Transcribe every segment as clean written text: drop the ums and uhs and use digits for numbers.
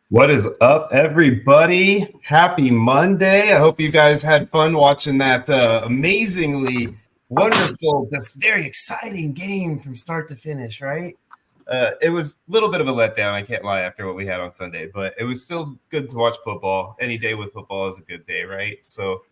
What is up, everybody? Happy Monday. I hope you guys had fun watching that amazingly wonderful, just very exciting game from start to finish, right? It was a little bit of a letdown, I can't lie, after what we had on Sunday, but it was still good to watch football. Any day with football is a good day, right? So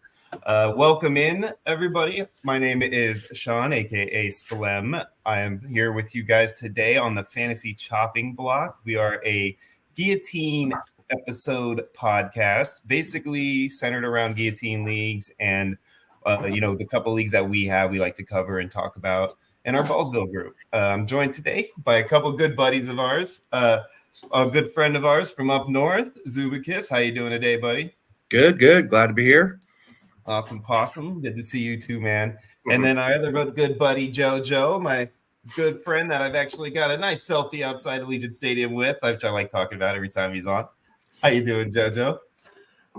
welcome in, everybody. My name is Sean, aka Sklem. I am here with you guys today on the Fantasy Chopping Block. We are a guillotine episode podcast, basically centered around guillotine leagues and the couple leagues that we like to cover and talk about in our Ballsville group. I'm joined today by a couple good buddies of ours, a good friend of ours from up north, Zubakis. How you doing today, buddy? Good. Glad to be here. Awesome, possum. Good to see you too, man. And then our other good buddy, JoJo, my good friend that I've actually got a nice selfie outside Allegiant Stadium with, which I like talking about every time he's on. How you doing, JoJo?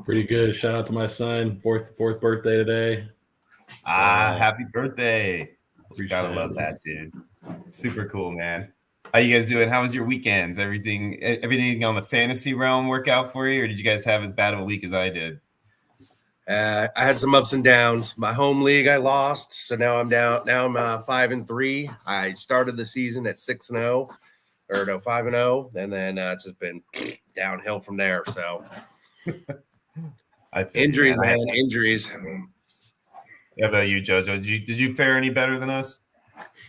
Pretty good. Shout out to my son, fourth birthday today. So, happy birthday. We gotta love that, dude. Super cool, man. How you guys doing? How was your weekends? Everything on the fantasy realm work out for you, or did you guys have as bad of a week as I did? I had some ups and downs. My home league, I lost, so now I'm down. Now I'm 5-3. I started the season at 6-0, 5-0, and then it's just been downhill from there. So injuries, man, injuries. How about you, JoJo? Did you fare any better than us?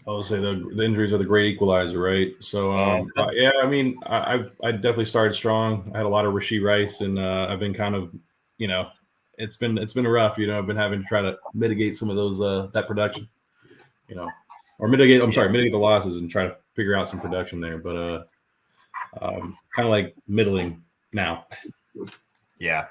I would say the injuries are the great equalizer, right? So yeah, I mean, I definitely started strong. I had a lot of Rashee Rice, and I've been kind of, it's been rough. I've been having to try to mitigate some of those that production, or mitigate the losses and try to figure out some production there. But kind of like middling now. Yeah,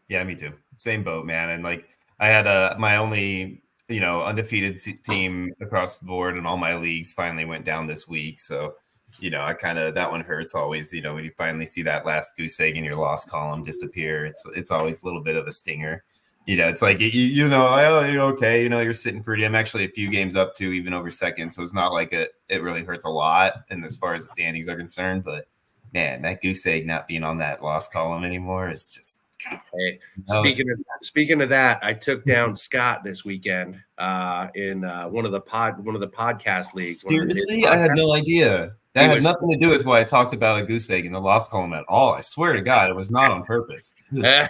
me too. Same boat, man. And like I had my only undefeated team across the board, and all my leagues finally went down this week. So I kind of, that one hurts always. When you finally see that last goose egg in your loss column disappear, it's always a little bit of a stinger. It's like you're okay. You're sitting pretty. I'm actually a few games up to even over second, so it's not like it really hurts a lot. And as far as the standings are concerned, but man, that goose egg not being on that loss column anymore is just. Hey, speaking of that, I took down Scott this weekend in one of the podcast leagues. Seriously, I had no idea. That had nothing to do with why I talked about a goose egg in the loss column at all. I swear to God, it was not on purpose. Yeah,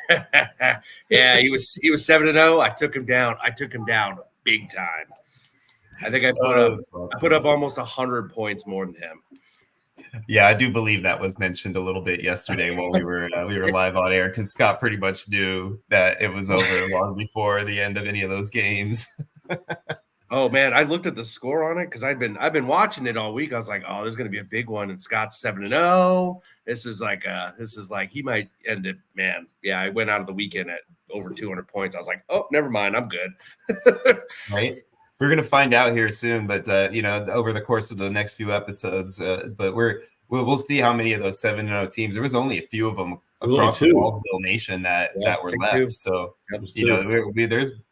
he was 7-0. I took him down big time. I think I put up almost 100 points more than him. Yeah, I do believe that was mentioned a little bit yesterday while we were live on air, because Scott pretty much knew that it was over long before the end of any of those games. Oh man, I looked at the score on it because I've been watching it all week. I was like, oh, there's going to be a big one, and Scott's 7-0. This is like he might end it, man. Yeah, I went out of the weekend at over 200 points. I was like, oh, never mind, I'm good. Right. We're going to find out here soon, but over the course of the next few episodes, but we'll see how many of those 7-0 teams. There was only a few of them across the Ballsville nation that were left. Two. So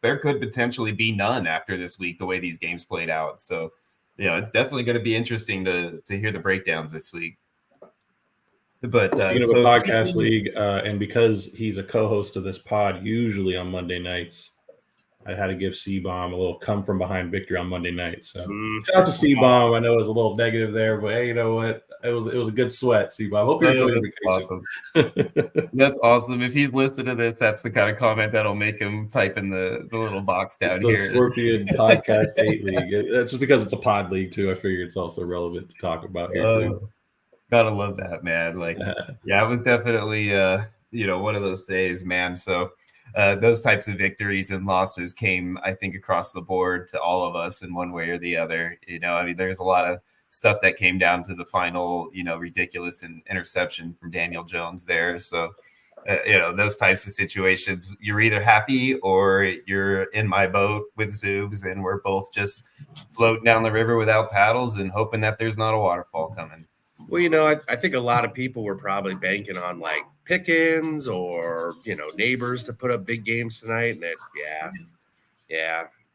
there could potentially be none after this week, the way these games played out. So it's definitely going to be interesting to hear the breakdowns this week. But speaking of a podcast league, and because he's a co-host of this pod, usually on Monday nights, I had to give C-Bomb a little come from behind victory on Monday night. So shout out to C-Bomb. I know it was a little negative there, but hey, you know what? It was a good sweat, C-Bomb. Hope you're enjoying the vacation. Awesome. That's awesome. If he's listening to this, that's the kind of comment that'll make him type in the little box down here. Scorpion Podcast 8 League. That's just because it's a pod league too. I figure it's also relevant to talk about here too. Gotta love that, man. Like, yeah, it was definitely one of those days, man. So those types of victories and losses came, I think, across the board to all of us in one way or the other. There's a lot of stuff that came down to the final, ridiculous interception from Daniel Jones there. So, those types of situations, you're either happy or you're in my boat with Zoobs, and we're both just floating down the river without paddles and hoping that there's not a waterfall coming. Well, I think a lot of people were probably banking on like Pickens or neighbors to put up big games tonight, and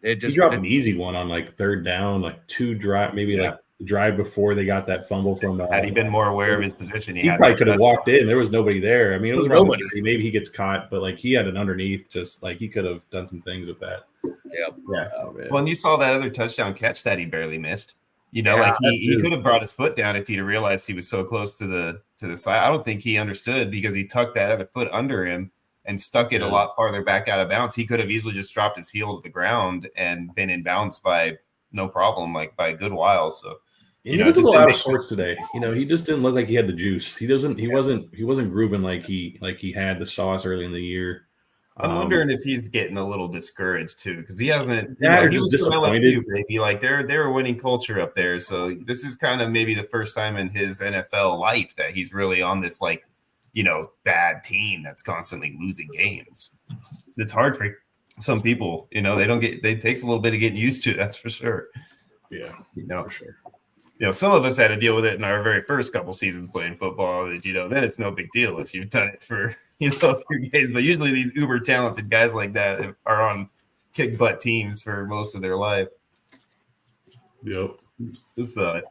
it just dropped an easy one on like third down, like two drive, maybe like drive before they got that fumble from. Had he been more aware of his position, he probably could have walked in. There was nobody there. I mean, it was around nobody. maybe he gets caught, but like he had an underneath, just like he could have done some things with that. Yep. Yeah. Oh, man. Well, and you saw that other touchdown catch that he barely missed. You know, Yeah, like he could have brought his foot down if he'd have realized he was so close to the side. I don't think he understood because he tucked that other foot under him and stuck it a lot farther back out of bounds. He could have easily just dropped his heel to the ground and been in bounds by no problem, like by a good while. So he looked a little out of sorts today. You know, he just didn't look like he had the juice. He wasn't grooving like he had the sauce early in the year. I'm wondering if he's getting a little discouraged too, because he hasn't. He was disappointed. Maybe like they're a winning culture up there, so this is kind of maybe the first time in his NFL life that he's really on this like, you know, bad team that's constantly losing games. It's hard for some people, you know. It takes a little bit of getting used to. That's for sure. Yeah, you know, for sure. You know, some of us had to deal with it in our very first couple seasons playing football. You know, then it's no big deal if you've done it for, you know, a few days. But usually these uber talented guys like that are on kick butt teams for most of their life. Yep. So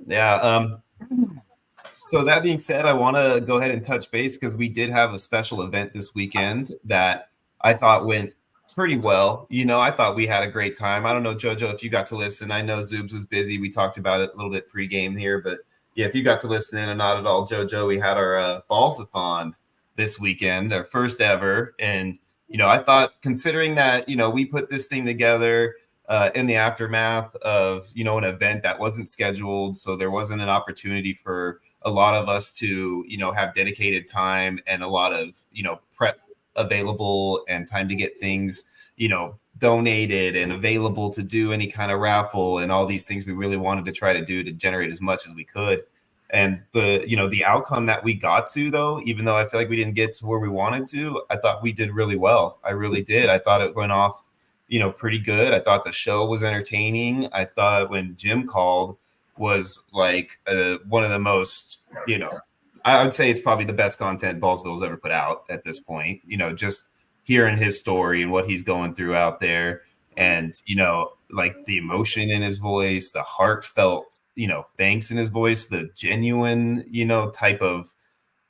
that being said, I want to go ahead and touch base because we did have a special event this weekend that I thought went pretty well. You know, I thought we had a great time. I don't know, JoJo, if you got to listen. I know Zoobs was busy. We talked about it a little bit pregame here, but yeah, if you got to listen in or not at all, JoJo, we had our Ballsathon this weekend, our first ever. And, you know, I thought considering that, you know, we put this thing together in the aftermath of, you know, an event that wasn't scheduled. So there wasn't an opportunity for a lot of us to, you know, have dedicated time and a lot of, you know, prep available and time to get things, you know, donated and available to do any kind of raffle and all these things we really wanted to try to do to generate as much as we could. And the outcome that we got to, though, even though I feel like we didn't get to where we wanted to, I thought we did really well. I really did. I thought it went off, you know, pretty good. I thought the show was entertaining. I thought when Jim called was like one of the most, you know, I would say it's probably the best content Ballsville's ever put out at this point. You know, just hearing his story and what he's going through out there, and you know, like the emotion in his voice, the heartfelt, you know, thanks in his voice, the genuine, you know, type of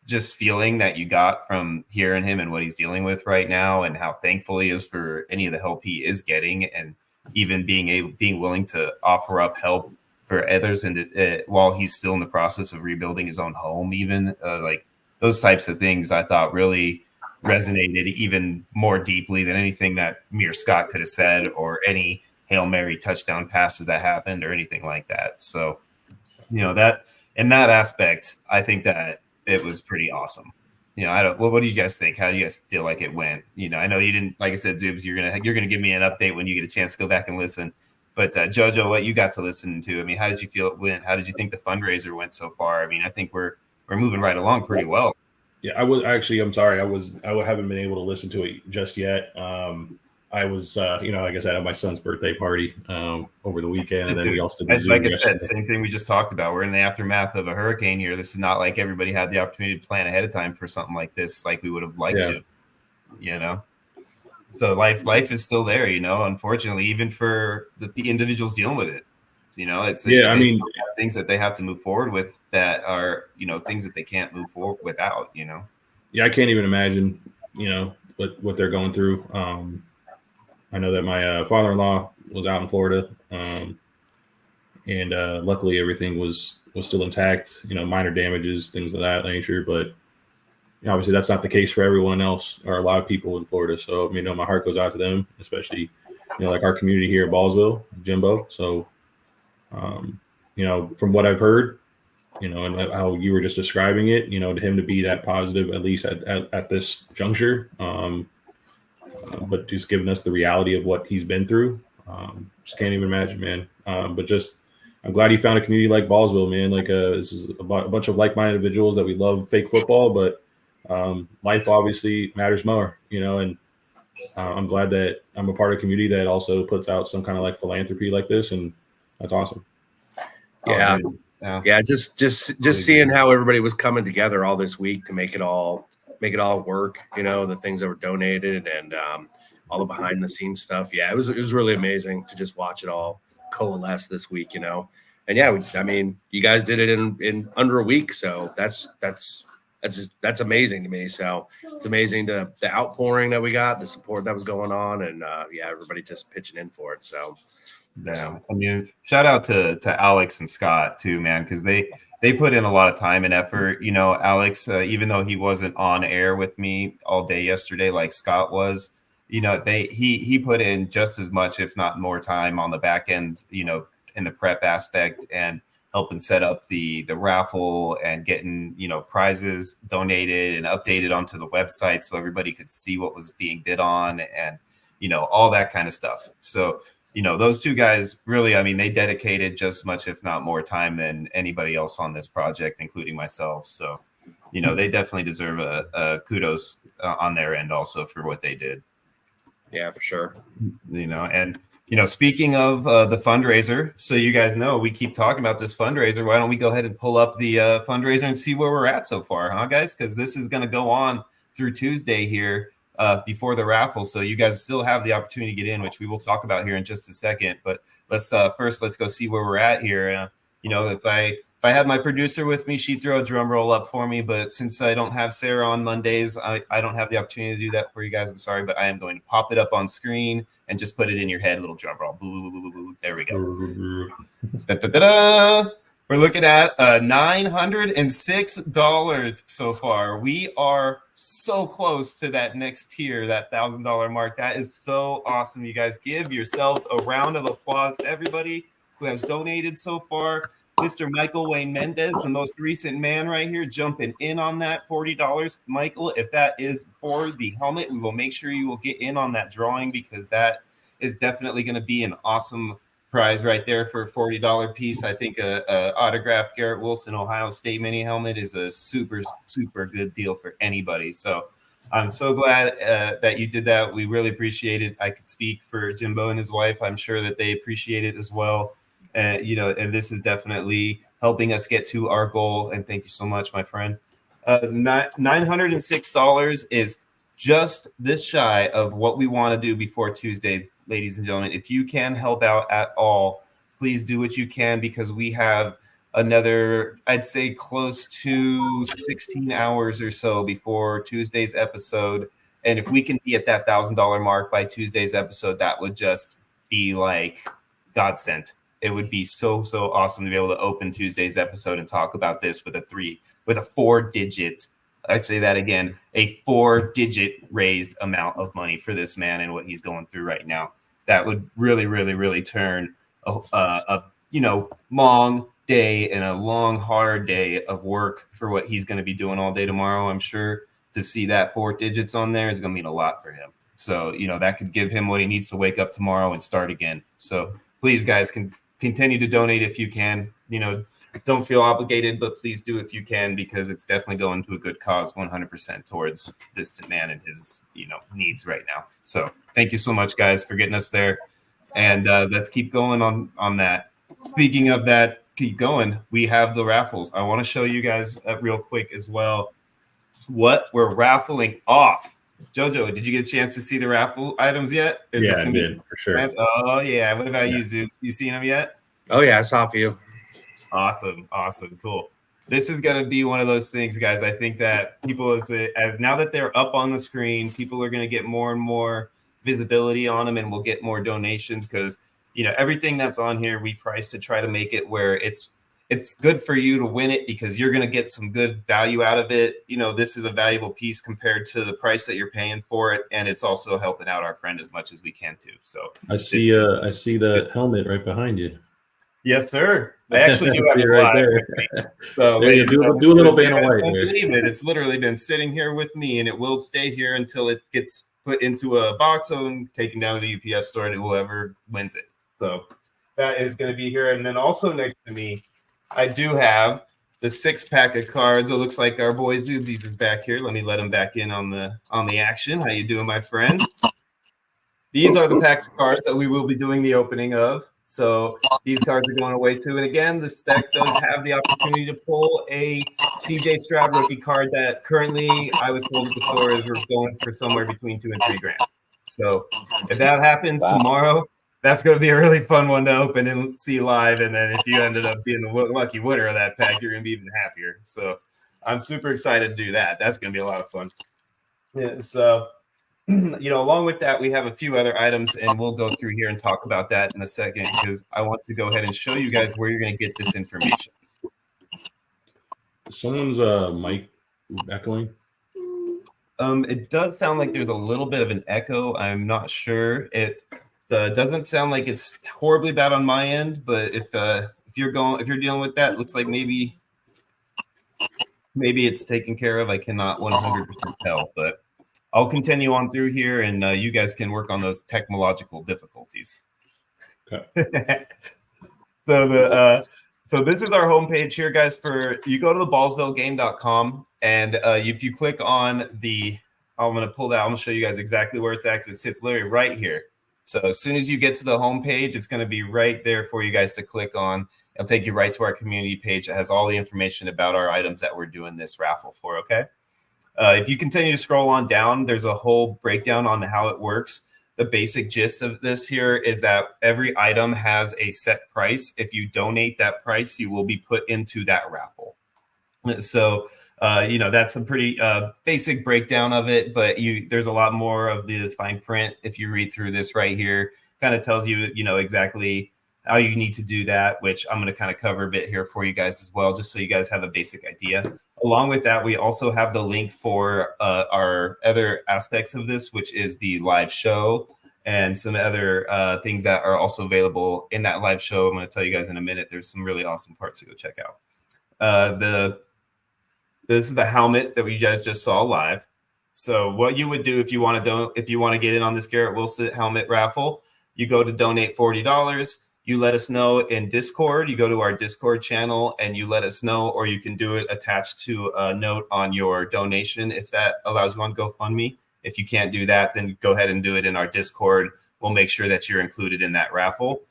just feeling that you got from hearing him and what he's dealing with right now, and how thankful he is for any of the help he is getting, and even being willing to offer up help for others, and while he's still in the process of rebuilding his own home, even like those types of things, I thought really resonated even more deeply than anything that Mir Scott could have said, or any Hail Mary touchdown passes that happened, or anything like that. So, you know, that in that aspect, I think that it was pretty awesome. You know, what do you guys think? How do you guys feel like it went? You know, I know you didn't, like I said, Zoobs, you're gonna give me an update when you get a chance to go back and listen. But JoJo, what you got to listen to? I mean, how did you feel it went? How did you think the fundraiser went so far? I mean, I think we're moving right along pretty well. Yeah, I was actually. I'm sorry, I haven't been able to listen to it just yet. I was, you know, like I said, at my son's birthday party over the weekend, and then we also did the Zoom like I yesterday. said, same thing we just talked about. We're in the aftermath of a hurricane here. This is not like everybody had the opportunity to plan ahead of time for something like this, like we would have liked to. You know. So life is still there, you know, unfortunately, even for the individuals dealing with it, you know, I mean, things that they have to move forward with that are, you know, things that they can't move forward without, you know. Yeah, I can't even imagine, you know, what they're going through. I know that my father-in-law was out in Florida, and luckily everything was still intact, you know, minor damages, things of that nature, but obviously that's not the case for everyone else, or a lot of people in Florida. So, you know, my heart goes out to them, especially, you know, like our community here at Ballsville, Jimbo. So, you know, from what I've heard, you know, and how you were just describing it, you know, to him to be that positive, at least at this juncture, but just giving us the reality of what he's been through. Just can't even imagine, man. But just, I'm glad he found a community like Ballsville, man. Like this is a bunch of like-minded individuals that we love fake football, but life obviously matters more, you know, and I'm glad that I'm a part of a community that also puts out some kind of like philanthropy like this, and that's awesome. Yeah. Just seeing how everybody was coming together all this week to make it all work, you know, the things that were donated and all the behind the scenes stuff. Yeah, it was really amazing to just watch it all coalesce this week, you know. yeah, I mean, you guys did it in under a week, so that's amazing to me. So it's amazing the outpouring that we got, the support that was going on, and yeah, everybody just pitching in for it. So yeah, I mean, shout out to Alex and Scott too, man, because they put in a lot of time and effort. You know, Alex, even though he wasn't on air with me all day yesterday like Scott was, you know, he put in just as much, if not more, time on the back end, you know, in the prep aspect and helping set up the raffle and getting, you know, prizes donated and updated onto the website so everybody could see what was being bid on and, you know, all that kind of stuff. So, you know, those two guys really, I mean, they dedicated just as much, if not more time than anybody else on this project, including myself. So, you know, they definitely deserve a kudos on their end also for what they did. Yeah, for sure. You know, and, you know, speaking of the fundraiser, so you guys know we keep talking about this fundraiser. Why don't we go ahead and pull up the fundraiser and see where we're at so far, huh, guys? Because this is going to go on through Tuesday here before the raffle. So you guys still have the opportunity to get in, which we will talk about here in just a second. But let's go see where we're at here. You know, if I had my producer with me, she'd throw a drum roll up for me. But since I don't have Sarah on Mondays, I don't have the opportunity to do that for you guys. I'm sorry, but I am going to pop it up on screen and just put it in your head, little drum roll. Boo, boo, boo, boo, boo. There we go. Da, da, da, da. We're looking at $906 so far. We are so close to that next tier, that $1,000 mark. That is so awesome. You guys give yourselves a round of applause to everybody who has donated so far. Mr. Michael Wayne Mendez, the most recent man right here, jumping in on that $40. Michael, if that is for the helmet, we will make sure you will get in on that drawing because that is definitely going to be an awesome prize right there for a $40 piece. I think a autographed Garrett Wilson Ohio State mini helmet is a super, super good deal for anybody. So I'm so glad that you did that. We really appreciate it. I could speak for Jimbo and his wife. I'm sure that they appreciate it as well. You know, and this is definitely helping us get to our goal. And thank you so much, my friend. $906 is just this shy of what we want to do before Tuesday, ladies and gentlemen. If you can help out at all, please do what you can because we have another, I'd say, close to 16 hours or so before Tuesday's episode. And if we can be at that $1,000 mark by Tuesday's episode, that would just be like God sent. It would be so awesome to be able to open Tuesday's episode and talk about this with a 4-digit. I say that again, a 4-digit raised amount of money for this man and what he's going through right now. That would really, really, really turn a long day and a long, hard day of work for what he's going to be doing all day tomorrow. I'm sure to see that 4 digits on there is going to mean a lot for him. So, you know, that could give him what he needs to wake up tomorrow and start again. So please, guys, can continue to donate if you can. You know, don't feel obligated, but please do if you can because it's definitely going to a good cause 100% towards this man and his, you know, needs right now. So thank you so much, guys, for getting us there. And let's keep going on that. Speaking of that, keep going. We have the raffles. I want to show you guys real quick as well what we're raffling off. Jojo, did you get a chance to see the raffle items yet? Yeah, I did, for sure. Oh, yeah. What about you, Zeus? You seen them yet? Oh, yeah, I saw a few. Awesome. Cool. This is going to be one of those things, guys. I think that people, as now that they're up on the screen, people are going to get more and more visibility on them and we'll get more donations because, you know, everything that's on here, we price to try to make it where it's good for you to win it because you're going to get some good value out of it. You know, this is a valuable piece compared to the price that you're paying for it. And it's also helping out our friend as much as we can too. So I see the helmet right behind you. Yes, sir. I actually do have it right there. So there you do a little bit of white. Don't believe it. It's literally been sitting here with me and it will stay here until it gets put into a box and taken down to the UPS store to whoever wins it. So that is going to be here. And then also next to me, I do have the 6-pack of cards. It looks like our boy Zubes is back here. Let me let him back in on the action. How you doing, my friend? These are the packs of cards that we will be doing the opening of. So these cards are going away too. And again, this deck does have the opportunity to pull a CJ Stroud rookie card that currently I was told at the store is we're going for somewhere between $2 and $3 grand. So if that happens tomorrow, that's going to be a really fun one to open and see live. And then if you ended up being the lucky winner of that pack, you're going to be even happier. So I'm super excited to do that. That's going to be a lot of fun. Yeah, so, along with that, we have a few other items, and we'll go through here and talk about that in a second because I want to go ahead and show you guys where you're going to get this information. Someone's mic echoing. It does sound like there's a little bit of an echo. I'm not sure. It doesn't sound like it's horribly bad on my end, but if you're dealing with that, it looks like maybe it's taken care of. I cannot 100% tell, but I'll continue on through here, and you guys can work on those technological difficulties. Okay. So this is our homepage here, guys. You go to the ballsvillegame.com, and if you click on I'm going to pull that. I'm going to show you guys exactly where it's at because it sits literally right here. So as soon as you get to the homepage, it's going to be right there for you guys to click on. It'll take you right to our community page. It has all the information about our items that we're doing this raffle for, okay? If you continue to scroll on down, there's a whole breakdown on how it works. The basic gist of this here is that every item has a set price. If you donate that price, you will be put into that raffle. So, that's a pretty basic breakdown of it, but there's a lot more of the fine print. If you read through this right here, kind of tells you, exactly how you need to do that, which I'm going to kind of cover a bit here for you guys as well, just so you guys have a basic idea. Along with that, we also have the link for our other aspects of this, which is the live show and some other things that are also available in that live show. I'm going to tell you guys in a minute. There's some really awesome parts to go check out. This is the helmet that we guys just saw live. So what you would do if you want to get in on this Garrett Wilson helmet raffle, you go to donate $40. You let us know in Discord. You go to our Discord channel and you let us know, or you can do it attached to a note on your donation if that allows you on GoFundMe. If you can't do that, then go ahead and do it in our Discord. We'll make sure that you're included in that raffle.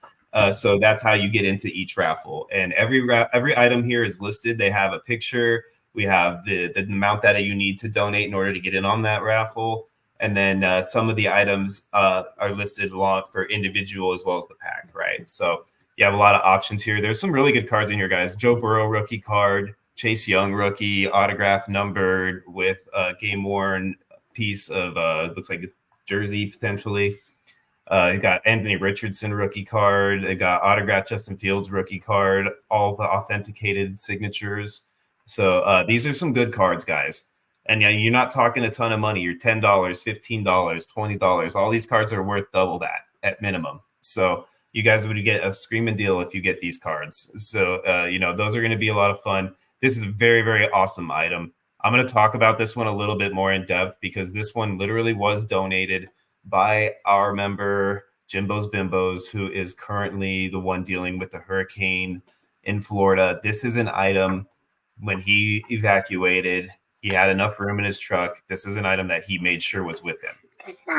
So that's how you get into each raffle. And every item here is listed. They have a picture. We have the amount that you need to donate in order to get in on that raffle. And then some of the items are listed along for individual as well as the pack, right? So you have a lot of options here. There's some really good cards in here, guys. Joe Burrow rookie card, Chase Young rookie, autograph numbered with a game-worn piece of, looks like a jersey potentially. You got Anthony Richardson rookie card. They got autographed Justin Fields rookie card, all the authenticated signatures. So these are some good cards, guys. And yeah, you're not talking a ton of money. You're $10, $15, $20. All these cards are worth double that at minimum. So you guys would get a screaming deal if you get these cards. So, those are going to be a lot of fun. This is a very, very awesome item. I'm going to talk about this one a little bit more in depth because this one literally was donated by our member, Jimbo's Bimbos, who is currently the one dealing with the hurricane in Florida. This is an item when he evacuated, he had enough room in his truck. This is an item that he made sure was with him.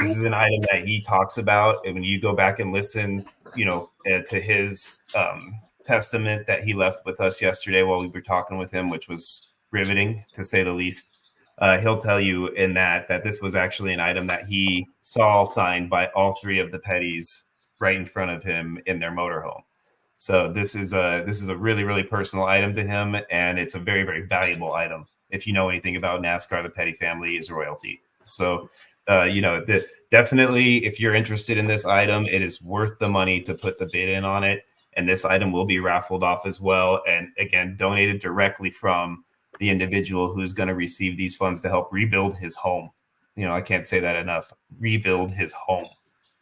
This is an item that he talks about. And when you go back and listen, to his testament that he left with us yesterday while we were talking with him, which was riveting to say the least, he'll tell you in that this was actually an item that he saw signed by all three of the Petties right in front of him in their motorhome. So this is a really, really personal item to him, and it's a very, very valuable item. If you know anything about NASCAR, the Petty family is royalty. So, definitely, if you're interested in this item, it is worth the money to put the bid in on it. And this item will be raffled off as well. And again, donated directly from the individual who's going to receive these funds to help rebuild his home. I can't say that enough. Rebuild his home.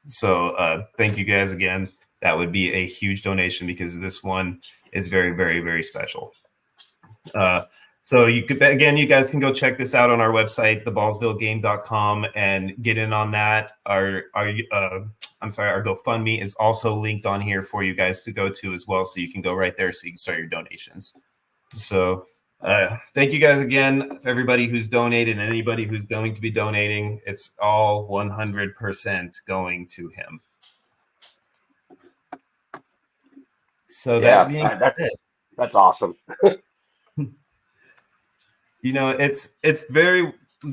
So thank you guys again. That would be a huge donation because this one is very, very, very special. So you guys can go check this out on our website, theballsvillegame.com, and get in on that. Our GoFundMe is also linked on here for you guys to go to as well. So you can go right there so you can start your donations. So thank you guys again, everybody who's donated and anybody who's going to be donating. It's all 100% going to him. So that being said, that's awesome. It's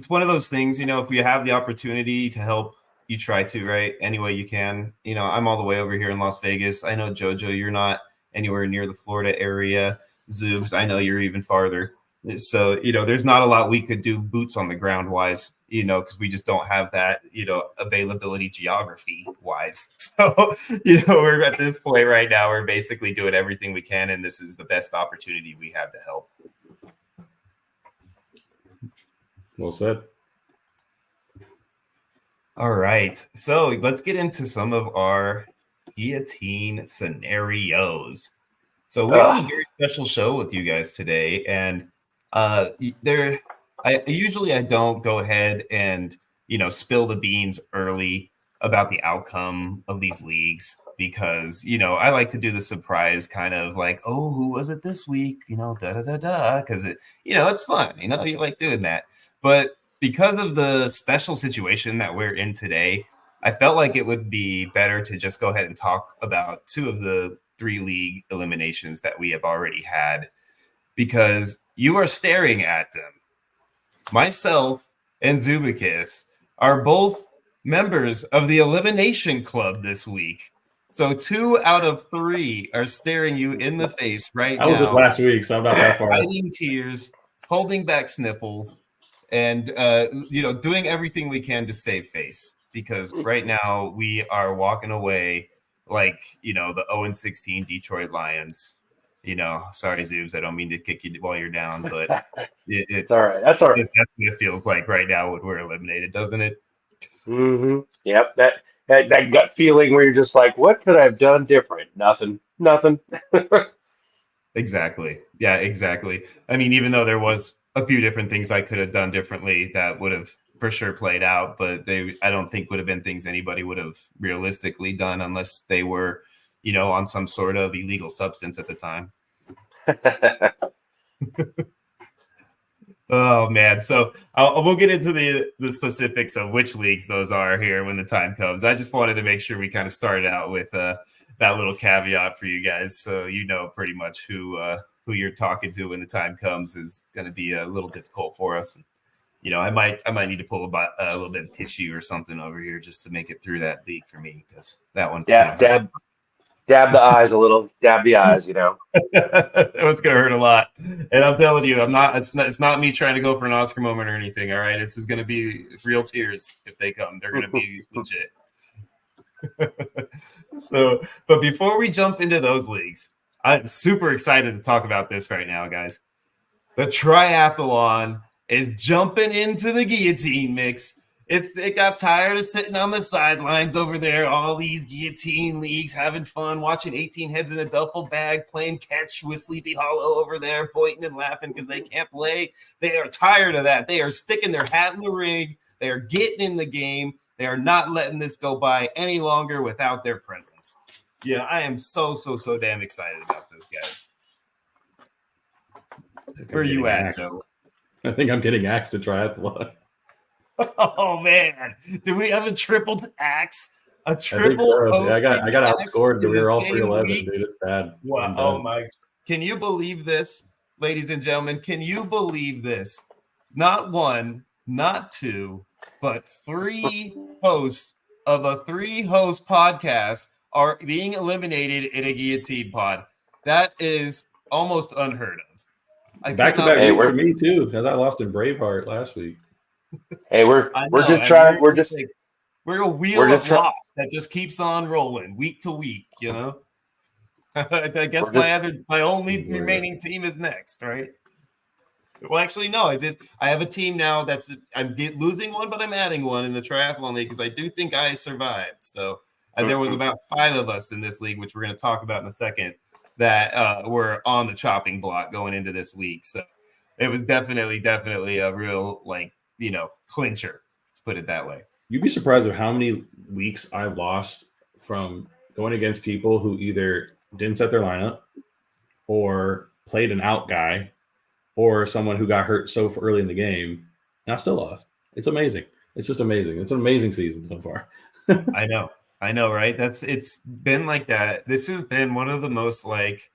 one of those things, if we have the opportunity to help you try to, right? Any way you can. You know, I'm all the way over here in Las Vegas. I know, Jojo, you're not anywhere near the Florida area. Zoobs, I know you're even farther. So, you know, there's not a lot we could do boots on the ground wise, you know, because we just don't have that, you know, availability geography wise. So, you know, we're at this point right now, we're basically doing everything we can, and this is the best opportunity we have to help. Well said. All right. So let's get into some of our guillotine scenarios. So we have a very special show with you guys today, and I usually don't go ahead and, you know, spill the beans early about the outcome of these leagues because, you know, I like to do the surprise kind of like, oh, who was it this week? You know, because it, you know, it's fun. You know, you like doing that. But because of the special situation that we're in today, I felt like it would be better to just go ahead and talk about 2 of the 3 league eliminations that we have already had, because you are staring at them. Myself and Zubikis are both members of the Elimination Club this week. So 2 out of 3 are staring you in the face right now. That was just last week, so I'm not that far. Hiding tears, holding back sniffles, and you know, doing everything we can to save face, because right now we are walking away like, you know, the 0-16 Detroit Lions. You know, sorry, Zoobs, I don't mean to kick you while you're down, but it's all right. That's all right. That's what it feels like right now when we're eliminated, doesn't it? Mm-hmm. Yep. That gut feeling where you're just like, what could I have done different? Nothing. Exactly. Yeah, exactly. I mean, even though there was a few different things I could have done differently that would have for sure played out, but I don't think would have been things anybody would have realistically done unless they were, you know, on some sort of illegal substance at the time. Oh man. So we'll get into the specifics of which leagues those are here when the time comes. I just wanted to make sure we kind of started out with that little caveat for you guys, so you know pretty much who you're talking to when the time comes is going to be a little difficult for us. And, you know, I might need to pull a little bit of tissue or something over here just to make it through that league for me, because that one's dab the eyes a little, dab the eyes, you know. That one's gonna hurt a lot. And I'm telling you, it's not me trying to go for an Oscar moment or anything. All right, this is gonna be real tears if they come. They're gonna be legit. So, but before we jump into those leagues, I'm super excited to talk about this right now, guys. The triathlon is jumping into the guillotine mix. It got tired of sitting on the sidelines over there, all these guillotine leagues, having fun, watching 18 heads in a duffel bag, playing catch with Sleepy Hollow over there, pointing and laughing because they can't play. They are tired of that. They are sticking their hat in the ring. They are getting in the game. They are not letting this go by any longer without their presence. Yeah, I am so damn excited about this, guys. Where are you at, Joe? I think I'm getting axed to triathlon. Oh man, did we have a tripled axe? I got outscored. We were all 311, dude. It's bad. Wow. Oh my! Can you believe this, ladies and gentlemen? Can you believe this? Not 1, not 2, but 3 hosts of a 3-host podcast are being eliminated in a guillotine pod. That is almost unheard of. Back-to-back week for me too, because I lost in Braveheart last week. Hey, we're a wheel of loss that just keeps on rolling week to week, you know. I guess my only remaining team is next, right? Well, actually, no, I have a team now I'm losing one, but I'm adding one in the triathlon league because I do think I survived. So there was about 5 of us in this league, which we're going to talk about in a second, that were on the chopping block going into this week. So it was definitely a real, like, you know, clincher, let's put it that way. You'd be surprised at how many weeks I've lost from going against people who either didn't set their lineup or played an out guy or someone who got hurt so early in the game, and I still lost. It's amazing. It's just amazing. It's an amazing season so far. I know, right? It's been like that. This has been one of the most like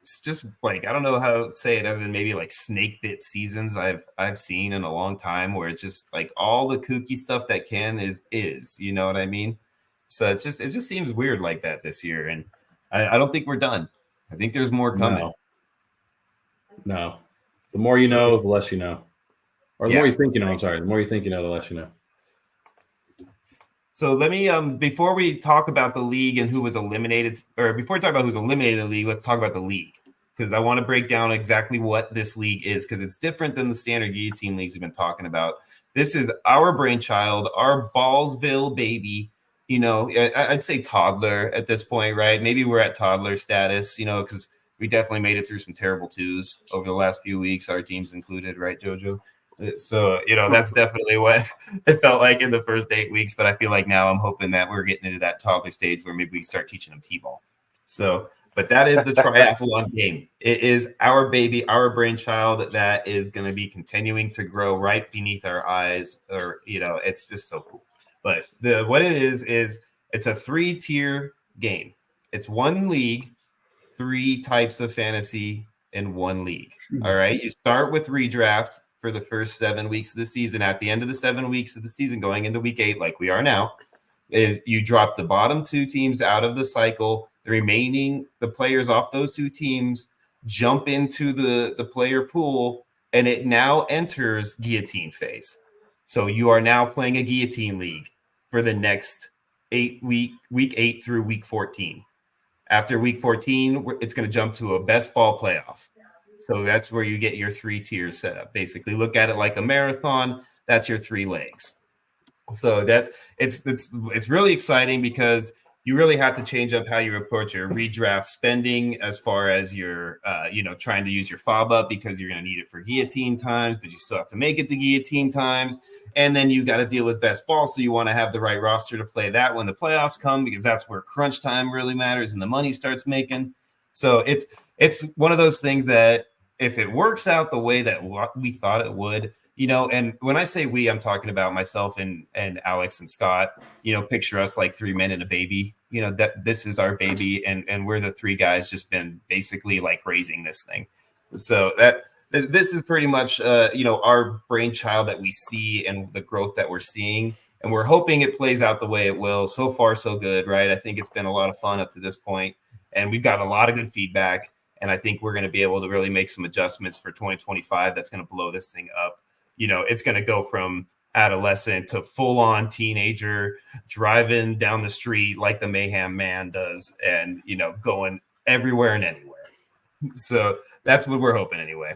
it's just like, I don't know how to say it other than maybe like snake bit seasons I've seen in a long time, where it's just like all the kooky stuff that is, you know what I mean? So it just seems weird like that this year. And I don't think we're done. I think there's more coming. No. The more you know, the less you know. Or the Yeah. more you think you know, I'm sorry. The more you think you know, the less you know. So let me before we talk about the league and who was eliminated, or before we talk about who's eliminated in the league, let's talk about the league, because I want to break down exactly what this league is, because it's different than the standard guillotine leagues we've been talking about. This is our brainchild, our Ballsville baby. You know, I'd say toddler at this point, right? Maybe we're at toddler status, you know, because we definitely made it through some terrible twos over the last few weeks, our teams included, right, JoJo? So, you know, that's definitely what it felt like in the first 8 weeks. But I feel like now I'm hoping that we're getting into that toddler stage where maybe we start teaching them T-ball. So, but that is the triathlon game. It is our baby, our brainchild that is going to be continuing to grow right beneath our eyes. Or, you know, it's just so cool. But what it is it's a 3-tier game. It's one league, 3 types of fantasy in one league. All right. You start with redraft for the first 7 weeks of the season. At the end of the 7 weeks of the season, going into week 8, like we are now, is you drop the bottom 2 teams out of the cycle. The players off those 2 teams jump into the player pool, and it now enters guillotine phase. So you are now playing a guillotine league for the next week 8 through week 14. After week 14, it's going to jump to a best ball playoff. So that's where you get your 3 tiers set up. Basically, look at it like a marathon. That's your 3 legs. So it's really exciting, because you really have to change up how you approach your redraft spending, as far as your trying to use your fob up, because you're going to need it for guillotine times, but you still have to make it to guillotine times. And then you got to deal with best ball, so you want to have the right roster to play that when the playoffs come, because that's where crunch time really matters and the money starts making. So it's one of those things that if it works out the way that we thought it would, you know, and when I say we, I'm talking about myself and Alex and Scott, you know, picture us like 3 men and a baby, you know, that this is our baby. And we're the 3 guys just been basically like raising this thing. So this is pretty much, our brainchild that we see and the growth that we're seeing. And we're hoping it plays out the way it will. So far, so good, right? I think it's been a lot of fun up to this point. And we've got a lot of good feedback. And I think we're going to be able to really make some adjustments for 2025 that's going to blow this thing up. You know, it's going to go from adolescent to full-on teenager, driving down the street like the Mayhem Man does, and, you know, going everywhere and anywhere. So that's what we're hoping anyway.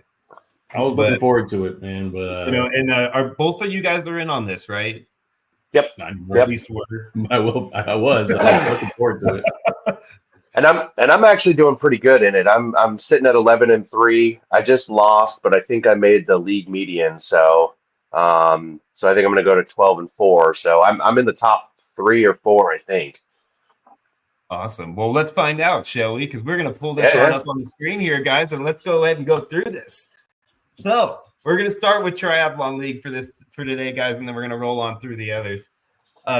I was looking forward to it, man. But you know, and are both of you guys are in on this, right? Yep. At least were. I was looking forward to it. And I'm actually doing pretty good in it. I'm sitting at 11-3. I just lost, but I think I made the league median. So I think I'm going to go to 12-4. So I'm in the top 3 or 4, I think. Awesome. Well, let's find out, shall we? Because we're going to pull this one up on the screen here, guys, and let's go ahead and go through this. So we're going to start with Triathlon League for today, guys, and then we're going to roll on through the others.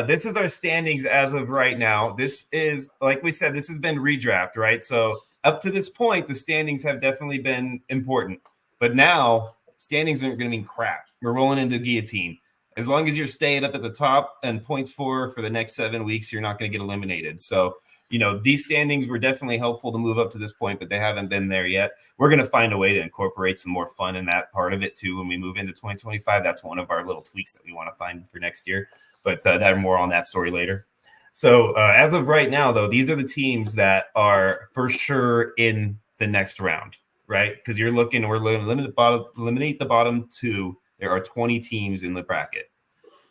This is our standings as of right now. This is, like we said, this has been redraft, right? So up to this point, the standings have definitely been important. But now standings aren't going to mean crap. We're rolling into guillotine. As long as you're staying up at the top and points for the next 7 weeks, you're not going to get eliminated. So, you know, these standings were definitely helpful to move up to this point, but they haven't been there yet. We're going to find a way to incorporate some more fun in that part of it too when we move into 2025. That's one of our little tweaks that we want to find for next year. But that more on that story later. So as of right now, though, these are the teams that are for sure in the next round, right? Because we're eliminate the bottom 2. There are 20 teams in the bracket.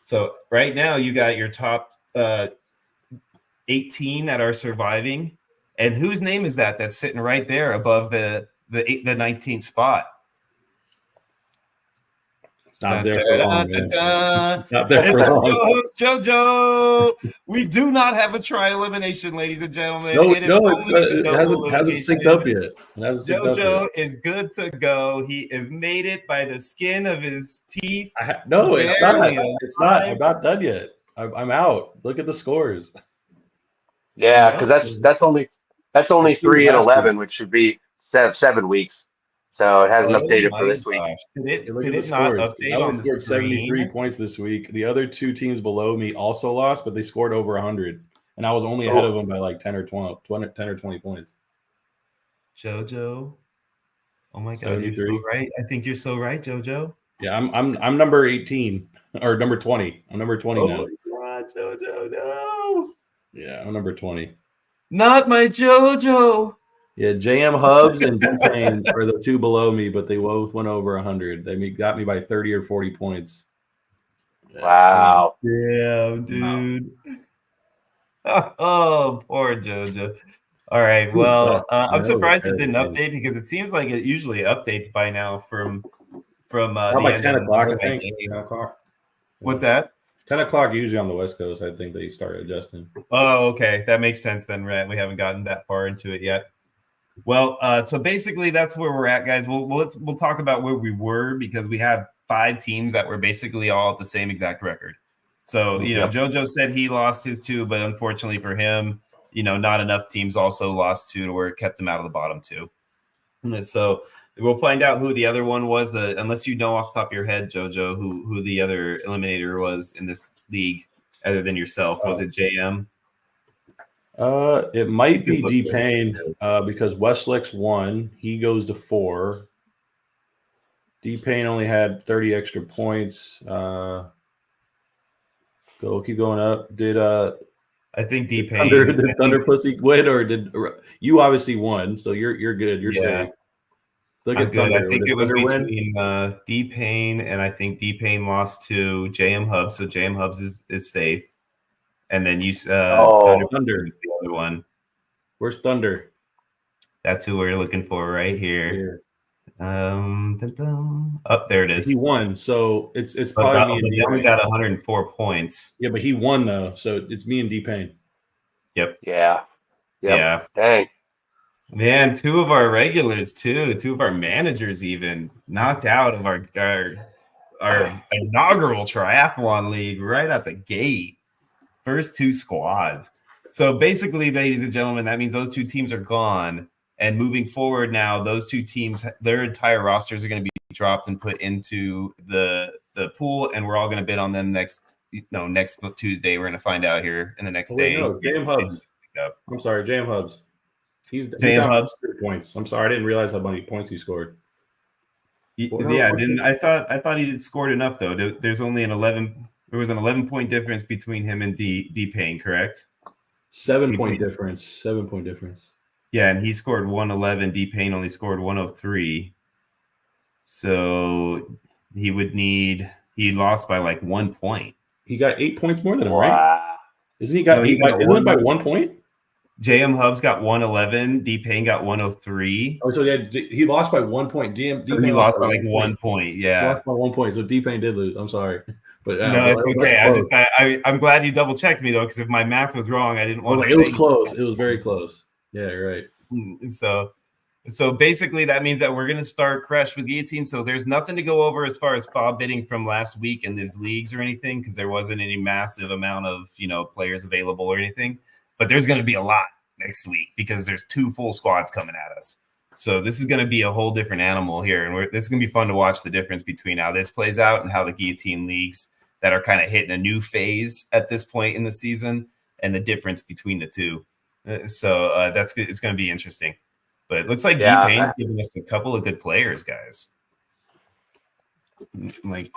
So right now you got your top 18 that are surviving. And whose name is that's sitting right there above the 19th spot? It's not there for long. It's not there for long. It's JoJo. We do not have a try elimination, ladies and gentlemen. It hasn't synced up yet. JoJo is good to go. He is made it by the skin of his teeth. It's not. It's not. I'm not done yet. I'm out. Look at the scores. Yeah, because that's only 3 and 11, which should be 7 weeks, so it hasn't Oh updated for my this week. gosh. Did Hey, look it at the not scores. update I on only the scored 73 screen? points this week. The other two teams below me also lost, but they scored over 100. And I was only ahead of them by like 10 or 20 points. Jojo. Oh my god, you're so 73. right. I think you're so right, Jojo. Yeah, I'm number 18 or number 20. I'm number 20 Oh now. my god, Jojo, no. Yeah, I'm number 20. Not my Jojo. Yeah, JM Hubs and D-Pain are the two below me, but they both went over 100. They got me by 30 or 40 points. Yeah, Wow. Damn, dude. Oh, poor Jojo. All right. Well, I'm that was a surprised it didn't terrible game. update because it seems like it usually updates by now from About the by end 10 of o'clock, I the think. game. 10 o'clock. What's that? 10 o'clock usually on the West Coast. I think they start adjusting. Oh, okay. That makes sense then, right? We haven't gotten that far into it yet. Well, so basically that's where we're at, guys. We'll talk about where we were because we have 5 teams that were basically all at the same exact record. So, you know, JoJo said he lost his 2, but unfortunately for him, you know, not enough teams also lost 2 to where it kept him out of the bottom 2. And so we'll find out who the other one was. Unless you know off the top of your head, JoJo, who the other eliminator was in this league other than yourself. Was it JM? It might be D-Pain because Westlick's won. He goes to 4. D-Pain only had 30 extra points. Keep going up. Did I think D-Pain did Thunder Pussy win or did you obviously won? So you're good. You're safe. Look I'm at good. Thunder. I think Did it was Thunder between D-Pain and I think D-Pain lost to JM Hubs, so JM Hubs is safe. And then you Thunder. the other one. Where's Thunder? That's who we're looking for right here. Up there it is. He won, so it's probably me and They only got 104 points. Yeah, but he won though, so it's me and D-Pain. Yep. Yeah. Yeah. Dang. Man, 2 of our regulars too. 2 of our managers even knocked out of our inaugural triathlon league right at the gate. First 2 squads. So basically, ladies and gentlemen, that means those 2 teams are gone. And moving forward now, those 2 teams, their entire rosters are going to be dropped and put into the pool, and we're all going to bid on them next Tuesday. We're going to find out here in the next day. No, JM Hubs. I'm sorry, JM Hubs. He's JM Hubs points. I'm sorry, I didn't realize how many points he scored. I thought he did scored enough though. There's only an 11. There was an 11-point difference between him and D-Pain, correct? 7-point difference. 7-point difference. Yeah, and he scored 111. D-Pain only scored 103. So he lost by like 1 point. He got 8 points more than him, right? Isn't he got? No, he got isn't it by 1 point? JM Hubs got 111. D-Pain got 103. Oh, so yeah, he lost by 1 point. He lost by like 1 point. Yeah, he lost by 1 point. So D-Pain did lose. I'm sorry, but no, it's okay. I'm glad you double checked me though, because if my math was wrong, I didn't want to. It was close. It was very close. Yeah, you're right. So basically, that means that we're going to start fresh with Guillotine. So there's nothing to go over as far as FOB bidding from last week in these leagues or anything, because there wasn't any massive amount of players available or anything. But there's going to be a lot next week because there's 2 full squads coming at us. So this is going to be a whole different animal here, and this is going to be fun to watch the difference between how this plays out and how the Guillotine leagues that are kind of hitting a new phase at this point in the season and the difference between the 2. So that's good. It's going to be interesting. But it looks like D-Pain's giving us a couple of good players, guys. Like,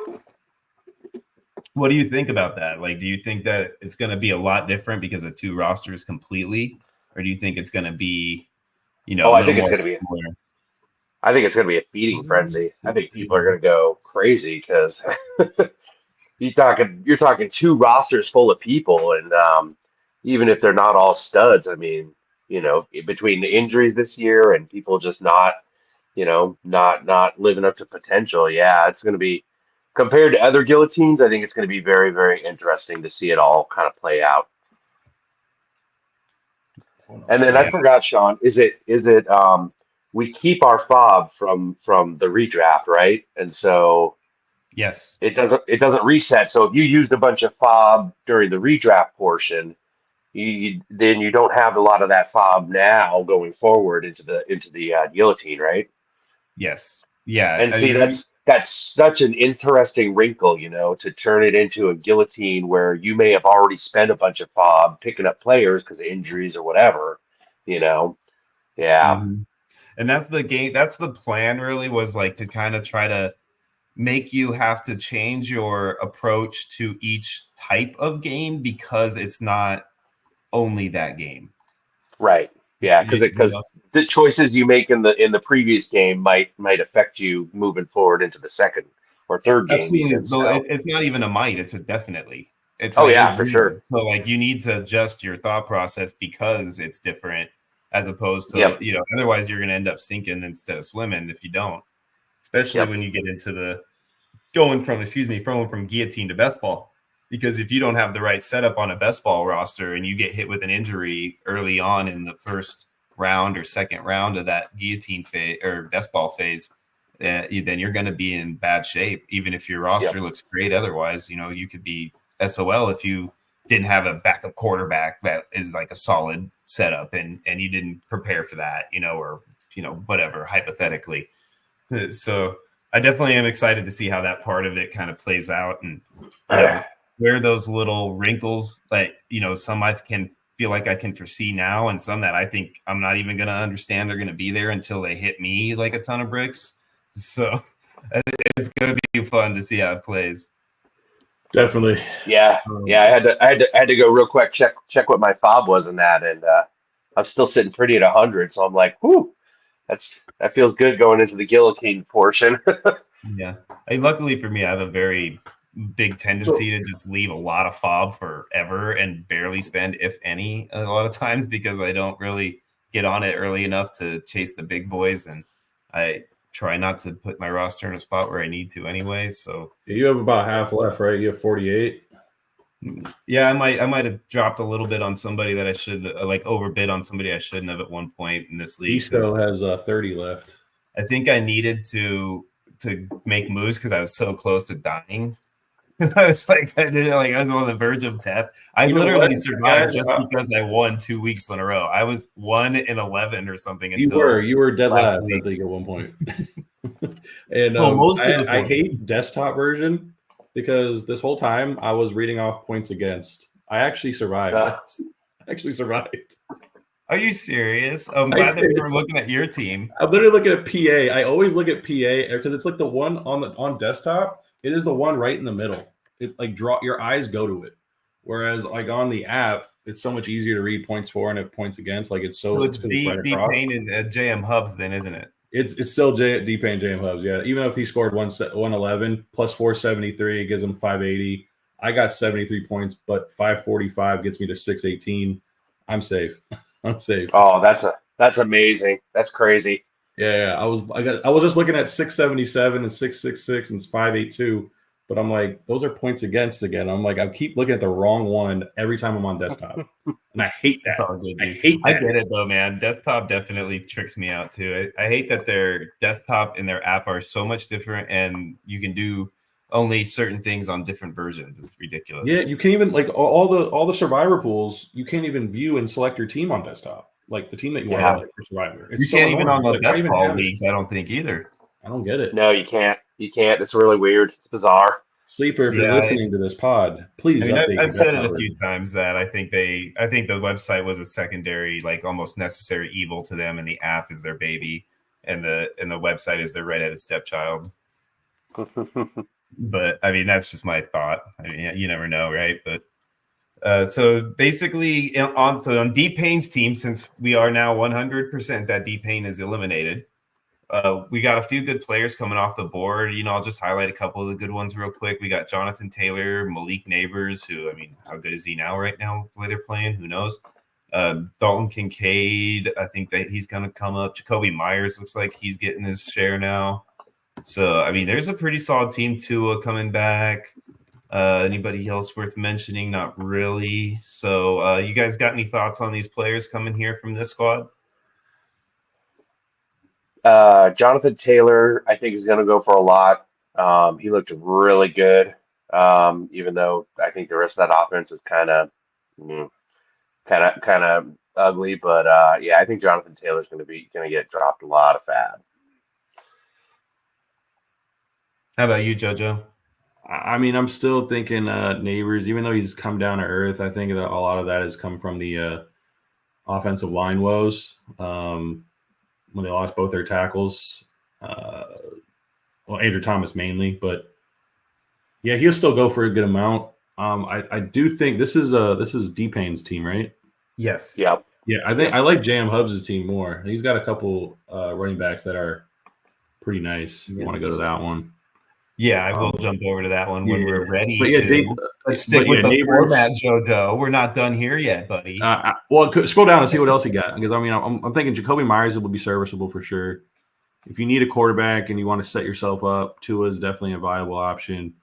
what do you think about that? Like, do you think that it's going to be a lot different because of 2 rosters completely, or do you think it's going to be, I think it's going to be. I think it's going to be a feeding frenzy. I think people are going to go crazy because you're talking 2 rosters full of people, and even if they're not all studs, I mean, between the injuries this year and people just not living up to potential. Yeah, it's going to be, compared to other guillotines, I think it's going to be very, very interesting to see it all kind of play out. And then I forgot, Sean, is it we keep our FOB from the redraft, right? And so yes, it doesn't reset. So if you used a bunch of FOB during the redraft portion, then you don't have a lot of that fob now going forward into the guillotine, right? Yes. Yeah. And see, that's such an interesting wrinkle, to turn it into a guillotine where you may have already spent a bunch of fob picking up players because of injuries or whatever, you know. Yeah, Mhm. And that's the game. That's the plan, really, was like to kind of try to make you have to change your approach to each type of game because it's not only that game. right. Yeah, because You because know, the choices you make in the previous game might affect you moving forward into the second or third game absolutely. even. Though So, it's not even a might, it's a definitely. It's oh like yeah, it for sure. will. So like you need to adjust your thought process because it's different as opposed to, Yep, otherwise you're gonna end up sinking instead of swimming if you don't. Especially yep, when you get into the from guillotine to best ball. Because if you don't have the right setup on a best ball roster and you get hit with an injury early on in the first round or second round of that guillotine phase or best ball phase, then you're going to be in bad shape. Even if your roster yep, looks great, otherwise, you could be SOL if you didn't have a backup quarterback that is like a solid setup and you didn't prepare for that, or whatever hypothetically. So I definitely am excited to see how that part of it kind of plays out and where those little wrinkles that, some I can feel like I can foresee now and some that I think I'm not even going to understand are going to be there until they hit me like a ton of bricks. So it's going to be fun to see how it plays. Definitely. yeah, yeah. I had to go real quick check what my fob was in that, and I'm still sitting pretty at 100. So I'm like, whoo, that feels good going into the guillotine portion. Yeah. Luckily for me, I have a very big So tendency to just leave a lot of fob forever and barely spend, if any, a lot of times because I don't really get on it early enough to chase the big boys. And I try not to put my roster in a spot where I need to anyway. So you have about half left, right? You have 48. yeah, I might have dropped a little bit on somebody that I should like overbid on somebody I shouldn't have at one point in this He league because still has 30 left. I think I needed to make moves because I was so close to dying. I was like, I was on the verge of death. I You know what, literally survived guys? just because I won 2 weeks in a row. I was 1-11 or something You were until dead last last, I week. think, at one point. And Well, most of the I points. hate desktop version because this whole time I was reading off points against. I actually survived. Uh, I actually survived. Are you serious? I'm I glad that we did. were looking at your team. I'm literally looking at PA. I always look at PA because it's like the one on desktop. It is the one right in the middle. It like draw your eyes go to it. Whereas like on the app, it's so much easier to read points for and points against. Like it's So it's because it's right D across. Payne and JM Hubs, then, isn't it? It's still D Payne JM Hubs, yeah. Even if he scored 111 plus 473, it gives him 580. I got 73 points, but 545 gets me to 618. I'm safe. I'm safe. oh, that's amazing. That's crazy. Yeah, I was just looking at 677 and 666 and 582, but I'm like, those are points against again. I'm like, I keep looking at the wrong one every time I'm on desktop, and I hate that. It's all good, I dude. hate I that. get it though, man. Desktop definitely tricks me out too. I hate that their desktop and their app are so much different, and you can do only certain things on different versions. It's ridiculous. Yeah, you can't even like all the survivor pools. You can't even view and select your team on desktop, like the team that you want Yeah. to play for survivor. It's You so can't even annoying. on the Like, why best even ball have it? leagues. I don't think either. I don't get it. No, you can't. You can't. It's really weird. It's bizarre. Sleeper, if you're Yeah, listening to this pod, please I mean, update your I've said it desktop a few times that I think the website was a secondary, like almost necessary evil to them, and the app is their baby, and the website is their redheaded stepchild. But I mean, that's just my thought. I mean, you never know, right? But so basically, on D Payne's team, since we are now 100% that D Payne is eliminated, we got a few good players coming off the board. I'll just highlight a couple of the good ones real quick. We got Jonathan Taylor, Malik Neighbors, who, I mean, how good is he now right now, the way they're playing? Who knows? Dalton Kincaid, I think that he's going to come up. Jacoby Myers looks like he's getting his share now. So, I mean, there's a pretty solid team. Tua coming back. Anybody else worth mentioning? Not really. So, you guys got any thoughts on these players coming here from this squad? Jonathan Taylor, I think, is going to go for a lot. He looked really good, even though I think the rest of that offense is kind of kind of ugly. But yeah, I think Jonathan Taylor's going to get dropped a lot of fab. How about you, JoJo? I mean, I'm still thinking Neighbors, even though he's come down to earth. I think that a lot of that has come from the offensive line woes when they lost both their tackles. Well, Andrew Thomas mainly, but yeah, he'll still go for a good amount. I do think this is D-Payne's team, right? Yes. Yep. Yeah, I think I like J.M. Hubbs' team more. He's got a couple running backs that are pretty nice. If you want to go to that one. Yeah, I will jump over to that one when we're ready But yeah, to. Let's stick with the Neighbors, format, JoJo. We're not done here yet, buddy. Well, scroll down and see what else he got. Because I mean, I'm thinking Jacoby Myers will be serviceable for sure. If you need a quarterback and you want to set yourself up, Tua is definitely a viable option.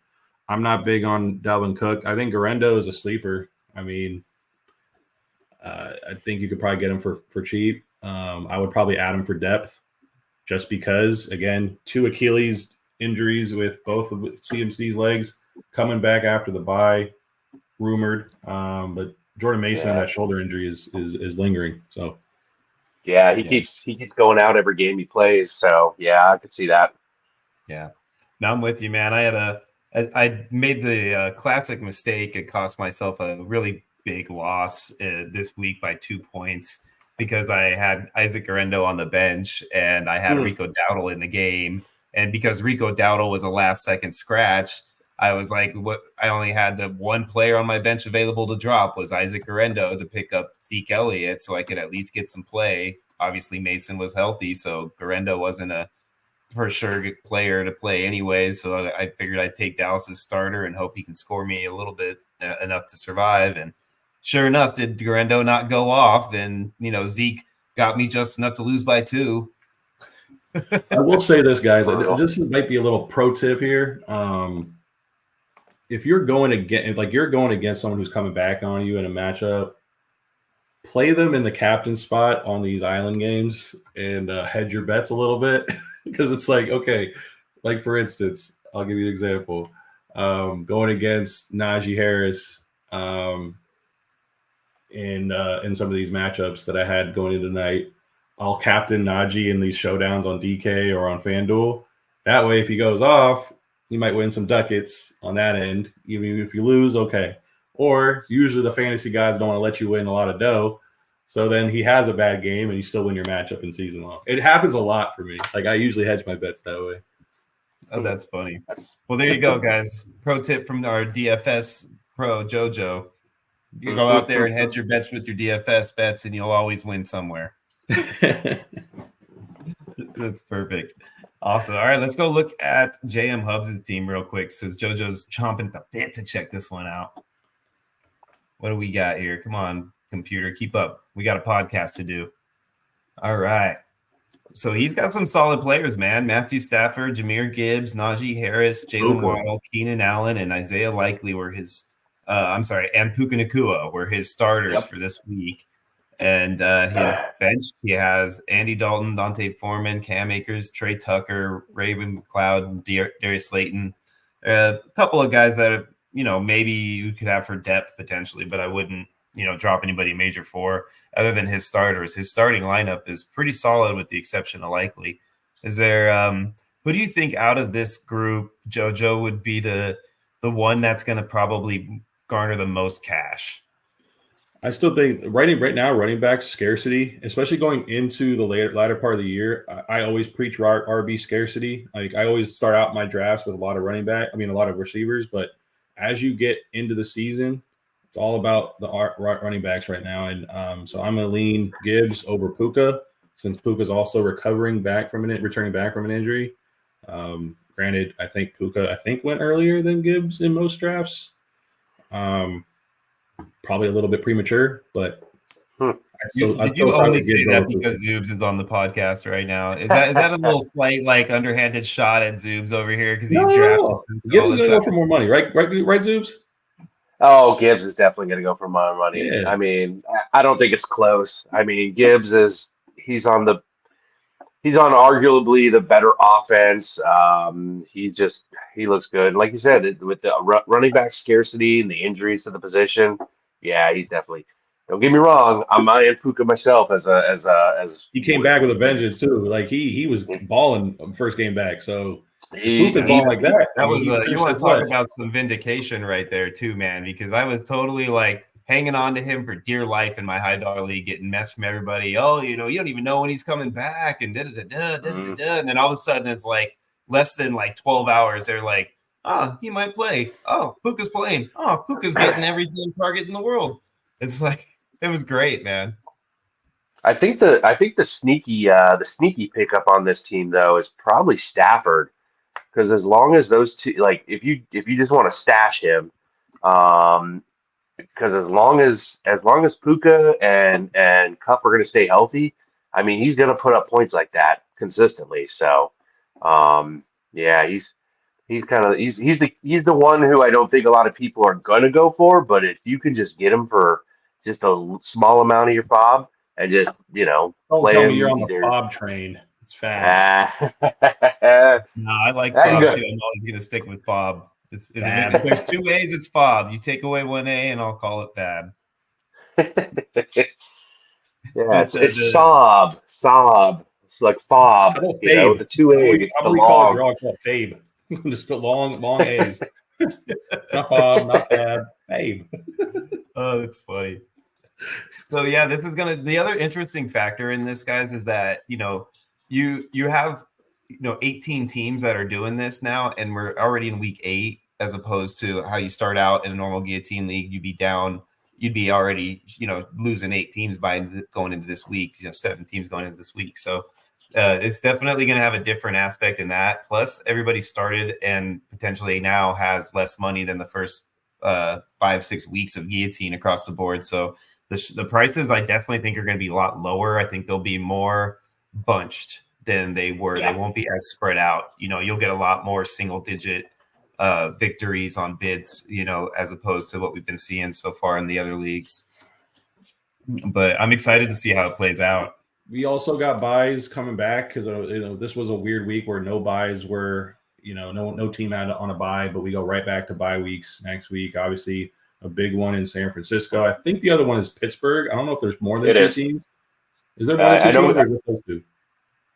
I'm not big on Dalvin Cook. I think Garendo is a sleeper. I mean, I think you could probably get him for cheap. I would probably add him for depth just because, again, 2 Achilles injuries with both of CMC's legs coming back after the bye, rumored. But Jordan Mason, that shoulder injury is lingering. So yeah, he keeps going out every game he plays. So yeah, I could see that. Yeah, no, I'm with you, man. I made the classic mistake. It cost myself a really big loss this week by 2 points because I had Isaac Garendo on the bench and I had Rico Dowdle in the game. And because Rico Dowdle was a last-second scratch, I was like, "What?" I only had the one player on my bench available to drop was Isaac Garendo to pick up Zeke Elliott, so I could at least get some play. Obviously, Mason was healthy, so Garendo wasn't a for sure player to play anyways. So I figured I'd take Dallas's starter and hope he can score me a little bit enough to survive. And sure enough, did Garendo not go off? And Zeke got me just enough to lose by 2. I will say this, guys. This might be a little pro tip here. If you're going against someone who's coming back on you in a matchup, play them in the captain spot on these island games and hedge your bets a little bit because it's like, okay, like for instance, I'll give you an example. Going against Najee Harris in some of these matchups that I had going into tonight, I'll captain Najee in these showdowns on DK or on FanDuel. That way, if he goes off, you might win some ducats on that end. Even if you lose, okay. Or usually the fantasy guys don't want to let you win a lot of dough. So then he has a bad game and you still win your matchup in season long. It happens a lot for me. Like I usually hedge my bets that way. Oh, that's funny. Well, there you go, guys. Pro tip from our DFS pro, JoJo. You go out there and hedge your bets with your DFS bets and you'll always win somewhere. That's perfect. Awesome. All right, let's go look at JM Hubbs' team real quick since JoJo's chomping at the bit to check this one out. What do we got here? Come on, computer, keep up. We got a podcast to do. All right. So he's got some solid players, man. Matthew Stafford, Jahmyr Gibbs, Najee Harris, Jalen Waddle, Keenan Allen, and Isaiah Likely were his and Puka Nacua were his starters for this week. And his bench, he has Andy Dalton, Dante Foreman, Cam Akers, Trey Tucker, Raven McLeod, and Darius Slayton. A couple of guys that, maybe you could have for depth potentially, but I wouldn't, drop anybody major for other than his starters. His starting lineup is pretty solid with the exception of Likely. Is there who do you think out of this group, JoJo, would be the one that's going to probably garner the most cash? I still think right now, running back scarcity, especially going into the latter part of the year, I always preach RB scarcity. Like I always start out my drafts with a lot of a lot of receivers, but as you get into the season, it's all about the running backs right now. And so I'm going to lean Gibbs over Puka since Puka's also returning back from an injury. Granted, I think Puka went earlier than Gibbs in most drafts. Probably a little bit premature, but did you only say that because Zoobs is on the podcast right now? Is that a little slight, like underhanded shot at Zoobs over here because he drafted? Gibbs is going to go for more money, right, Zoobs? Oh, Gibbs is definitely going to go for more money. Yeah. I mean, I don't think it's close. I mean, Gibbs he's on arguably the better offense. He looks good. Like you said, with the running back scarcity and the injuries to the position, yeah, he's definitely. Don't get me wrong. I'm eyeing Puka myself as He came back with a vengeance too. Like he was balling first game back. So Puka's balling like that. That was he you finished want with to talk what? about some vindication right there too, man, because I was totally like hanging on to him for dear life in my high dollar league, getting messed from everybody. Oh, you don't even know when he's coming back, and and then all of a sudden it's like less than like 12 hours. They're like, oh, he might play. Oh, Puka's playing. Oh, Puka's getting every target in the world. It's like it was great, man. I think the sneaky pickup on this team though is probably Stafford, because as long as those two, like if you just want to stash him, because as long as Puka and Cup are going to stay healthy, I mean he's going to put up points like that consistently. So yeah, he's the one who I don't think a lot of people are going to go for, but if you can just get him for just a small amount of your fob and just Don't play tell him me you're on the either. fob train. It's fab. No, I like That'd Bob be good. too. I'm always going to stick with Bob. Fab. If there's 2 A's, it's Bob. You take away 1 A, and I'll call it Fab. Yeah, it's Sob. It's like fob, How about you know, Fabe? with the 2 A's. It's How the about we call it long. draw called Fabe? Just go long A's. Not fob, not fab. Fabe. Oh, that's funny. So yeah, this is the other interesting factor in this, guys, is that you have 18 teams that are doing this now, and we're already in week 8, as opposed to how you start out in a normal guillotine league. You'd be already losing 8 teams by going into this week. 7 teams going into this week. So it's definitely going to have a different aspect in that. Plus, everybody started and potentially now has less money than the first 5-6 weeks of guillotine across the board. So the prices, I definitely think, are going to be a lot lower. I think they'll be more bunched than they were. Yeah. They won't be as spread out. You'll get a lot more single digit victories on bids, as opposed to what we've been seeing so far in the other leagues. But I'm excited to see how it plays out. We also got buys coming back because this was a weird week where no buys were, no team had on a buy, but we go right back to bye weeks next week. Obviously, a big one in San Francisco. I think the other one is Pittsburgh. I don't know if there's more than 2 teams. Is there more than 2 teams, or just those 2?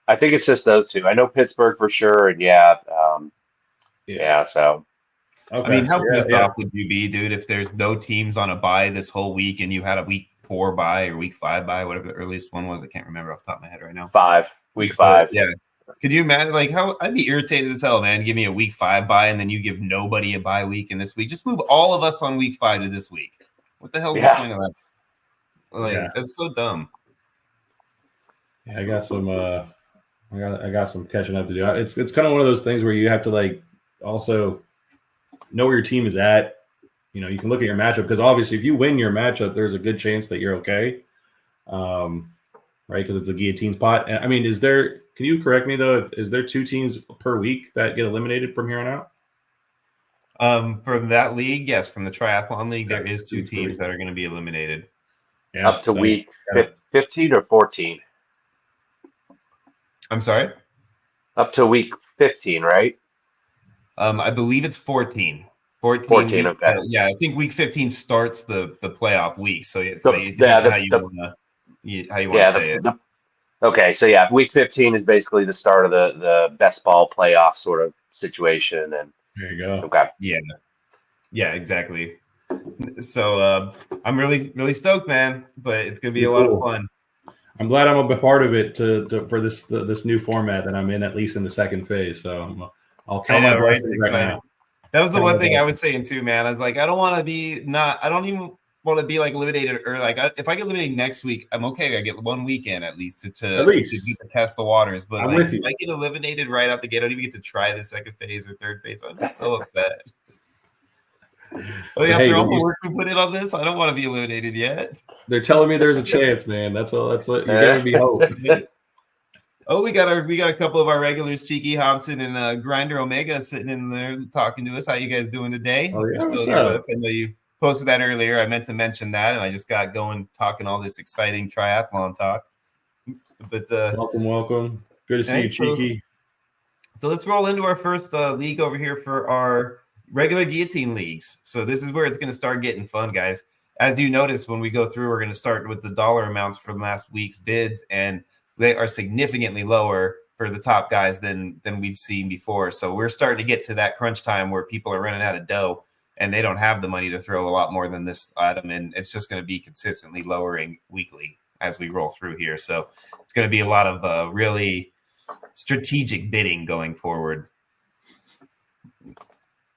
I think it's just those 2. I know Pittsburgh for sure, and so. Okay. I mean, how pissed off would you be, dude, if there's no teams on a bye this whole week and you had a week 4 bye or week 5 bye, whatever the earliest one was? I can't remember off the top of my head right now. Week 5. Yeah. Could you imagine, like, how I'd be irritated as hell, man? Give me a week 5 bye and then you give nobody a bye week in this week. Just move all of us on week 5 to this week. What the hell is the point of that? Like, that's so dumb. Yeah, I got some. I got some catching up to do. It's kind of one of those things where you have to like also know where your team is at. You can look at your matchup, because obviously if you win your matchup, there's a good chance that you're okay, right? Because it's a guillotine spot. And I mean, can you correct me though? Is there 2 teams per week that get eliminated from here on out? From that league, yes. From the triathlon league, there is 2 teams that are going to be eliminated. Yeah, Up to week 15 or 14. I'm sorry? Up to week 15, right? I believe it's 14. 14, okay. Yeah, I think week 15 starts the playoff week. So it's how you want to say it. Okay, so yeah, week 15 is basically the start of the best ball playoff sort of situation. And there you go. Okay. Yeah, exactly. So I'm really, really stoked, man. But it's gonna be a lot of fun. I'm glad I'm a part of it for this new format that I'm in, at least in the second phase. So I'll count my blessings right now. That was the one thing I was saying too, man. I was like, I don't even want to be like eliminated, or like if I get eliminated next week, I'm okay. I get 1 weekend at least to test the waters. But like, if I get eliminated right out the gate, I don't even get to try the second phase or third phase. I'm just so upset. After all the work we put in on this, I don't want to be eliminated yet. They're telling me there's a chance, man. That's what you gotta be hoping. Oh, we got a couple of our regulars, Cheeky Hobson and Grinder Omega, sitting in there talking to us. How you guys doing today? Oh, yeah, still here with us. I know you posted that earlier. I meant to mention that, and I just got going talking all this exciting triathlon talk. But welcome. Good to see you, Cheeky. So let's roll into our first league over here for our regular guillotine leagues. So this is where it's going to start getting fun, guys. as you notice, when we go through, we're going to start with the dollar amounts from last week's bids, and they are significantly lower for the top guys than we've seen before. So we're starting to get to that crunch time where people are running out of dough and they don't have the money to throw a lot more than this item, and it's just going to be consistently lowering weekly as we roll through here. So it's going to be a lot of really strategic bidding going forward.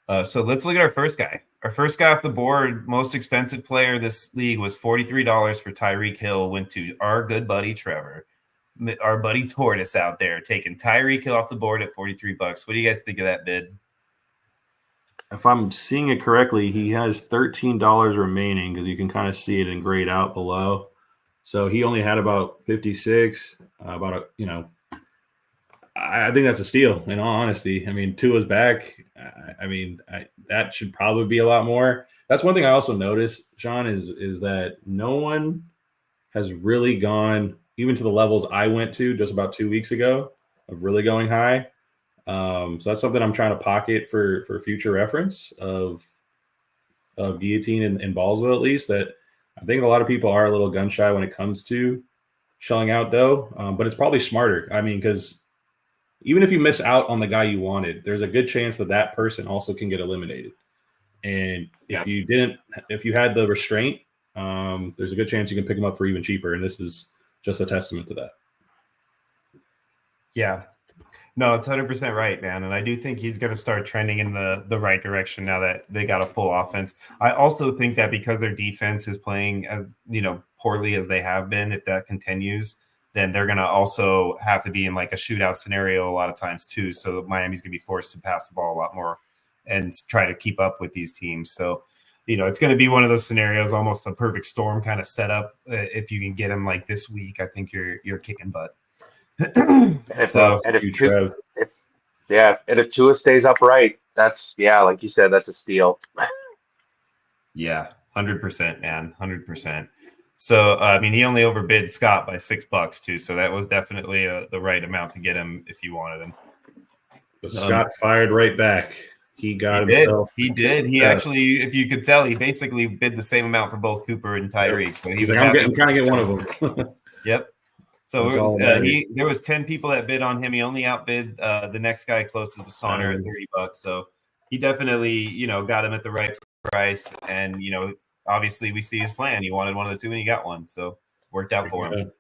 So let's look at our first guy. Our first guy off the board, most expensive player this league, was $43 for Tyreek Hill. Went to our good buddy Trevor, our buddy Tortoise out there, taking Tyreek Hill off the board at $43. What do you guys think of that bid? If I'm seeing it correctly, he has $13 remaining because you can kind of see it in grayed out below. So he only had about 56. I think that's a steal, in all honesty. I mean, Tua's back. That should probably be a lot more. That's one thing I also noticed, Sean, is that no one has really gone even to the levels I went to just about 2 weeks ago of really going high. So that's something I'm trying to pocket for future reference of Guillotine and Ballsville, at least, that I think a lot of people are a little gun shy when it comes to shelling out dough, but it's probably smarter. I mean, because even if you miss out on the guy you wanted, there's a good chance that person also can get eliminated. And if you had the restraint, there's a good chance you can pick him up for even cheaper. And this is just a testament to that. Yeah. No, it's 100% right, man. And I do think he's going to start trending in the right direction now that they got a full offense. I also think that because their defense is playing as poorly as they have been, if that continues, then they're going to also have to be in like a shootout scenario a lot of times too. So Miami's going to be forced to pass the ball a lot more and try to keep up with these teams. So, it's going to be one of those scenarios, almost a perfect storm kind of setup. If you can get them like this week, I think you're kicking butt. If Tua stays upright, that's like you said, that's a steal. Yeah, 100%, man, 100%. So he only overbid Scott by $6 too, so that was definitely the right amount to get him if you wanted him. But Scott fired right back. He got himself. He did. He actually, if you could tell, he basically bid the same amount for both Cooper and Tyreek. So he's like, I'm trying to get one of them. Yep. So there was 10 people that bid on him. He only outbid the next guy closest was Connor at $30. So he definitely, got him at the right price. And obviously we see his plan. He wanted one of the two and he got one. So worked out for him.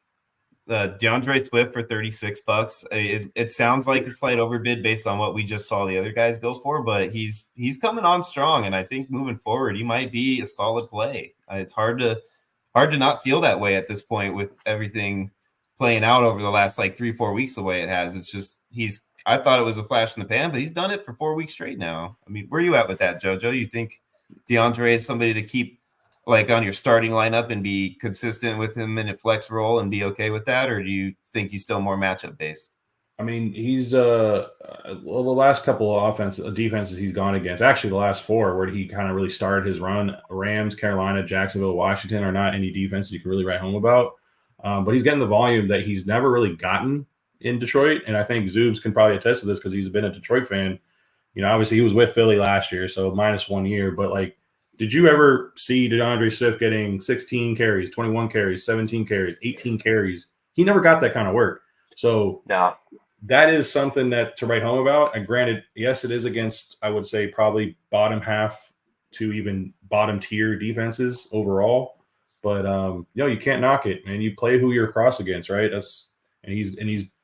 DeAndre Swift for $36. It sounds like a slight overbid based on what we just saw the other guys go for, but he's coming on strong. And I think moving forward, he might be a solid play. It's hard to not feel that way at this point with everything playing out over the last 3-4 weeks the way it has. It's just I thought it was a flash in the pan, but he's done it for 4 weeks straight now. I mean, where are you at with that, JoJo? You think DeAndre is somebody to keep on your starting lineup and be consistent with him in a flex role and be okay with that? Or do you think he's still more matchup based? I mean, he's the last couple of defenses he's gone against, actually the last 4 where he kind of really started his run, Rams, Carolina, Jacksonville, Washington, are not any defenses you can really write home about. But he's getting the volume that he's never really gotten in Detroit. And I think Zoobs can probably attest to this because he's been a Detroit fan. Obviously he was with Philly last year, so minus 1 year. But did you ever see DeAndre Swift getting 16 carries, 21 carries, 17 carries, 18 carries? He never got that kind of work. So that is something to write home about. And granted, yes, it is against, I would say, probably bottom half to even bottom tier defenses overall. But you can't knock it, man. You play who you're across against, right? He's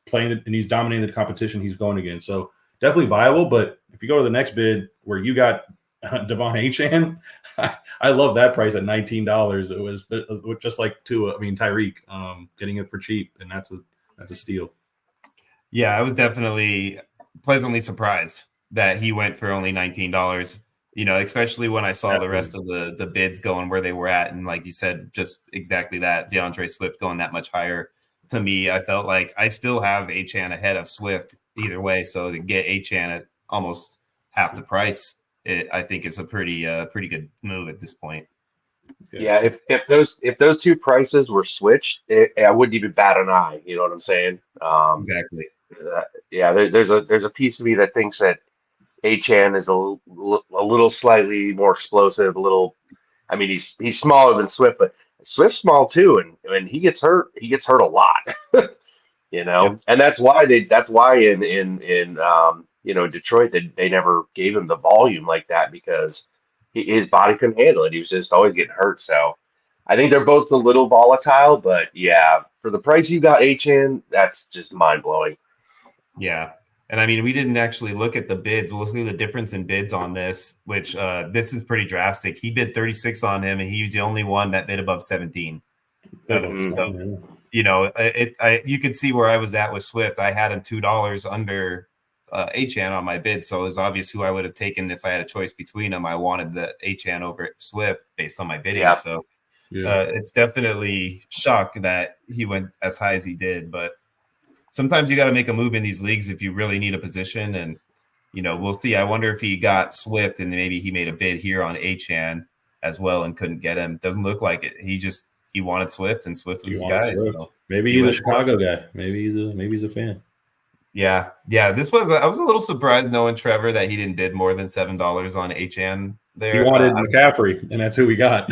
playing and he's dominating the competition he's going against. So definitely viable. But if you go to the next bid where you got Devon Achane, I love that price at $19. It was just like Tyreek getting it for cheap, and that's a steal. Yeah, I was definitely pleasantly surprised that he went for only $19. Especially when I saw the rest of the bids going where they were at, and like you said, just exactly that, DeAndre Swift going that much higher. To me, I felt like I still have Achane ahead of Swift either way. So to get Achane at almost half the price, I think is a pretty good move at this point. Yeah, if those two prices were switched, I wouldn't even bat an eye. You know what I'm saying? Exactly. There's a piece of me that thinks that Achane is a little slightly more explosive, a little I mean, he's smaller than Swift, but Swift's small too, and he gets hurt. He gets hurt a lot, Yep. and that's why in Detroit they never gave him the volume like that because his body couldn't handle it. He was just always getting hurt. So I think they're both a little volatile, but yeah, for the price you got HN, that's just mind blowing. Yeah. And I mean, we didn't actually look at the bids. We'll look at the difference in bids on this, which this is pretty drastic. He bid 36 on him, and he was the only one that bid above 17. So, you could see where I was at with Swift. I had him $2 under HN on my bid, so it was obvious who I would have taken if I had a choice between them. I wanted the HN over Swift based on my bidding. Yeah. So it's definitely shocked that he went as high as he did, but sometimes you got to make a move in these leagues if you really need a position. And, we'll see. I wonder if he got Swift and maybe he made a bid here on HN as well and couldn't get him. Doesn't look like it. He wanted Swift, and Swift was his guy. So maybe he's a Chicago guy. Maybe he's a fan. Yeah. I was a little surprised knowing Trevor that he didn't bid more than $7 on HN there. He wanted McCaffrey, and that's who we got.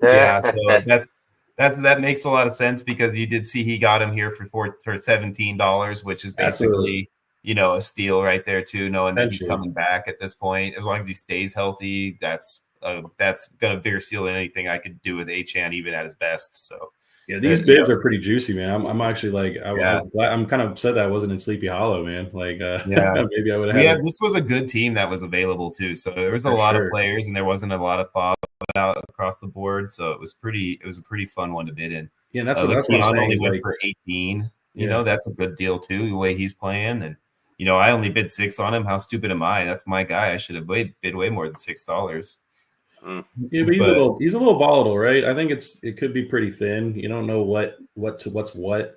Yeah, so that makes a lot of sense because you did see he got him here for $17, which is basically a steal right there too, knowing that he's coming back at this point. As long as he stays healthy, that's gonna bigger steal than anything I could do with HN even at his best. So yeah, these bids are pretty juicy, man. I'm actually like I'm kind of upset that I wasn't in Sleepy Hollow, man. Like maybe I would have. Yeah, this was a good team that was available too. So there was a lot of players, and there wasn't a lot of fob out across the board. So it was a pretty fun one to bid in. Yeah, that's what I'm saying. Only went for 18. That's a good deal too. The way he's playing, and I only bid 6 on him. How stupid am I? That's my guy. I should have bid way more than $6. Yeah, but he's a little volatile, right? I think it could be pretty thin. You don't know what's what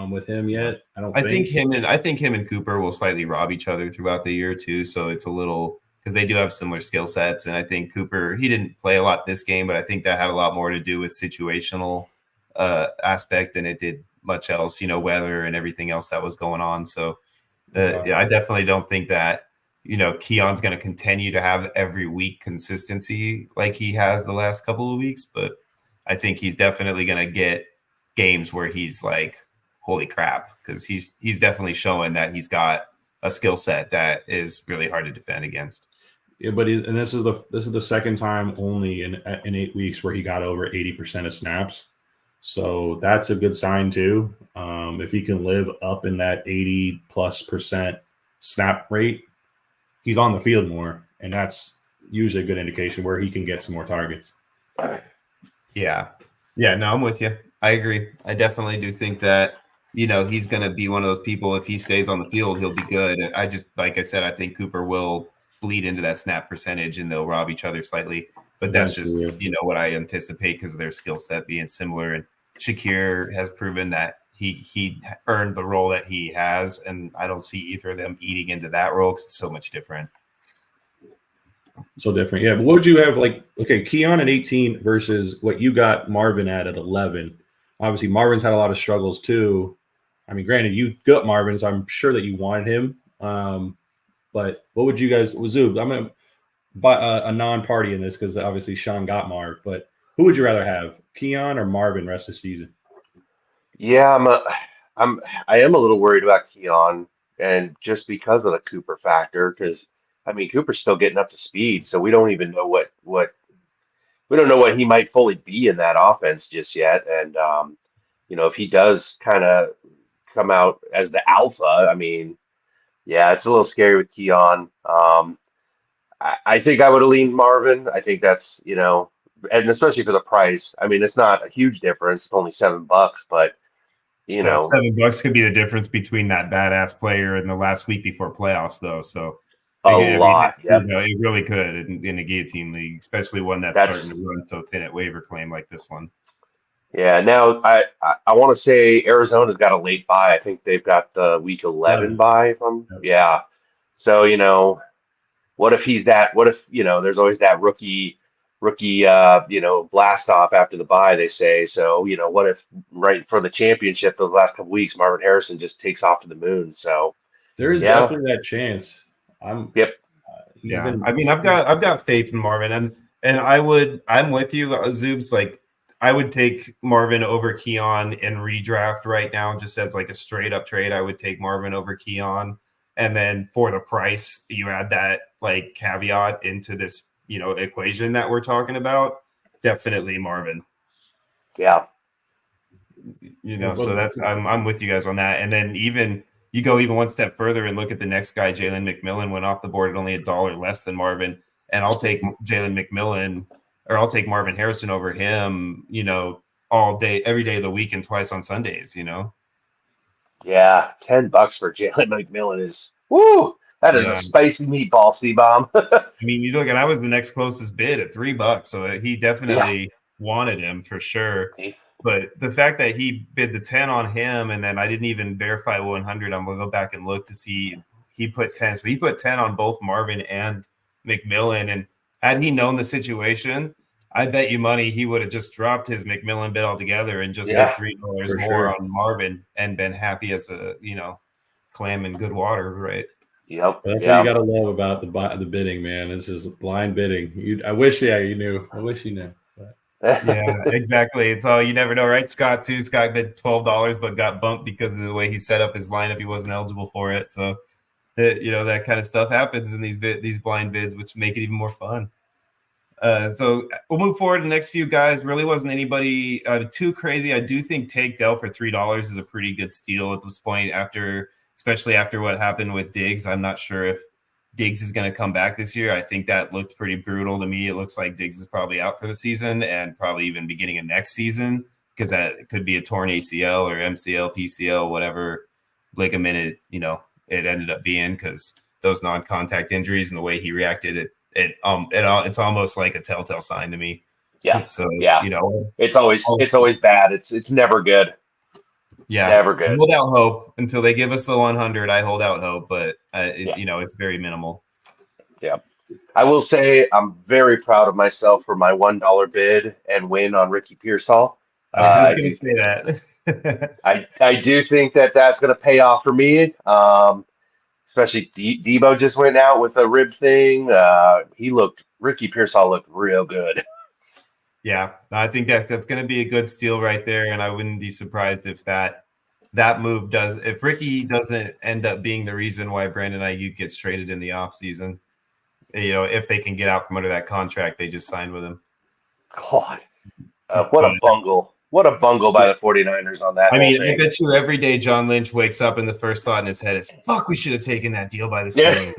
with him yet. I think him and Cooper will slightly rob each other throughout the year too. So it's a little because they do have similar skill sets, and I think Cooper he didn't play a lot this game, but I think that had a lot more to do with situational aspect than it did much else. Weather and everything else that was going on. So I definitely don't think that. Keon's going to continue to have every week consistency like he has the last couple of weeks, but I think he's definitely going to get games where he's like, holy crap, because he's definitely showing that he's got a skill set that is really hard to defend against. Yeah, but this is the second time only in 8 weeks where he got over 80% of snaps. So that's a good sign too. If he can live up in that 80+% snap rate, he's on the field more, and that's usually a good indication where he can get some more targets. Yeah. No, I'm with you. I agree. I definitely do think that, he's going to be one of those people. If he stays on the field, he'll be good. I just, like I said, I think Cooper will bleed into that snap percentage and they'll rob each other slightly. But that's just, what I anticipate because of their skill set being similar. And Shakir has proven that he earned the role that he has, and I don't see either of them eating into that role because it's so much different. So different, yeah. But what would you have Keon at 18 versus what you got Marvin at 11? Obviously, Marvin's had a lot of struggles too. I mean, granted, you got Marvin, so I'm sure that you wanted him. But what would you guys, Zub? I'm gonna buy a non-party in this because obviously Sean got Marv. But who would you rather have, Keon or Marvin, rest of the season? Yeah, I am a little worried about Keon, and just because of the Cooper factor, because I mean Cooper's still getting up to speed, so we don't even know what we don't know what he might fully be in that offense just yet. And if he does kind of come out as the alpha, I mean, yeah, it's a little scary with Keon. I think I would have leaned Marvin. I think that's and especially for the price. I mean, it's not a huge difference. It's only $7, but $7 could be the difference between that badass player and the last week before playoffs, though. So a lot. Yeah, it really could in a guillotine league, especially one that's starting to run so thin at waiver claim like this one. Yeah. Now I want to say Arizona's got a late bye. I think they've got the week 11 bye. Yeah. So what if he's that? What if there's always that rookie blast off after the bye, they say. So what if right for the championship the last couple weeks Marvin Harrison just takes off to the moon? So there is definitely that chance. I mean, I've got faith in Marvin, and And I'm with you, Zoobs. Like, I would take Marvin over Keon in redraft right now, just as like a straight up trade. I would take Marvin over Keon. And then for the price, you add that like caveat into this, equation that we're talking about. Definitely Marvin. Yeah. So that's I'm with you guys on that. And then even you go even one step further and look at the next guy, Jalen McMillan went off the board at only $1 less than Marvin. And I'll take Jalen McMillan, or I'll take Marvin Harrison over him, all day, every day of the week and twice on Sundays, Yeah. $10 for Jalen McMillan is woo. That is a spicy meatball, C-bomb. I mean, you look, and I was the next closest bid at $3, so he definitely wanted him for sure. But the fact that he bid the 10 on him, and then I didn't even verify 100, I'm gonna go back and look to see he put 10. So he put 10 on both Marvin and McMillan. And had he known the situation, I bet you money he would have just dropped his McMillan bid altogether and just bid $3 more on Marvin and been happy as a clam in good water, right? Yep. That's what you got to love about the bidding, man. This is blind bidding. I wish you knew. I wish you knew. Yeah, exactly. It's all, you never know, right? Scott too. Scott bid $12, but got bumped because of the way he set up his lineup. He wasn't eligible for it. So, that kind of stuff happens in these blind bids, which make it even more fun. So we'll move forward to the next few guys. Really wasn't anybody too crazy. I do think Take Dell for $3 is a pretty good steal at this point, especially after what happened with Diggs. I'm not sure if Diggs is going to come back this year. I think that looked pretty brutal to me. It looks like Diggs is probably out for the season and probably even beginning of next season, because that could be a torn ACL or MCL, PCL, whatever ligament it ended up being, because those non-contact injuries and the way he reacted, it's almost like a telltale sign to me. Yeah. So it's always bad. It's never good. Yeah, never good. Hold out hope until they give us the 100. I hold out hope, but it's very minimal. Yeah, I will say I'm very proud of myself for my $1 bid and win on Ricky Pearsall. I was going to say that. I do think that's going to pay off for me. Especially Debo just went out with a rib thing. Ricky Pearsall looked real good. Yeah, I think that's going to be a good steal right there, and I wouldn't be surprised if that move if Ricky doesn't end up being the reason why Brandon Ayuk gets traded in the offseason, if they can get out from under that contract they just signed with him. God, what a bungle. What a bungle by the 49ers on that. I mean, I bet you every day John Lynch wakes up and the first thought in his head is, fuck, we should have taken that deal by the Steelers.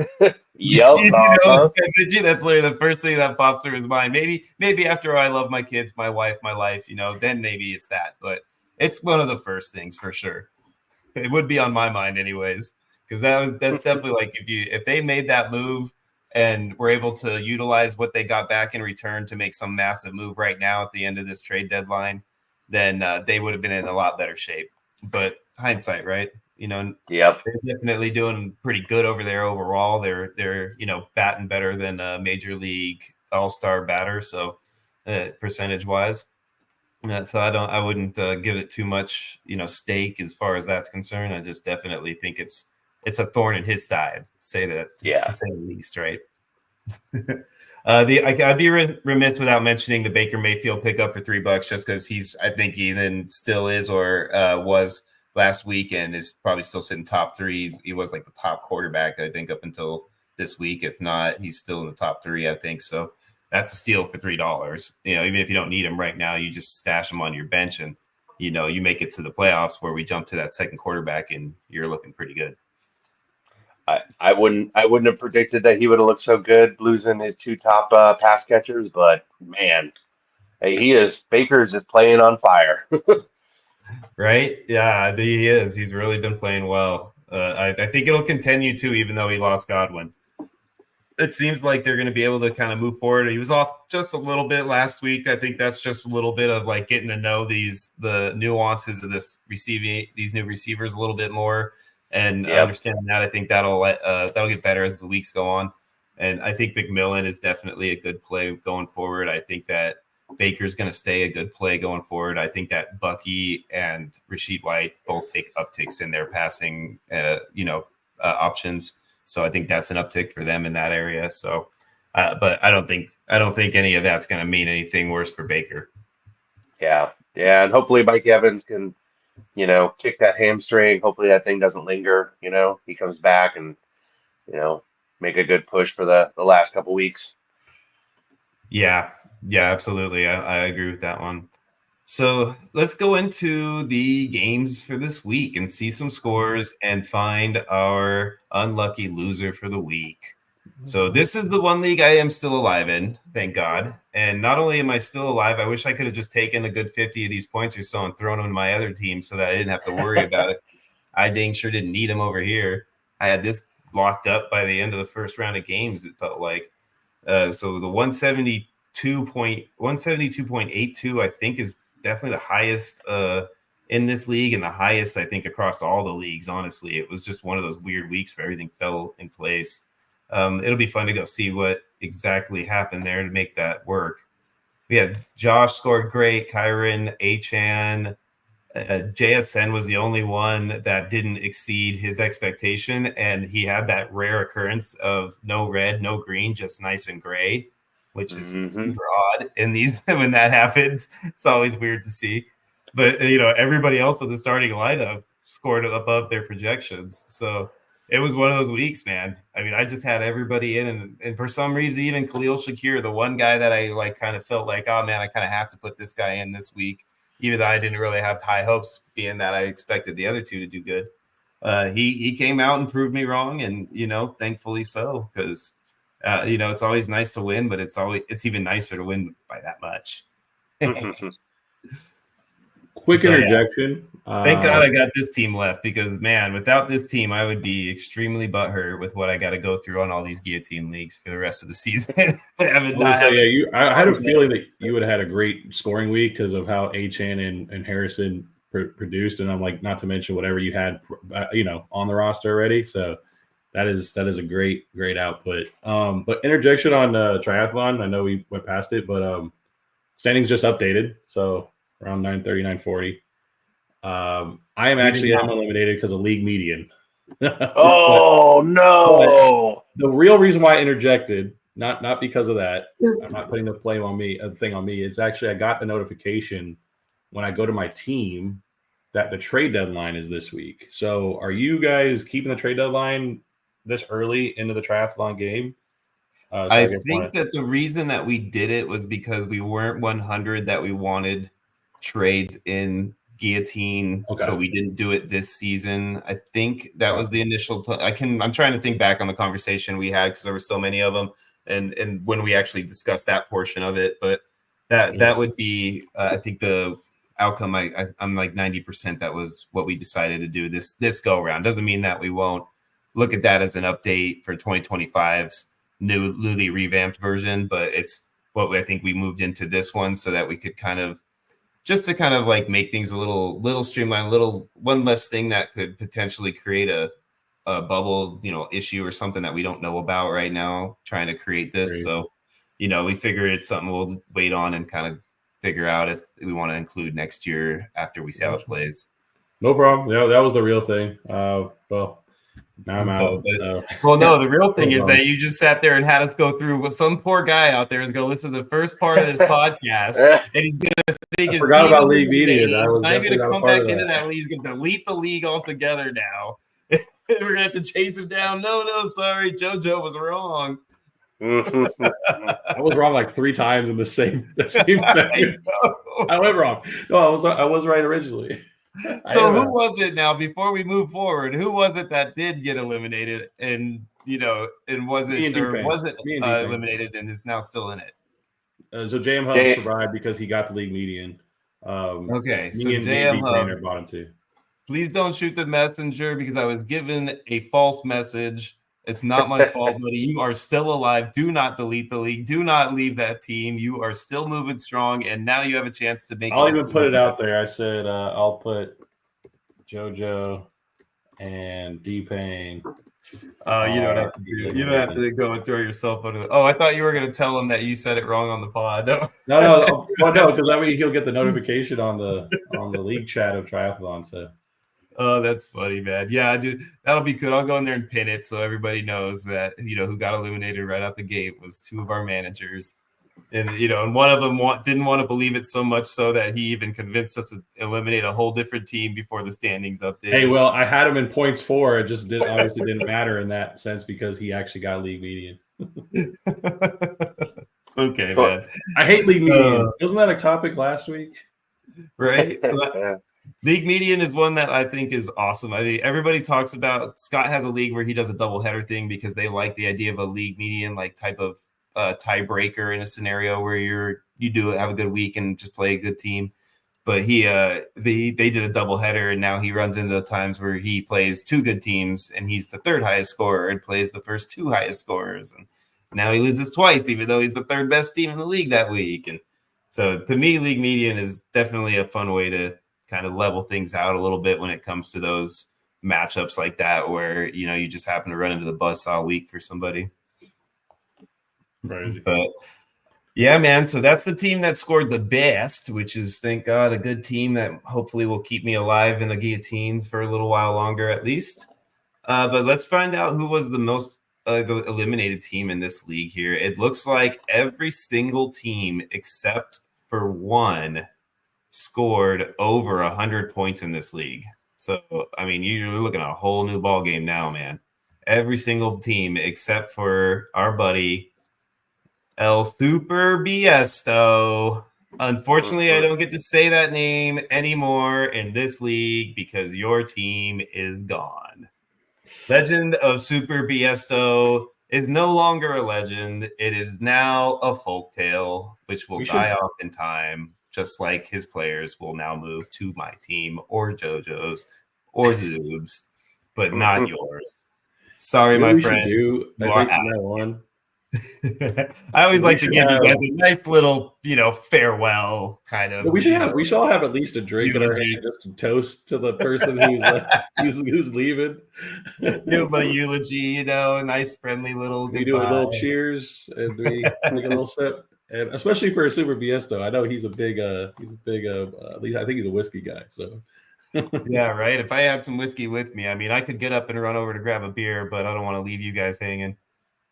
Yep. I bet you that's literally the first thing that pops through his mind. Maybe after I love my kids, my wife, my life, then maybe it's that. But it's one of the first things for sure. It would be on my mind anyways, because that's definitely like if they made that move and were able to utilize what they got back in return to make some massive move right now at the end of this trade deadline, then they would have been in a lot better shape. But hindsight, right? Yep. They're definitely doing pretty good over there overall. They're batting better than a major league all-star batter, so percentage wise. So I wouldn't give it too much stake as far as that's concerned. I just definitely think it's a thorn in his side, to say the least, right? I'd be remiss without mentioning the Baker Mayfield pickup for $3, just because I think he then still is or was last week and is probably still sitting top 3. He was like the top quarterback, I think, up until this week. If not, he's still in the top 3, I think. So that's a steal for $3. Even if you don't need him right now, you just stash him on your bench and you make it to the playoffs where we jump to that second quarterback and you're looking pretty good. I wouldn't have predicted that he would have looked so good losing his 2 top pass catchers, but man, Baker's is playing on fire. Right? Yeah, he is. He's really been playing well. I think it'll continue to, even though he lost Godwin. It seems like they're going to be able to kind of move forward. He was off just a little bit last week. I think that's just a little bit of like getting to know the nuances of these new receivers a little bit more. And understanding that, I think that'll get better as the weeks go on. And I think McMillan is definitely a good play going forward. I think that Baker's going to stay a good play going forward. I think that Bucky and Rashid White both take upticks in their passing, options. So I think that's an uptick for them in that area. So But I don't think any of that's going to mean anything worse for Baker. Yeah, and hopefully Mike Evans can, kick that hamstring. Hopefully that thing doesn't linger. He comes back and make a good push for the last couple weeks. Yeah, absolutely. I agree with that one. So let's go into the games for this week and see some scores and find our unlucky loser for the week. So this is the one league I am still alive in, thank God. And not only am I still alive, I wish I could have just taken a good 50 of these points or so and thrown them in my other team so that I didn't have to worry about it. I dang sure didn't need them over here. I had this locked up by the end of the first round of games, it felt like. So the 172.82, I think, is definitely the highest in this league and the highest, I think, across all the leagues, honestly. It was just one of those weird weeks where everything fell in place. It'll be fun to go see what exactly happened there to make that work. We had Josh scored great, Kyron, Achan, JSN was the only one that didn't exceed his expectation, and he had that rare occurrence of no red, no green, just nice and gray, which is super odd. And when that happens, it's always weird to see. But everybody else in the starting lineup scored above their projections, so it was one of those weeks, man. I mean, I just had everybody in, and for some reason, even Khalil Shakir, the one guy that I kind of felt like, oh man, I kind of have to put this guy in this week, even though I didn't really have high hopes, being that I expected the other two to do good. He came out and proved me wrong, and thankfully so, because it's always nice to win, but it's even nicer to win by that much. Quick interjection. Thank God I got this team left, because man, without this team, I would be extremely butthurt with what I got to go through on all these guillotine leagues for the rest of the season. I had a feeling that you would have had a great scoring week because of how Achan and Harrison produced, and I'm like, not to mention whatever you had, on the roster already. So that is a great output. But interjection on triathlon. I know we went past it, but standings just updated, so around 9:30, 9:40. I am actually eliminated because of league median. Oh no! The real reason why I interjected, not because of that, I'm not putting the thing on me. It's actually I got the notification when I go to my team that the trade deadline is this week. So are you guys keeping the trade deadline this early into the triathlon game? I think that the reason that we did it was because we weren't 100 that we wanted trades in guillotine, so we didn't do it this season. I think that was the initial I'm trying to think back on the conversation we had, because there were so many of them, and when we actually discussed that portion of it, but that would be I think the outcome. I'm like 90% that was what we decided to do this go around. Doesn't mean that we won't look at that as an update for 2025's newly revamped version, but it's what I think we moved into this one so that we could kind of like make things a little streamlined, one less thing that could potentially create a bubble, issue or something that we don't know about right now, trying to create this. Great. So, we figured it's something we'll wait on and kind of figure out if we want to include next year after we see how it plays. No problem. Yeah, that was the real thing. Well, now I'm out. Well, no, the real thing is that you just sat there and had us go through with some poor guy out there is going to listen to the first part of this podcast, and he's going to think I forgot about league media. I'm going to come back into that league. He's going to delete the league altogether now. We're going to have to chase him down. No, sorry, JoJo was wrong. I was wrong like 3 times in the same thing. I went wrong. No, I was right originally. So who was it now? Before we move forward, who was it that did get eliminated, and wasn't eliminated and is now still in it? So JM Hubs survived because he got the league median. Okay, so JM Hubs bought him too. Please don't shoot the messenger, because I was given a false message. It's not my fault, buddy. You are still alive. Do not delete the league. Do not leave that team. You are still moving strong, and now you have a chance to make. I'll even put it out there. I said I'll put JoJo and D-Pain. You don't have to do. You don't have to go and throw yourself under the. Oh, I thought you were going to tell him that you said it wrong on the pod. No. Well, no, because that way he'll get the notification on the league chat of triathlon. So. Oh, that's funny, man. Yeah, dude, that'll be good. I'll go in there and pin it so everybody knows that who got eliminated right out the gate was two of our managers, and and one of them didn't want to believe it so much so that he even convinced us to eliminate a whole different team before the standings update. Hey, well, I had him in points 4. It just obviously didn't matter in that sense because he actually got league median. Okay, man. I hate league median. Wasn't that a topic last week? Right? League median is one that I think is awesome. I mean, everybody talks about Scott has a league where he does a double header thing because they like the idea of a league median like type of tiebreaker in a scenario where you do have a good week and just play a good team. But they did a double header, and now he runs into the times where he plays two good teams and he's the third highest scorer and plays the first two highest scorers, and now he loses twice even though he's the third best team in the league that week. And so to me, league median is definitely a fun way to kind of level things out a little bit when it comes to those matchups like that where you just happen to run into the bus all week for somebody. Crazy. But yeah, man, so that's the team that scored the best, which is, thank God, a good team that hopefully will keep me alive in the guillotines for a little while longer at least. But let's find out who was the most the eliminated team in this league here. It looks like every single team except for one scored over 100 points in this league. So, I mean, you're looking at a whole new ball game now, man. Every single team except for our buddy El Super Biesto. Unfortunately, I don't get to say that name anymore in this league because your team is gone. Legend of Super Biesto is no longer a legend. It is now a folktale, which will die off in time, just like his players will now move to my team or JoJo's or Zoob's, but not yours. Sorry, my friend. I always like to give you guys a nice little, farewell kind of. We should all have at least a drink in our hand just to toast to the person who's leaving. Give a eulogy, a nice friendly little goodbye. We do a little cheers and we take a little sip. And especially for a Super Biesto, I know he's a big at least I think he's a whiskey guy. So yeah, right. If I had some whiskey with me, I mean, I could get up and run over to grab a beer, but I don't want to leave you guys hanging.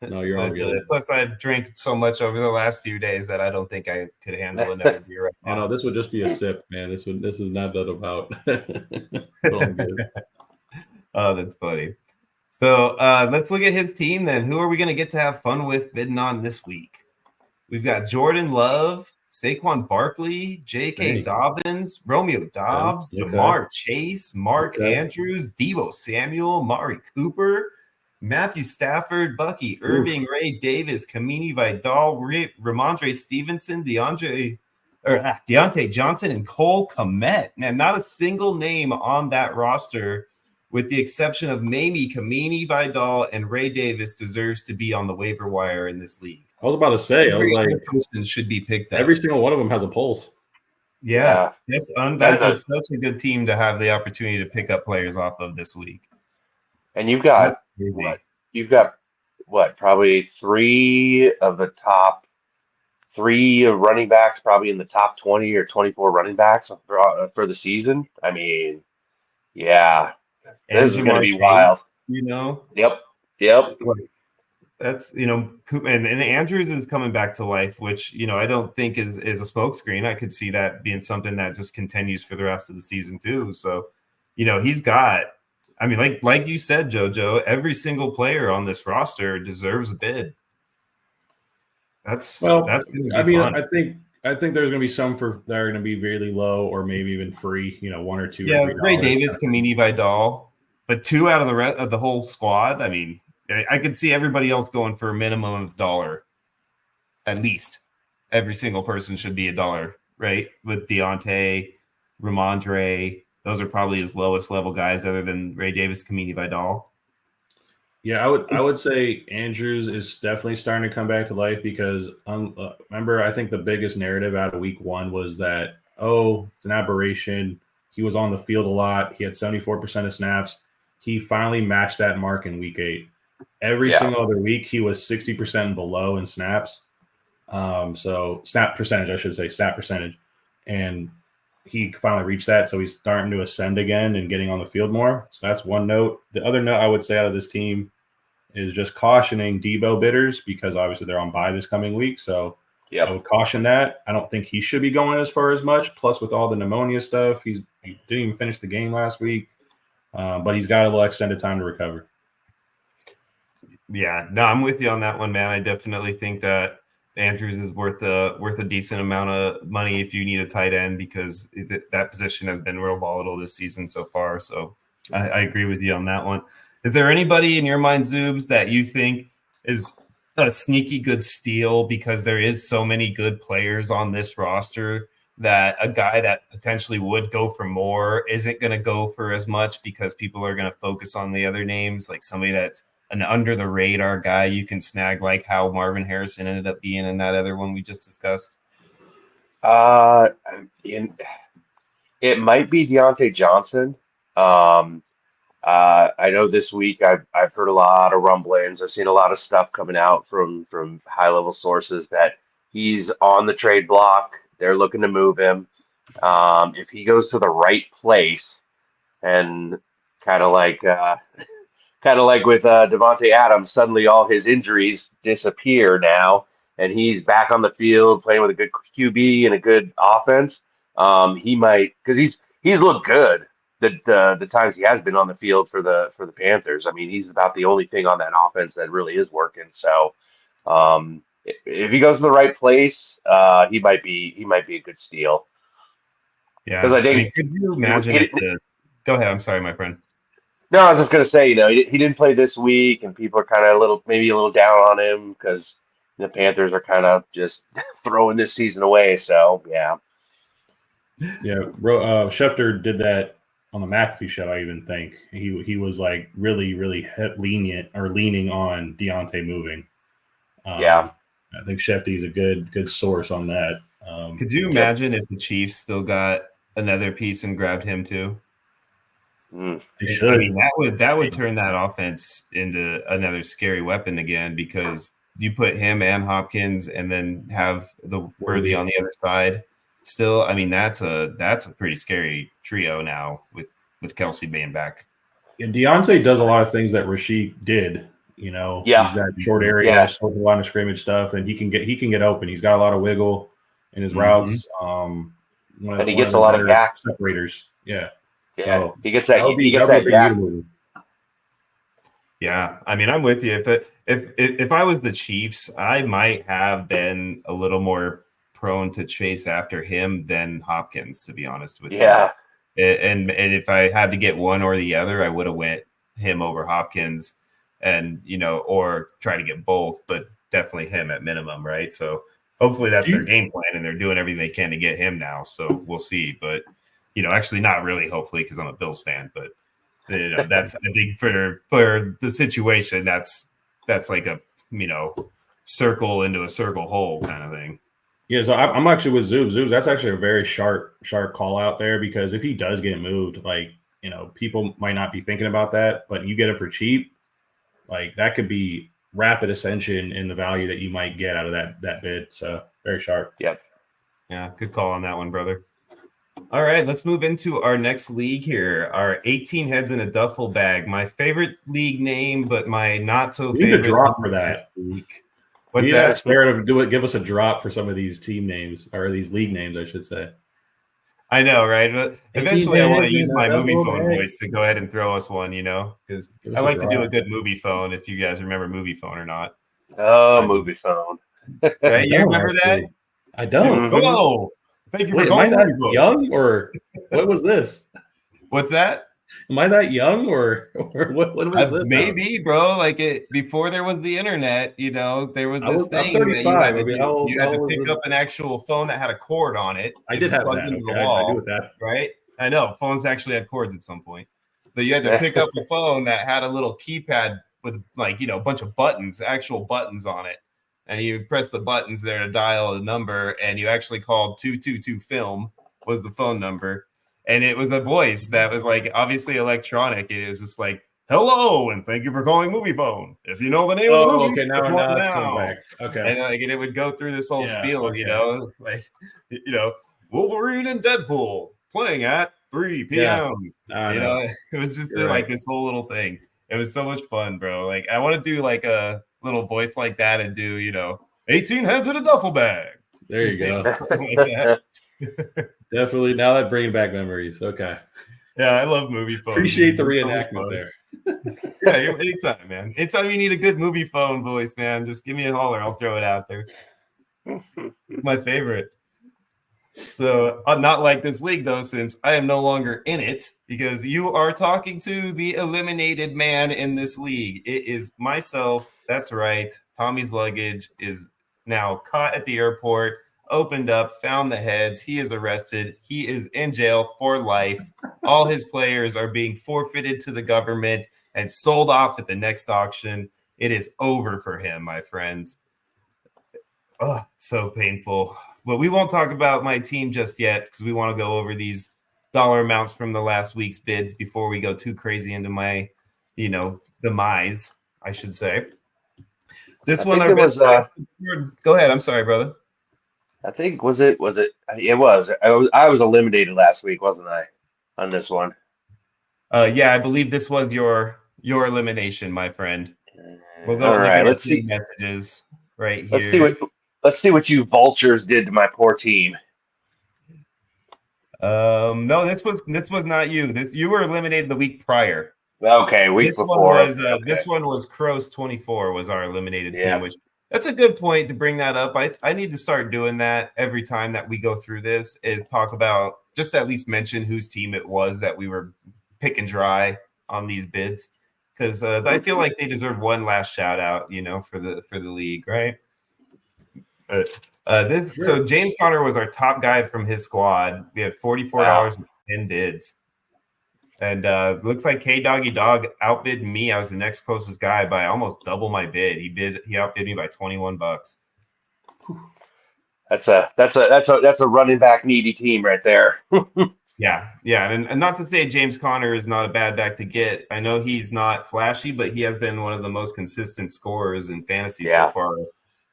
No, you're all good. Plus, I've drank so much over the last few days that I don't think I could handle another beer right now. Oh, no, this would just be a sip, man. This is not that about. Oh, that's funny. So let's look at his team then. Who are we going to get to have fun with bidding on this week? We've got Jordan Love, Saquon Barkley, J.K. Dobbins, Romeo Dobbs, Jamar Chase, Mark Andrews, Deebo Samuel, Mari Cooper, Matthew Stafford, Bucky Irving, Ray Davis, Kamini Vidal, Ramondre Stevenson, Deontay Johnson, and Cole Kmet. Man, not a single name on that roster, with the exception of Mamie, Kamini Vidal, and Ray Davis, deserves to be on the waiver wire in this league. I was about to say, person should be picked up. Every single one of them has a pulse. Yeah. That's such a good team to have the opportunity to pick up players off of this week. And you've got probably three running backs, probably in the top 20 or 24 running backs for the season. I mean, yeah, this is going to be wild. Yep. That's and Andrews is coming back to life, which I don't think is a smokescreen. I could see that being something that just continues for the rest of the season too. So, he's got. I mean, like you said, JoJo, every single player on this roster deserves a bid. That's going to be fun. I think there's going to be some that are going to be really low or maybe even free. One or two. Yeah, Ray Davis, Kamini Vidal, but two out of the whole squad. I mean, I could see everybody else going for a minimum of $1 at least. Every single person should be $1, right? With Deontay, Ramondre. Those are probably his lowest level guys other than Ray Davis, Kamini Vidal. Yeah, I would say Andrews is definitely starting to come back to life because remember, I think the biggest narrative out of week 1 was that, it's an aberration. He was on the field a lot. He had 74% of snaps. He finally matched that mark in week 8. Every single other week, he was 60% below in snaps. So snap percentage, I should say, snap percentage. And he finally reached that, so he's starting to ascend again and getting on the field more. So that's one note. The other note I would say out of this team is just cautioning Debo bidders because obviously they're on bye this coming week. So I would caution that. I don't think he should be going as far as much. Plus, with all the pneumonia stuff, he didn't even finish the game last week, but he's got a little extended time to recover. Yeah, no, I'm with you on that one, man. I definitely think that Andrews is worth a decent amount of money if you need a tight end because that position has been real volatile this season so far. So I agree with you on that one. Is there anybody in your mind, Zoobs, that you think is a sneaky good steal because there is so many good players on this roster that a guy that potentially would go for more isn't going to go for as much because people are going to focus on the other names, like somebody that's an under the radar guy you can snag, like how Marvin Harrison ended up being in that other one we just discussed? It might be Deontay Johnson. I know this week I've heard a lot of rumblings. I've seen a lot of stuff coming out from high level sources that he's on the trade block. They're looking to move him. If he goes to the right place, and kind of like with Devontae Adams, suddenly all his injuries disappear now, and he's back on the field playing with a good QB and a good offense. He might, because he's looked good the times he has been on the field for the Panthers. I mean, he's about the only thing on that offense that really is working. So if he goes to the right place, he might be a good steal. Yeah, because I think. could you imagine go ahead? I'm sorry, my friend. No, I was just gonna say, he didn't play this week, and people are kind of maybe a little down on him because the Panthers are kind of just throwing this season away. So yeah. Yeah, Schefter did that on the McAfee show. I even think he was like really leaning on Deontay moving. I think Schefter's a good source on that. Could you imagine if the Chiefs still got another piece and grabbed him too? They should. I mean, that would turn that offense into another scary weapon again because you put him and Hopkins and then have the Worthy on the other side. Still, I mean, that's a pretty scary trio now with Kelsey being back. And Deontay does a lot of things that Rashid did. He's that short area, short line of scrimmage stuff, and he can get open. He's got a lot of wiggle in his routes. And he gets a lot of gap separators. Yeah. Yeah, so he gets that gap. Yeah, I mean, I'm with you. If I was the Chiefs, I might have been a little more prone to chase after him than Hopkins, to be honest with you. Yeah. And if I had to get one or the other, I would have went him over Hopkins and, or try to get both, but definitely him at minimum, right? So hopefully that's their game plan and they're doing everything they can to get him now. So we'll see. But, actually not really hopefully because I'm a Bills fan, but that's, I think for the situation, that's like a, circle into a circle hole kind of thing. Yeah, so I'm actually with Zoobs. That's actually a very sharp call out there because if he does get moved, people might not be thinking about that, but you get it for cheap, that could be rapid ascension in the value that you might get out of that bid. So very sharp. Yep. Yeah, good call on that one, brother. All right, let's move into our next league here. Our 18 heads in a duffel bag. My favorite league name, but my not so favorite. Need a drop for that. What's that? Spirit of give us a drop for some of these team names or these league names, I should say. I know, right? But eventually, I want to use my movie phone voice to go ahead and throw us one. Because I like to do a good movie phone. If you guys remember movie phone or not? Oh, movie phone. Right? You remember that? I don't. Oh, thank you for calling. Am I that young or what was this? What's that? Am I that young or what was this? Maybe, bro. Before there was the internet, there was this thing that you had to pick up an actual phone that had a cord on it. I did have that. Into the wall, I do with that. Right? I know phones actually had cords at some point, but you had to pick up a phone that had a little keypad with a bunch of buttons, actual buttons on it, and you press the buttons there to dial a number, and you actually called 222 film was the phone number. And it was a voice that was obviously electronic. It was just hello, and thank you for calling movie phone. If you know the name of the movie, okay, now. Okay. And it would go through this whole spiel, Wolverine and Deadpool playing at 3 p.m. I know. It was just You're like right. this whole little thing. It was so much fun, bro. Like I want to do like a little voice like that and do 18 heads in a duffel bag. There you go. Like that. Definitely. Now that bringing back memories. Okay. Yeah, I love movie phone. Appreciate the It's so much reenactment fun. there. Yeah, anytime, man. Anytime you need a good movie phone voice, man, just give me a holler. I'll throw it out there. My favorite. So, not like this league, though, since I am no longer in it, because you are talking to the eliminated man in this league. It is myself. That's right. Tommy's luggage is now caught at the airport, opened up, found the heads. He is arrested. He is in jail for life. All his players are being forfeited to the government and sold off at the next auction. It is over for him, my friends. Oh, so painful. But we won't talk about my team just yet because we want to go over these dollar amounts from the last week's bids before we go too crazy into my, demise, I should say. This I one, think our it was, best. Go ahead. I'm sorry, brother. I think was it? It was. I was eliminated last week, wasn't I? On this one. Yeah, I believe this was your elimination, my friend. We'll go All look right. at Let's the see. messages right here. Let's see what you vultures did to my poor team. No, this was not you. You were eliminated the week prior. Okay, week This before. one was Okay. this one was Crows 24 was our eliminated Yeah. team, which that's a good point to bring that up. I need to start doing that every time that we go through this, is talk about, just at least mention whose team it was that we were picking dry on these bids, because I feel like they deserve one last shout out, for the league, right? So James Conner was our top guy from his squad. We had $44 with 10 bids. And looks like K Doggy Dog outbid me. I was the next closest guy by almost double my bid. He outbid me by $21. That's a running back needy team right there. Yeah, and not to say James Conner is not a bad back to get. I know he's not flashy, but he has been one of the most consistent scorers in fantasy so far,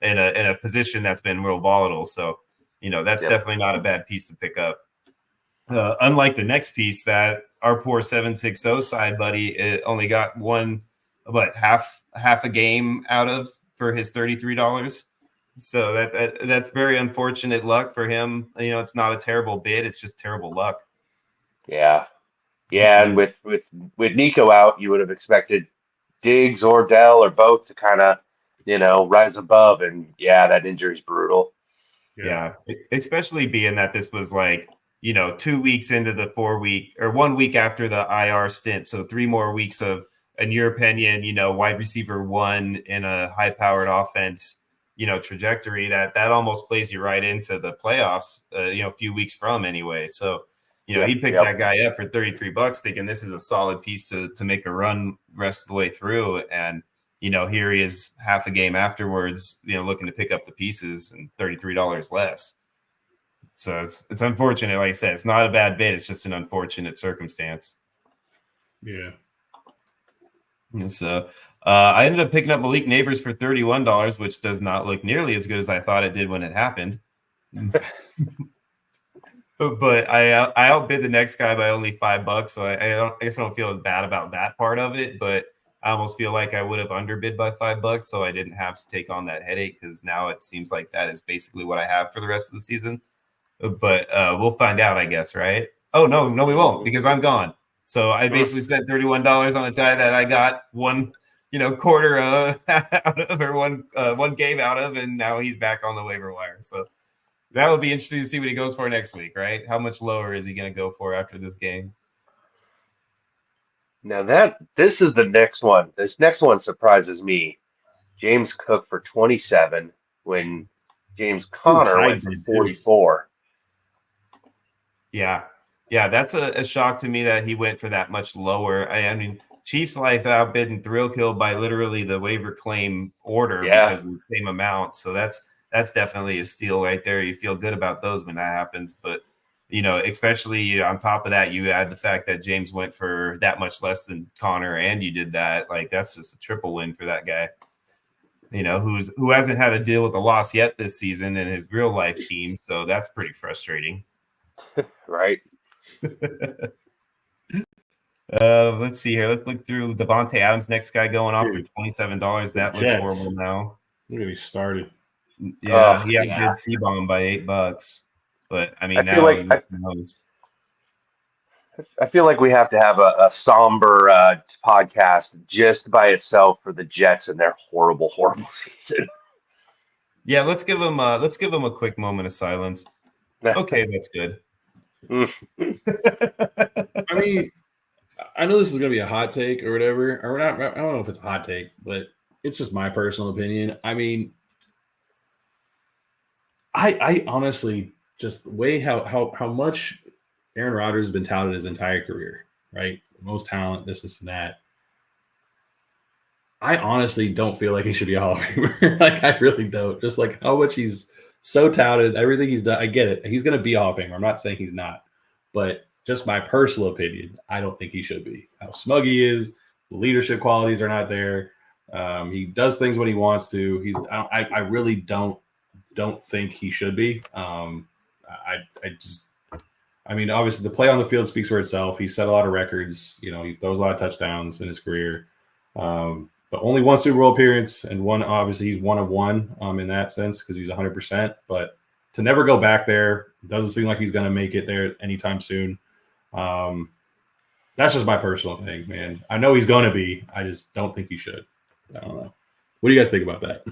in a position that's been real volatile. So, that's definitely not a bad piece to pick up. Unlike the next piece that our poor 760 side buddy only got half a game out of for his $33. So that's very unfortunate luck for him. It's not a terrible bid; it's just terrible luck. Yeah, and with Nico out, you would have expected Diggs or Dell or both to kind of, rise above. And that injury is brutal. Yeah, especially being that this was like 2 weeks into the 4 week or 1 week after the IR stint, so 3 more weeks of, in your opinion, wide receiver one in a high powered offense, trajectory that almost plays you right into the playoffs, a few weeks from anyway. So. He picked that guy up for $33, thinking this is a solid piece to make a run rest of the way through. And, here he is half a game afterwards, looking to pick up the pieces and $33 less. So it's unfortunate. Like I said, it's not a bad bid. It's just an unfortunate circumstance. Yeah. And so I ended up picking up Malik Neighbors for $31, which does not look nearly as good as I thought it did when it happened. But I outbid the next guy by only $5, so I guess I don't feel as bad about that part of it. But I almost feel like I would have underbid by $5, so I didn't have to take on that headache, because now it seems like that is basically what I have for the rest of the season. But we'll find out, I guess, right? Oh no, we won't, because I'm gone. So I basically spent $31 on a guy that I got one quarter out of, or one game out of, and now he's back on the waiver wire. So. That would be interesting to see what he goes for next week, right? How much lower is he going to go for after this game? Now this is the next one. This next one surprises me. James Cook for 27 when James Conner went for 44. Yeah, that's a shock to me that he went for that much lower. I mean, Chiefs Life outbid and Thrill Kill by literally the waiver claim order because of the same amount. So that's definitely a steal right there. You feel good about those when that happens. But, especially on top of that, you add the fact that James went for that much less than Connor, and you did that. Like, that's just a triple win for that guy, who hasn't had to deal with a loss yet this season in his real life team. So that's pretty frustrating. Right. Let's see here. Let's look through Devontae Adams, next guy going off for Dude. $27. That looks Jets. horrible now. Look at me started. Yeah, Oh, he yeah. outbid C-Bomb by $8. But I mean, I feel now like who knows? I feel like we have to have a somber podcast just by itself for the Jets and their horrible, horrible season. Yeah, let's give him a quick moment of silence. Okay, that's good. I mean, I know this is going to be a hot take or whatever, or not. I don't know if it's a hot take, but it's just my personal opinion. I mean, I honestly just weigh how much Aaron Rodgers has been touted his entire career, right? Most talent, this and that. I honestly don't feel like he should be a Hall of Famer. Like, I really don't. Just like how much he's so touted, everything he's done. I get it. He's going to be a Hall of Famer. I'm not saying he's not. But just my personal opinion, I don't think he should be. How smug he is, the leadership qualities are not there. He does things when he wants to. I really don't think he should be. I mean, obviously the play on the field speaks for itself. He set a lot of records. You know, he throws a lot of touchdowns in his career. But only one Super Bowl appearance, and one, obviously he's one of one in that sense because he's 100%. But to never go back there, doesn't seem like he's going to make it there anytime soon. That's just my personal thing, man. I know he's going to be. I just don't think he should. I don't know. What do you guys think about that?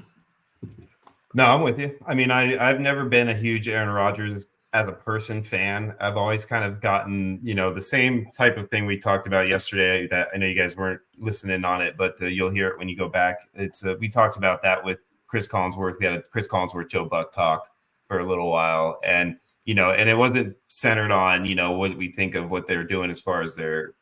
No, I'm with you. I mean, I've never been a huge Aaron Rodgers as a person fan. I've always kind of gotten, the same type of thing we talked about yesterday that I know you guys weren't listening on it, but you'll hear it when you go back. It's we talked about that with Chris Collinsworth. We had a Chris Collinsworth, Joe Buck talk for a little while. And, and it wasn't centered on, what we think of what they're doing as far as their,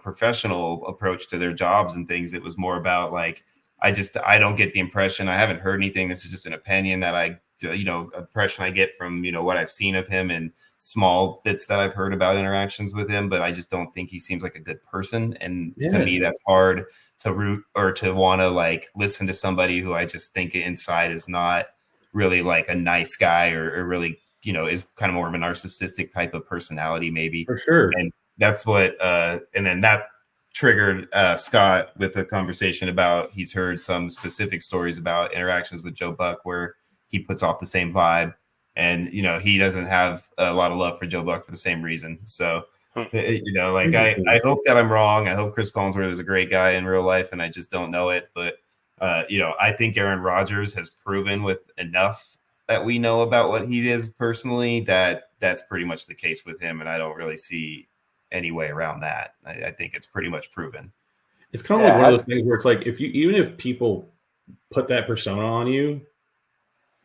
professional approach to their jobs and things. It was more about like, I don't get the impression. I haven't heard anything. This is just an opinion that impression I get from, what I've seen of him and small bits that I've heard about interactions with him, but I just don't think he seems like a good person. And to me, that's hard to root or to want to like listen to somebody who I just think inside is not really like a nice guy or really, is kind of more of a narcissistic type of personality, maybe. For sure. And that's what, and then that triggered Scott with a conversation about he's heard some specific stories about interactions with Joe Buck where he puts off the same vibe, and he doesn't have a lot of love for Joe Buck for the same reason. So I hope that I'm wrong. I hope Chris Collinsworth is a great guy in real life, and I just don't know it. But I think Aaron Rodgers has proven with enough that we know about what he is personally that that's pretty much the case with him, and I don't really see any way around that. I think it's pretty much proven. It's kind of like one of those things where it's like even if people put that persona on you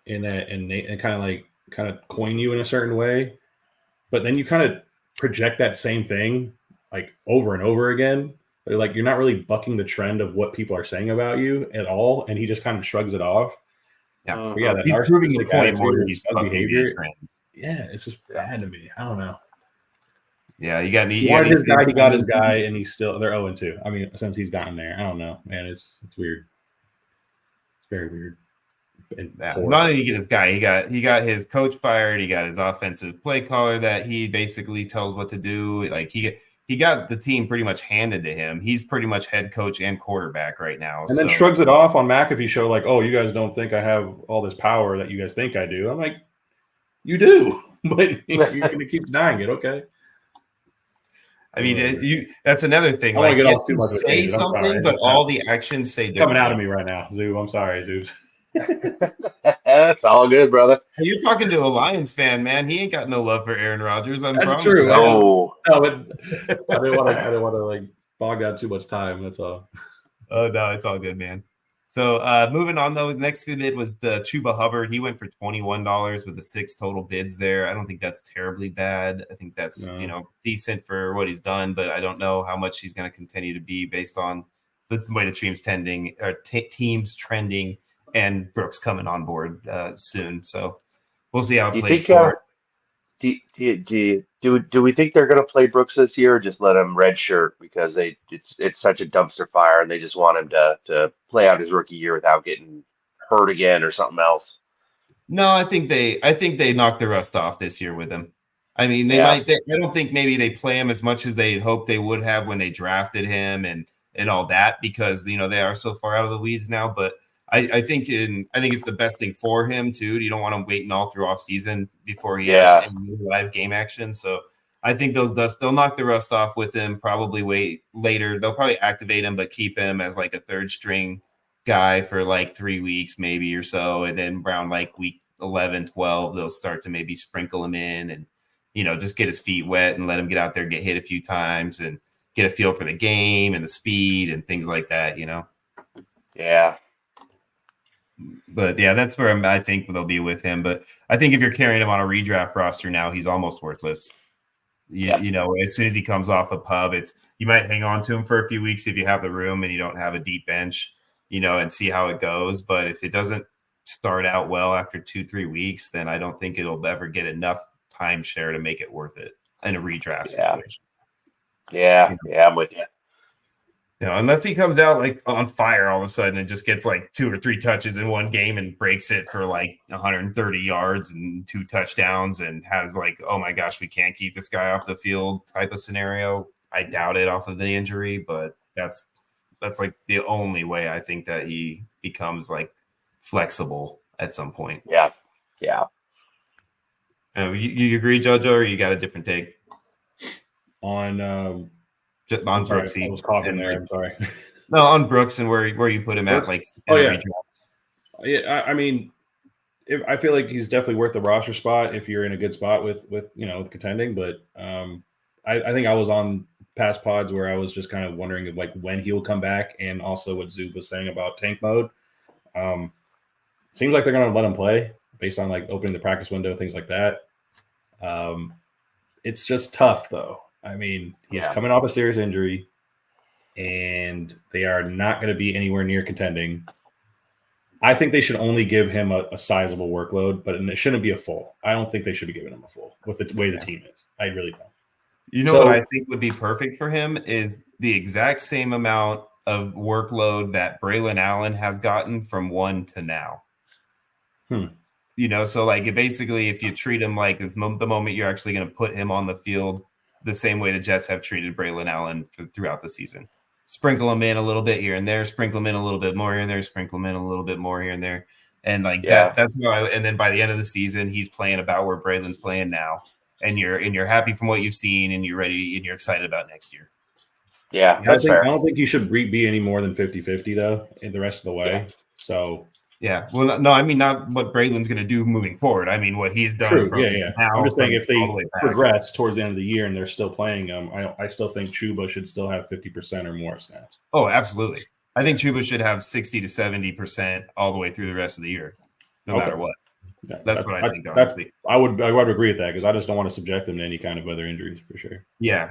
and kind of coin you in a certain way, but then you kind of project that same thing like over and over again. Like you're not really bucking the trend of what people are saying about you at all, and he just kind of shrugs it off. Yeah, so yeah, he's proving the point more than he's behavior. Yeah, it's just bad to me. I don't know. Yeah, he got his guy. He got his guy, and they're 0-2. I mean, since he's gotten there, I don't know, man. It's weird. It's very weird. Not only did he get his guy, he got his coach fired. He got his offensive play caller that he basically tells what to do. Like he got the team pretty much handed to him. He's pretty much head coach and quarterback right now. And then shrugs it off on McAfee show like, oh, you guys don't think I have all this power that you guys think I do. I'm like, you do, but you're going to keep denying it. Okay. I mean, that's another thing. Like, yes, you say something, but all the actions say different. Coming out of me right now, Zoo. I'm sorry, Zoobs. That's all good, brother. You're talking to a Lions fan, man. He ain't got no love for Aaron Rodgers. That's true. No, but I didn't want to like bog down too much time. That's all. Oh no, it's all good, man. So moving on though, the next bid was the Chuba Hubbard. He went for $21 with the 6 total bids there. I don't think that's terribly bad. I think that's decent for what he's done, but I don't know how much he's going to continue to be based on the way the team's trending, and Brooks coming on board soon. So we'll see how it plays forward. Do we think they're going to play Brooks this year, or just let him redshirt because it's such a dumpster fire and they just want him to play out his rookie year without getting hurt again or something else? No, I think they knocked the rust off this year with him. I mean, they Yeah. might. I don't think maybe they play him as much as they hoped they would have when they drafted him and all that, because they are so far out of the weeds now. But I think it's the best thing for him too. You don't want him waiting all through off season before he has Yeah. any live game action. So I think they'll knock the rust off with him. Probably wait later. They'll probably activate him, but keep him as like a third string guy for like 3 weeks maybe or so, and then around like week 11, 12, they'll start to maybe sprinkle him in and just get his feet wet and let him get out there, get hit a few times and get a feel for the game and the speed and things like that, Yeah. But yeah, that's where I think they'll be with him. But I think if you're carrying him on a redraft roster now, he's almost worthless. Yeah. As soon as he comes off the pub, you might hang on to him for a few weeks if you have the room and you don't have a deep bench, and see how it goes. But if it doesn't start out well after 2-3 weeks, then I don't think it'll ever get enough timeshare to make it worth it in a redraft situation. Yeah, I'm with you. Unless he comes out like on fire all of a sudden and just gets like 2 or 3 touches in one game and breaks it for like 130 yards and 2 touchdowns and has like, oh my gosh, we can't keep this guy off the field type of scenario. I doubt it off of the injury, but that's like the only way I think that he becomes like flexible at some point. Yeah. You agree, Jojo, or you got a different take On on Brooks? I was coughing there. I'm sorry. No, on Brooks and where you put him at, like. Yeah, I mean, I feel like he's definitely worth the roster spot if you're in a good spot with contending. But I think I was on past pods where I was just kind of wondering like when he'll come back, and also what Zub was saying about tank mode. Seems like they're going to let him play based on like opening the practice window, things like that. It's just tough though. I mean, he's coming off a serious injury, and they are not going to be anywhere near contending. I think they should only give him a sizable workload, but it shouldn't be a full. I don't think they should be giving him a full with the way the team is. I really don't. What I think would be perfect for him is the exact same amount of workload that Braylon Allen has gotten from 1 to now. So like basically if you treat him like the moment you're actually going to put him on the field, the same way the Jets have treated Braylon Allen throughout the season. Sprinkle him in a little bit here and there, sprinkle him in a little bit more here and there, sprinkle him in a little bit more here and there. And like that's how and then by the end of the season, he's playing about where Braylon's playing now. And you're happy from what you've seen and you're ready and you're excited about next year. Yeah, I don't think you should be any more than 50-50 though in the rest of the way. Yeah. So yeah, well, no, I mean not what Braylon's going to do moving forward. I mean what he's done. True. From now. I'm just saying if they progress towards the end of the year and they're still playing him, I still think Chuba should still have 50% or more snaps. Oh, absolutely. I think Chuba should have 60 to 70% all the way through the rest of the year, no matter what. Yeah, that's what I think. Honestly, I would agree with that because I just don't want to subject them to any kind of other injuries for sure. Yeah,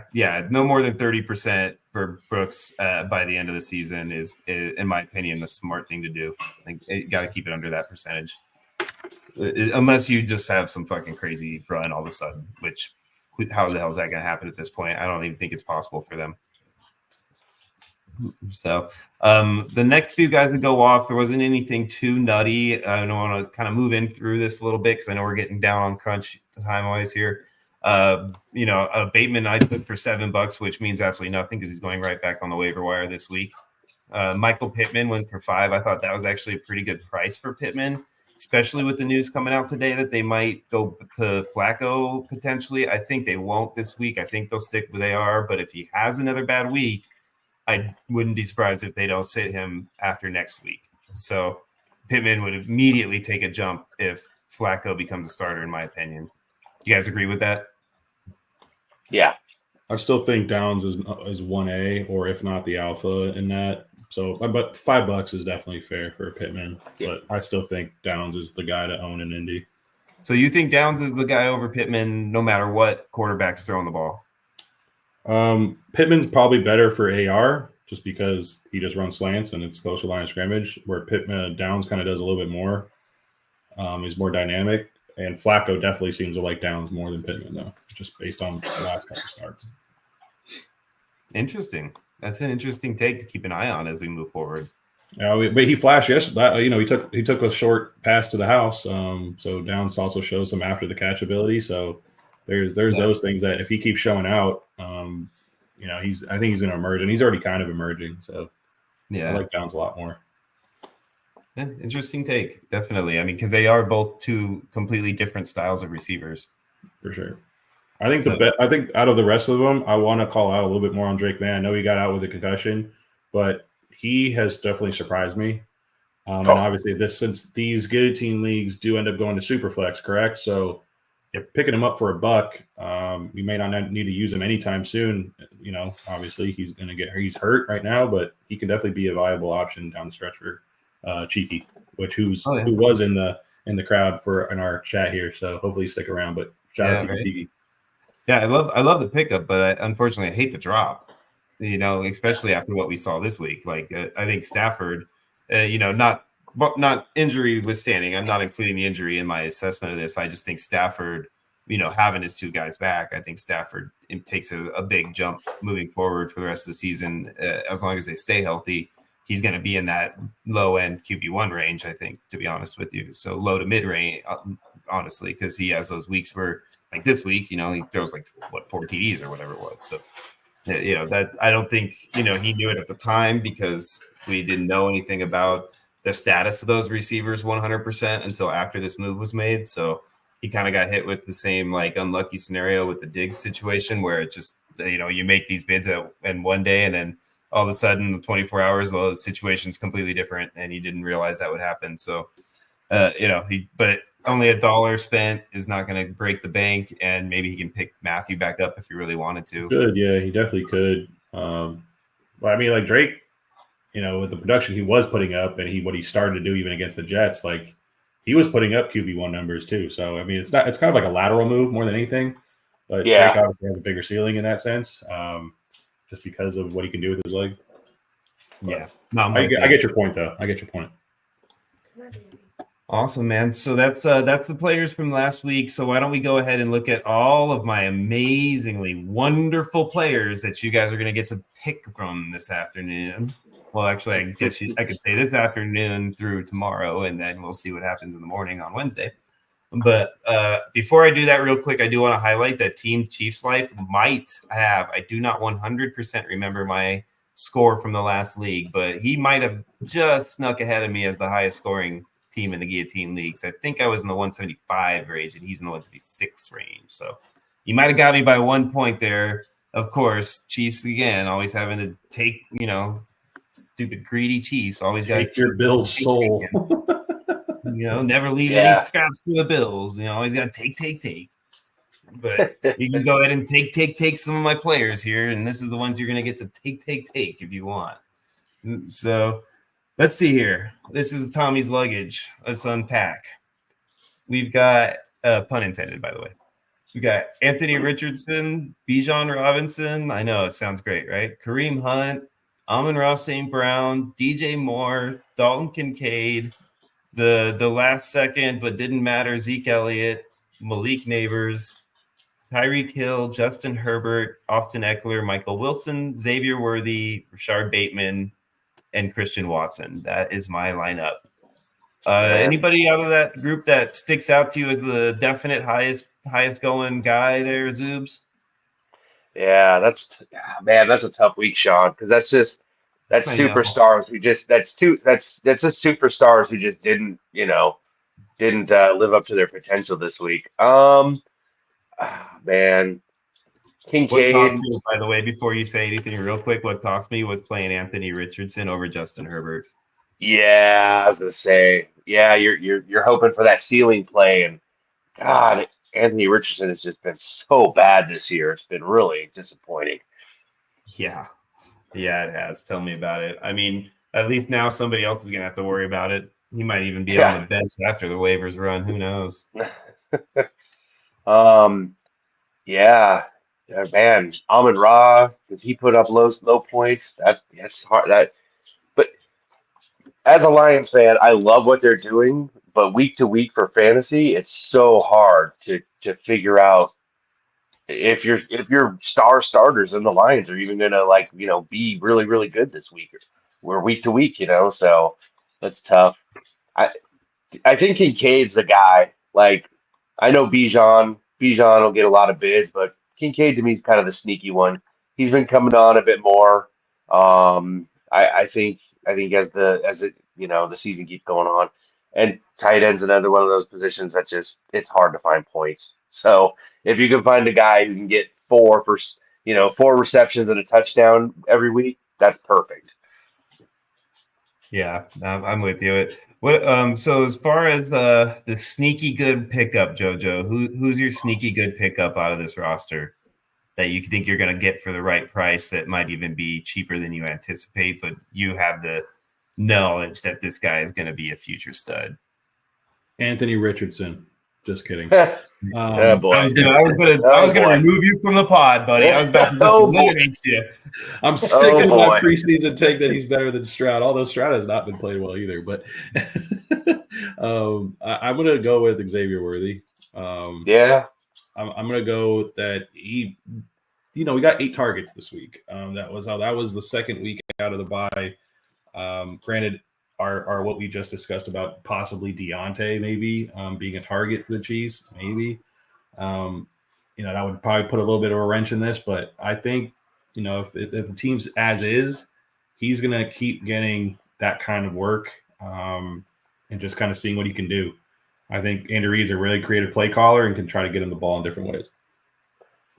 no more than 30% for Brooks by the end of the season is, in my opinion, the smart thing to do. Like, you got to keep it under that percentage, unless you just have some fucking crazy run all of a sudden. Which, how the hell is that going to happen at this point? I don't even think it's possible for them. So the next few guys that go off, there wasn't anything too nutty. I don't want to kind of move in through this a little bit because I know we're getting down on crunch time wise here. Bateman I took for $7, which means absolutely nothing because he's going right back on the waiver wire this week. Michael Pittman went for $5. I thought that was actually a pretty good price for Pittman, especially with the news coming out today that they might go to Flacco potentially. I think they won't this week. I think they'll stick where they are. But if he has another bad week, I wouldn't be surprised if they don't sit him after next week. So Pittman would immediately take a jump if Flacco becomes a starter, in my opinion. You guys agree with that? Yeah. I still think Downs is 1A, or if not the alpha in that. So, but $5 is definitely fair for Pittman. Yeah. But I still think Downs is the guy to own in Indy. So you think Downs is the guy over Pittman no matter what quarterback's throwing the ball? Pittman's probably better for AR just because he just runs slants and it's closer line of scrimmage, where Downs kind of does a little bit more. He's more dynamic, and Flacco definitely seems to like Downs more than Pittman though, just based on the last couple starts. Interesting. That's an interesting take to keep an eye on as we move forward. Yeah, but he flashed yesterday. He took a short pass to the house. So Downs also shows some after the catch ability. So there's those things that if he keeps showing out, I think he's going to emerge, and he's already kind of emerging. So I like Downs a lot more. Yeah, interesting take, definitely. I mean, because they are both two completely different styles of receivers, for sure. I think I think out of the rest of them, I want to call out a little bit more on Drake May. I know he got out with a concussion, but he has definitely surprised me. And obviously, since these guillotine leagues do end up going to Superflex, correct? So, picking him up for $1, you may not need to use him anytime soon. Obviously, he's hurt right now, but he can definitely be a viable option down the stretch for Cheeky, who was in the crowd in our chat here. So hopefully, stick around. But shout out to Cheeky. Yeah, I love the pickup, but unfortunately, I hate the drop. Especially after what we saw this week. Like I think Stafford, not injury withstanding. I'm not including the injury in my assessment of this. I just think Stafford, having his two guys back, I think Stafford takes a big jump moving forward for the rest of the season. As long as they stay healthy, he's going to be in that low end QB1 range. I think, to be honest with you, so low to mid range, honestly, because he has those weeks where. Like this week, he throws 4 TDs or whatever it was. So, that I don't think, he knew it at the time because we didn't know anything about the status of those receivers 100% until after this move was made. So he kind of got hit with the same unlucky scenario with the Diggs situation where it just, you make these bids in one day and then all of a sudden 24 hours, the situation's completely different and you didn't realize that would happen. So, but only $1 spent is not going to break the bank, and maybe he can pick Matthew back up if he really wanted to. Good, yeah, he definitely could. Well, I mean, Drake, with the production he was putting up and what he started to do even against the Jets, he was putting up QB1 numbers too. So I mean, it's kind of like a lateral move more than anything. But Drake obviously has a bigger ceiling in that sense, just because of what he can do with his legs. Yeah, I get your point though. I get your point. Awesome, man. So that's the players from last week. So why don't we go ahead and look at all of my amazingly wonderful players that you guys are going to get to pick from this afternoon. Well, actually, I guess I could say this afternoon through tomorrow, and then we'll see what happens in the morning on Wednesday. But before I do that real quick, I do want to highlight that Team Chiefs Life might have, I do not 100% remember my score from the last league, but he might have just snuck ahead of me as the highest scoring team in the guillotine leagues. I think I was in the 175 range and he's in the 176 range. So you might have got me by 1 point there. Of course, Chiefs again, always having to take, stupid greedy Chiefs always got to take your Bills soul. Never leave any scraps for the Bills. Always got to take. But you can go ahead and take some of my players here, and this is the ones you're going to get to take if you want. So let's see here. This is Tommy's luggage. Let's unpack. We've got, pun intended, by the way. We got Anthony Richardson, Bijan Robinson. I know it sounds great, right? Kareem Hunt, Amon-Ra St. Brown, DJ Moore, Dalton Kincaid, the last second but didn't matter, Zeke Elliott, Malik Neighbors, Tyreek Hill, Justin Herbert, Austin Eckler, Michael Wilson, Xavier Worthy, Rashard Bateman, and Christian Watson. That is my lineup. Anybody out of that group that sticks out to you as the definite highest going guy there, Zoobs? Yeah, that's a tough week, Sean, because that's superstars who just that's just superstars who just didn't live up to their potential this week. Kincaid. What cost me, by the way, before you say anything real quick, what cost me was playing Anthony Richardson over Justin Herbert. Yeah, I was gonna say, you're hoping for that ceiling play, and God, Anthony Richardson has just been so bad this year. It's been really disappointing. Yeah, it has. Tell me about it. I mean, at least now somebody else is gonna have to worry about it. He might even be on the bench after the waivers run. Who knows? Man, Amon-Ra, does he put up low points? That's hard. But as a Lions fan, I love what they're doing. But week to week for fantasy, it's so hard to figure out if your starters in the Lions are even gonna be really, really good this week. We're week to week, so that's tough. I think Kincaid's the guy. I know Bijan Bijan will get a lot of bids, but Kincaid to me is kind of the sneaky one. He's been coming on a bit more. I think as it the season keeps going on, and tight end's another one of those positions that just it's hard to find points. So if you can find a guy who can get four receptions and a touchdown every week, that's perfect. Yeah, I'm with you. So as far as the sneaky good pickup, JoJo, who's your sneaky good pickup out of this roster that you think you're going to get for the right price that might even be cheaper than you anticipate, but you have the knowledge that this guy is going to be a future stud? Anthony Richardson. Just kidding. Oh boy. I was gonna remove you from the pod, buddy. I was about to just eliminate you. I'm sticking to my preseason take that he's better than Stroud, although Stroud has not been playing well either. But I'm gonna go with Xavier Worthy. I'm gonna go that we got 8 targets this week. That was the second week out of the bye. Granted, are what we just discussed about possibly Deontay maybe being a target for the Chiefs, maybe. That would probably put a little bit of a wrench in this, but I think, if the team's as is, he's going to keep getting that kind of work and just kind of seeing what he can do. I think Andy Reid's a really creative play caller and can try to get him the ball in different ways.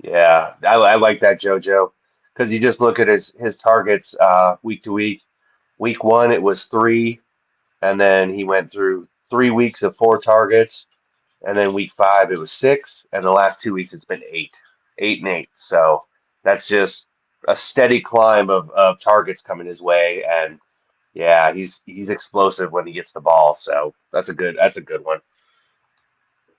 Yeah, I like that, JoJo, because you just look at his targets week to week. Week 1, it was 3, and then he went through 3 weeks of 4 targets, and then week 5 it was 6, and the last 2 weeks it's been 8 and 8. So that's just a steady climb of targets coming his way, and yeah, he's explosive when he gets the ball. So that's a good one.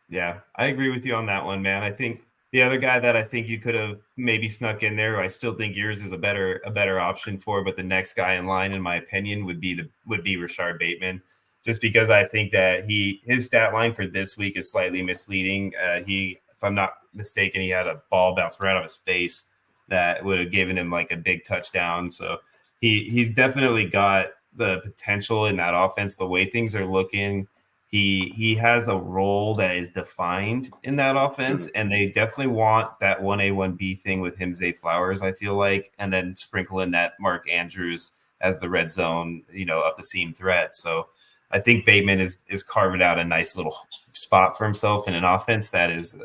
Yeah, I agree with you on that one, man. I think the other guy that I think you could have maybe snuck in there, I still think yours is a better option for, but the next guy in line, in my opinion, would be Rashard Bateman, just because I think that his stat line for this week is slightly misleading. If I'm not mistaken, he had a ball bounce right off his face that would have given him like a big touchdown. So he's definitely got the potential in that offense. The way things are looking, he has a role that is defined in that offense, and they definitely want that 1A, 1B thing with him, Zay Flowers, I feel like, and then sprinkle in that Mark Andrews as the red zone, up the seam threat. So I think Bateman is carving out a nice little spot for himself in an offense that is,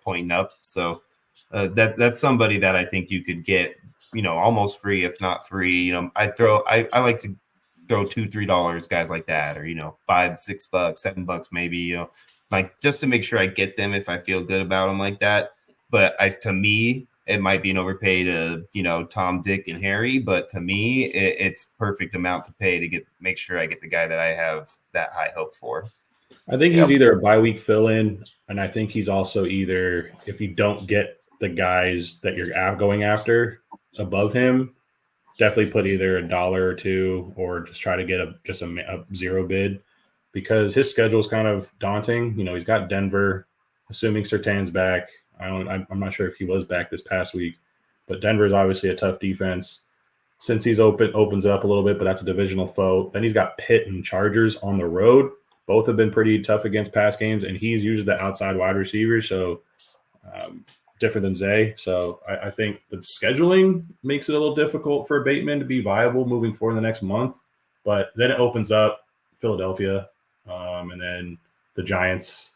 pointing up. So that's somebody that I think you could get, almost free, if not free. I like to throw $2-3 guys like that, or $5-6, $7 maybe, like just to make sure I get them if I feel good about them like that. But to me, it might be an overpay to Tom, Dick, and Harry, but to me, it's perfect amount to pay to make sure I get the guy that I have that high hope for. I think he's either a bye week fill in, and I think he's also either, if you don't get the guys that you're going after above him, definitely put either $1 or $2 or just try to get a zero bid, because his schedule is kind of daunting. He's got Denver, assuming Surtain's back. I'm not sure if he was back this past week, but Denver is obviously a tough defense. Since he's opens it up a little bit, but that's a divisional foe. Then he's got Pitt and Chargers on the road. Both have been pretty tough against pass games, and he's usually the outside wide receiver, so different than Zay. So I think the scheduling makes it a little difficult for Bateman to be viable moving forward in the next month. But then it opens up Philadelphia and then the Giants.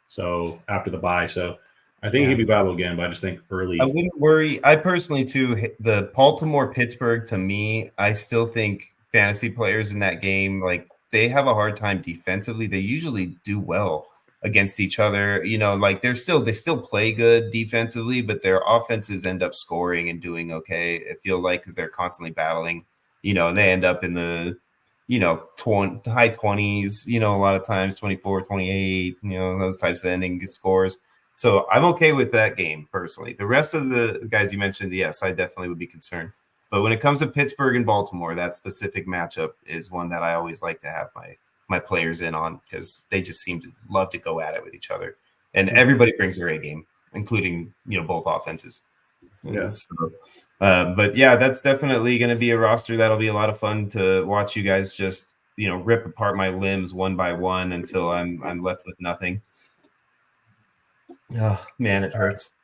So after the bye. So I think he'd be viable again, but I just think early. I wouldn't worry. I personally, too, the Baltimore-Pittsburgh, to me, I still think fantasy players in that game, like, they have a hard time defensively. They usually do well against each other, like they still play good defensively, but their offenses end up scoring and doing okay, I feel like, because they're constantly battling, and they end up in the, high 20s, a lot of times 24, 28, those types of ending scores. So I'm okay with that game personally. The rest of the guys you mentioned, yes, I definitely would be concerned. But when it comes to Pittsburgh and Baltimore, that specific matchup is one that I always like to have my players in on, because they just seem to love to go at it with each other, and everybody brings their A game, including both offenses. Yeah. So, but yeah, that's definitely going to be a roster that'll be a lot of fun to watch you guys just rip apart my limbs one by one until I'm left with nothing. Oh man, it hurts.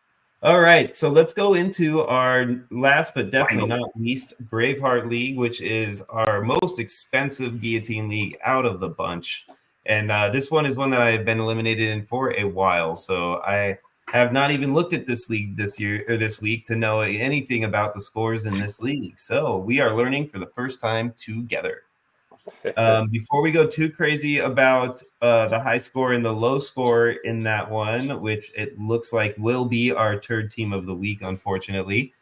All right, so let's go into our last but definitely not least Braveheart League, which is our most expensive guillotine league out of the bunch. And this one is one that I have been eliminated in for a while. So I have not even looked at this league this year or this week to know anything about the scores in this league. So we are learning for the first time together. Before we go too crazy about the high score and the low score in that one, which it looks like will be our third team of the week, unfortunately,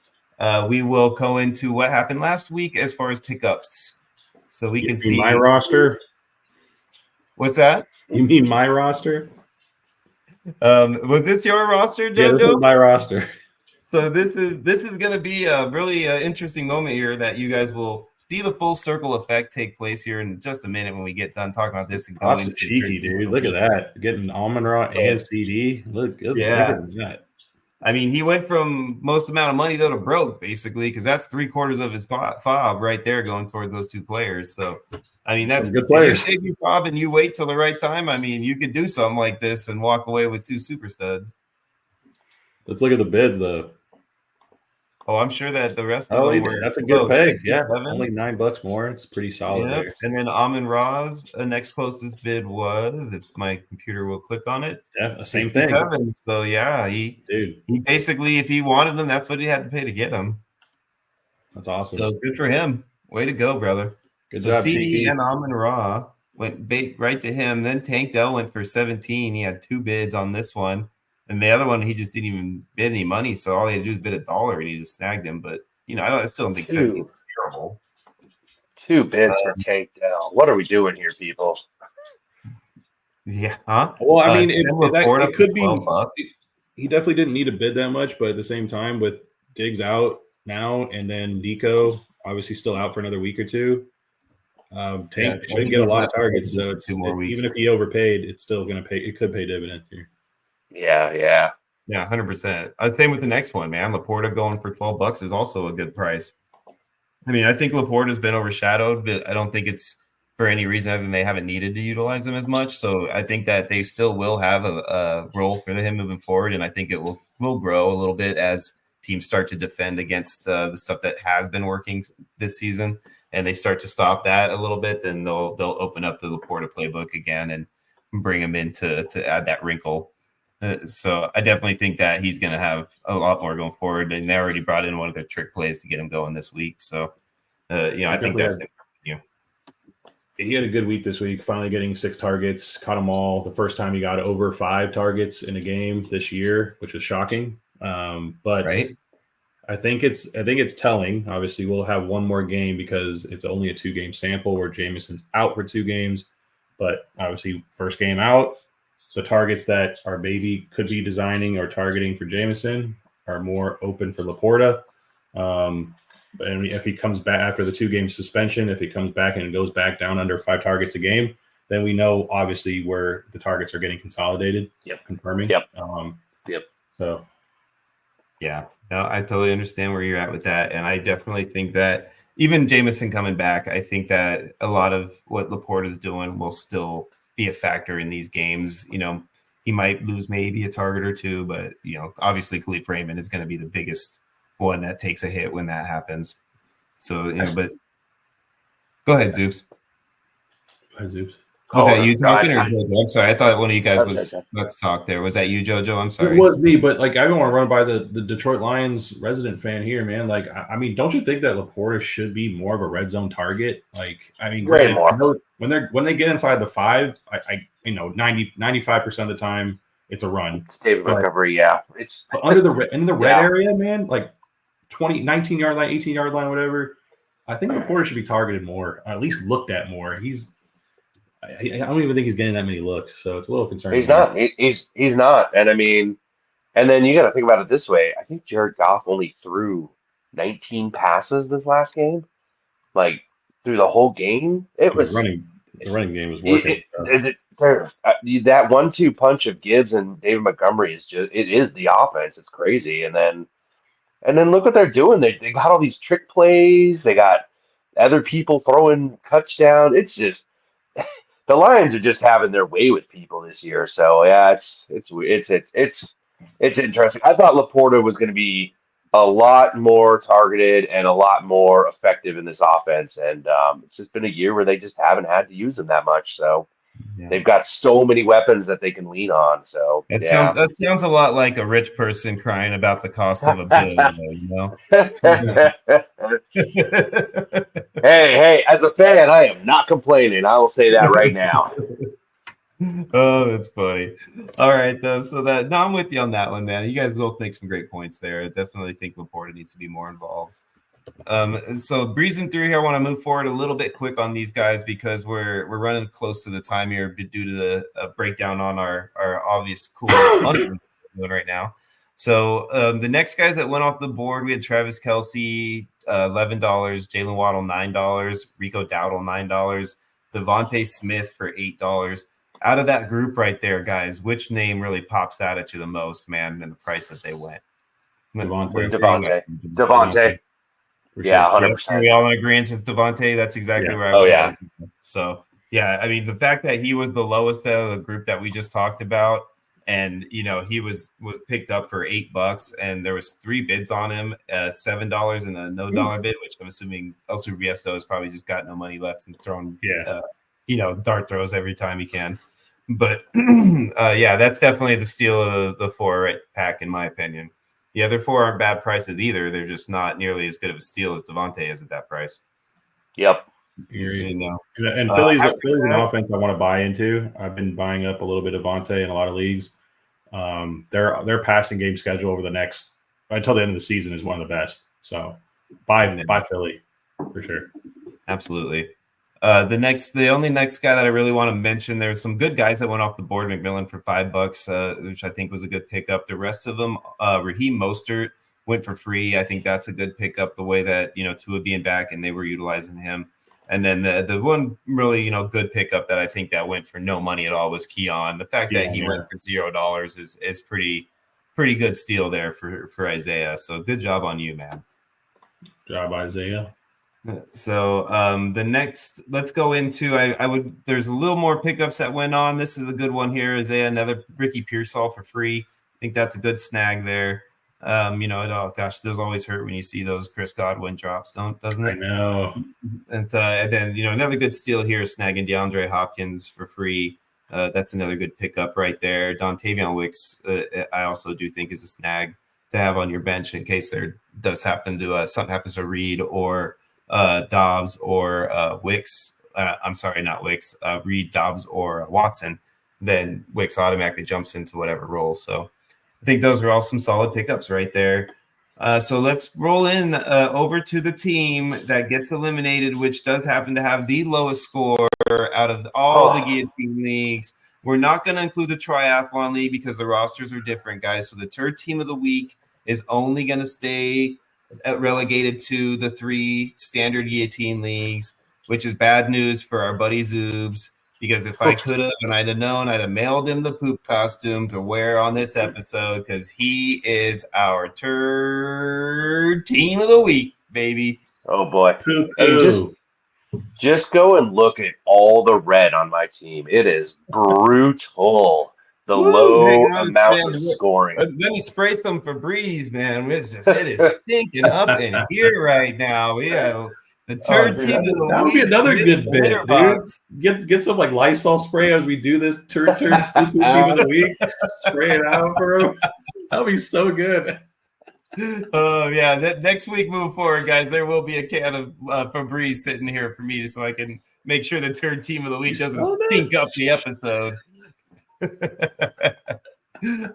we will go into what happened last week as far as pickups. So we can see my roster. What's that? You mean my roster? Was this your roster, JoJo? Yeah, this is my roster. So this is going to be a really interesting moment here that you guys will see the full circle effect take place here in just a minute when we get done talking about this. And Lots of cheeky, dude. Look at that. Getting Amon-Ra and CD. Look good. Yeah. Look at that. I mean, he went from most amount of money though to broke, basically, because that's 3/4 of his fob right there going towards those two players. So, I mean, that's good players. If you save your fob and you wait till the right time, I mean, you could do something like this and walk away with 2 super studs. Let's look at the bids, though. Oh, I'm sure that the rest of them were. That's a good peg. Yeah, 67. only $9 more. It's pretty solid there. And then Amon-Ra's next closest bid was, if my computer will click on it, Yeah, same 67. thing. So yeah, he basically, if he wanted him, that's what he had to pay to get him. That's awesome. So good for him. Way to go, brother. Good So job, CD TD. and Amon-Ra went right to him. Then Tank Dell went for 17. He had 2 bids on this one. And the other one, he just didn't even bid any money. So all he had to do was bid $1 and he just snagged him. But, I still don't think 17 is terrible. 2 bids for Tank Dell. What are we doing here, people? Yeah. Huh? Well, I mean, it could be. $12. He definitely didn't need to bid that much, but at the same time, with Diggs out now and then Nico obviously still out for another week or two, Tank should get a lot of targets. So it's even if he overpaid, it's still going to pay. It could pay dividends here. Yeah, 100%. Same with the next one, man. Laporta going for $12 is also a good price. I mean, I think Laporta has been overshadowed, but I don't think it's for any reason other than they haven't needed to utilize him as much. So I think that they still will have a role for him moving forward, and I think it will grow a little bit as teams start to defend against the stuff that has been working this season, and they start to stop that a little bit. Then they'll open up the Laporta playbook again and bring him in to add that wrinkle. So I definitely think that he's going to have a lot more going forward, and they already brought in one of their trick plays to get him going this week. So, I think that's going to continue. He had a good week this week, finally getting 6 targets, caught them all. The first time he got over 5 targets in a game this year, which was shocking. But right? I think it's telling. Obviously, we'll have one more game because it's only a 2-game sample where Jameson's out for 2 games. But obviously, first game out. The targets that our baby could be designing or targeting for Jameson are more open for Laporta. And if he comes back after the 2-game suspension, if he comes back and goes back down under 5 targets a game, then we know obviously where the targets are getting consolidated. Yep. Confirming. Yep. So. Yeah, no, I totally understand where you're at with that. And I definitely think that even Jameson coming back, I think that a lot of what Laporta is doing will still be a factor in these games. He might lose maybe a target or 2, but obviously Khalif Raymond is going to be the biggest one that takes a hit when that happens. So but go ahead, Zoops. Go ahead, Zoops. Was that you talking or JoJo? I'm sorry, I thought one of you guys was about to talk there. Was that you, JoJo? I'm sorry. It was me, but I don't want to run by the Detroit Lions resident fan here, man. I mean, don't you think that Laporta should be more of a red zone target? Way more. When they get inside the 5, 95% of the time it's a run. David recovery, yeah. It's under the red area, man. 19 yard line, 18 yard line, whatever. I think Laporta should be targeted more, or at least looked at more. I don't even think he's getting that many looks, so it's a little concerning. He's not. He's not. And I mean, and then you got to think about it this way. I think Jared Goff only threw 19 passes this last game, through the whole game. It was the running game was working. That 1-2 punch of Gibbs and David Montgomery is the offense. It's crazy. And then look what they're doing. They got all these trick plays. They got other people throwing touchdown. It's just. The Lions are just having their way with people this year. So yeah, it's It's interesting. I thought Laporta was going to be a lot more targeted and a lot more effective in this offense, and it's just been a year where they just haven't had to use him that much. So Yeah. they've got so many weapons that they can lean on. So That sounds a lot like a rich person crying about the cost of a bill, Hey, as a fan, I am not complaining. I will say that right now. Oh, that's funny. All right, though. So no, I'm with you on that one, man. You guys both make some great points there. I definitely think Laporta needs to be more involved. So breezing through here, I want to move forward a little bit quick on these guys because we're running close to the time here due to the breakdown on our obvious cool fun doing right now. So the next guys that went off the board, we had Travis Kelce, $11, Jalen Waddle, $9, Rico Dowdle, $9, Devontae Smith for $8. Out of that group right there, guys, which name really pops out at you the most, man, and the price that they went? Devontae. Yeah, 100%. We all in agreement it's Devontae. That's exactly where I was at. So, yeah, I mean, the fact that he was the lowest out of the group that we just talked about, and, he was picked up for $8, and there was 3 bids on him, $7 and a $no bid, which I'm assuming El Subiesto has probably just got no money left and thrown, dart throws every time he can. But, that's definitely the steal of the 4 pack, in my opinion. The other 4 aren't bad prices either. They're just not nearly as good of a steal as Devontae is at that price. Yep. And Philly's an offense I want to buy into. I've been buying up a little bit of Devontae in a lot of leagues. Their passing game schedule over the next until the end of the season is one of the best. So buy Philly for sure. Absolutely. The only next guy that I really want to mention, there's some good guys that went off the board. McMillan for $5, which I think was a good pickup. The rest of them, Raheem Mostert went for free. I think that's a good pickup. The way that Tua being back and they were utilizing him. And then the one really good pickup that I think that went for no money at all was Keon. The fact that he went for $0 is pretty good steal there for Isaiah. So good job on you, man. Good job, Isaiah. So the next, let's go into there's a little more pickups that went on. This is a good one here. Isaiah, another Ricky Pearsall for free. I think that's a good snag there. Those always hurt when you see those Chris Godwin drops, doesn't it? I know. And then another good steal here is snagging DeAndre Hopkins for free. That's another good pickup right there. Dontavion Wicks, I also do think is a snag to have on your bench in case there does happen to something happens to Reed or Dobbs or Wicks. I'm sorry, not Wicks. Reed, Dobbs, or Watson. Then Wicks automatically jumps into whatever role. So I think those are all some solid pickups right there. So let's roll in over to the team that gets eliminated, which does happen to have the lowest score out of all the guillotine leagues. We're not going to include the triathlon league because the rosters are different, guys. So the third team of the week is only going to stay relegated to the 3 standard guillotine leagues, which is bad news for our buddy Zoobs, because if I could have and I'd have known, I'd have mailed him the poop costume to wear on this episode because he is our third team of the week, baby. Oh boy. Hey, just go and look at all the red on my team. It is brutal. The low amount of scoring. Let me spray some Febreze, man. It is stinking up in here right now. Yeah, the third team of the week. That would be another good bit, dude. Get some like Lysol spray as we do this turd team of the week. Spray it out for him. That would be so good. Next week, move forward, guys. There will be a can of Febreze sitting here for me so I can make sure the third team of the week doesn't stink up the episode.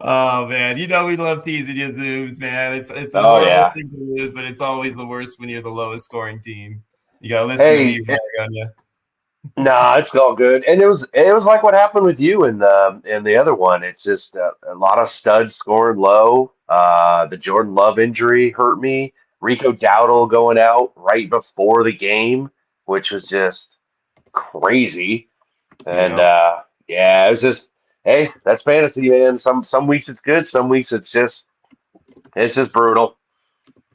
Oh man, we love teasing you, Zoobs, man. It's a horrible thing to lose, but it's always the worst when you're the lowest scoring team. You gotta listen to me rag on you. Nah, it's all good. And it was like what happened with you in the other one. It's just a lot of studs scoring low. The Jordan Love injury hurt me. Rico Dowdle going out right before the game, which was just crazy. And it was just, hey, that's fantasy, man. Some weeks it's good, some weeks it's just brutal.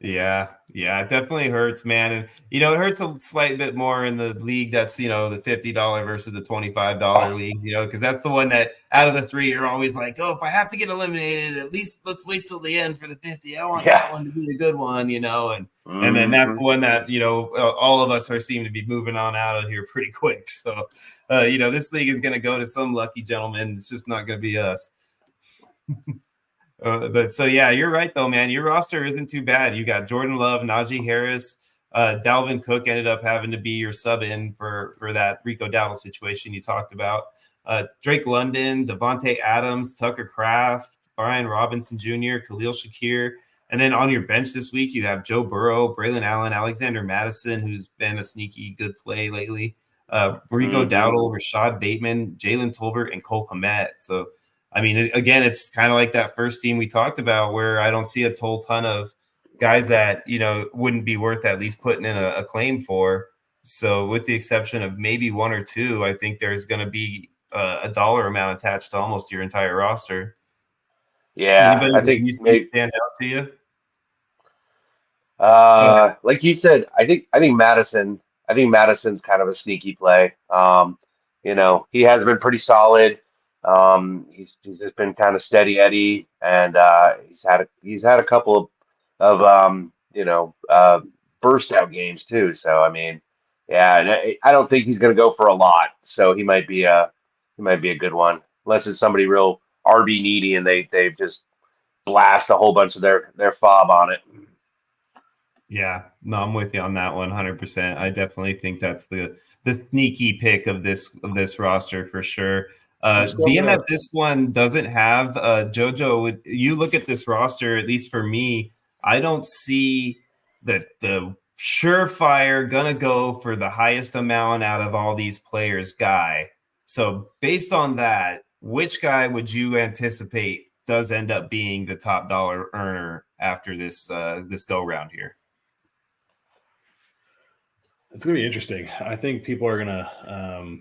Yeah, Yeah, it definitely hurts, man. And it hurts a slight bit more in the league that's, the $50 versus the $25 leagues, because that's the one that out of the three, you're always like, oh, if I have to get eliminated, at least let's wait till the end for the 50. I want that one to be a good one, and then that's the one that, all of us seem to be moving on out of here pretty quick. So, this league is going to go to some lucky gentleman. It's just not going to be us. But so, yeah, you're right, though, man. Your roster isn't too bad. You got Jordan Love, Najee Harris, Dalvin Cook ended up having to be your sub in for that Rico Dowdle situation you talked about. Drake London, Devontae Adams, Tucker Kraft, Brian Robinson Jr., Khalil Shakir. And then on your bench this week, you have Joe Burrow, Braylon Allen, Alexander Madison, who's been a sneaky good play lately, Rico Dowdle, Rashad Bateman, Jalen Tolbert, and Cole Kmet. So, I mean, again, it's kind of like that first team we talked about where I don't see a whole ton of guys that, wouldn't be worth at least putting in a claim for. So with the exception of maybe one or two, I think there's going to be a dollar amount attached to almost your entire roster. Yeah, anybody I think maybe stand out to you? Like you said, I think Madison. I think Madison's kind of a sneaky play. He has been pretty solid. He's just been kind of steady Eddie, and he's had a couple of burst out games too. So I mean, yeah, and I don't think he's going to go for a lot. So he might be a good one, unless it's somebody real RB needy and they just blast a whole bunch of their fob on it. Yeah, no, I'm with you on that 100%. I definitely think that's the sneaky pick of this roster for sure. Being that this one doesn't have JoJo, you look at this roster, at least for me, I don't see the surefire gonna go for the highest amount out of all these players guy. So based on that, which guy would you anticipate does end up being the top dollar earner after this go round here? It's going to be interesting. I think people are going to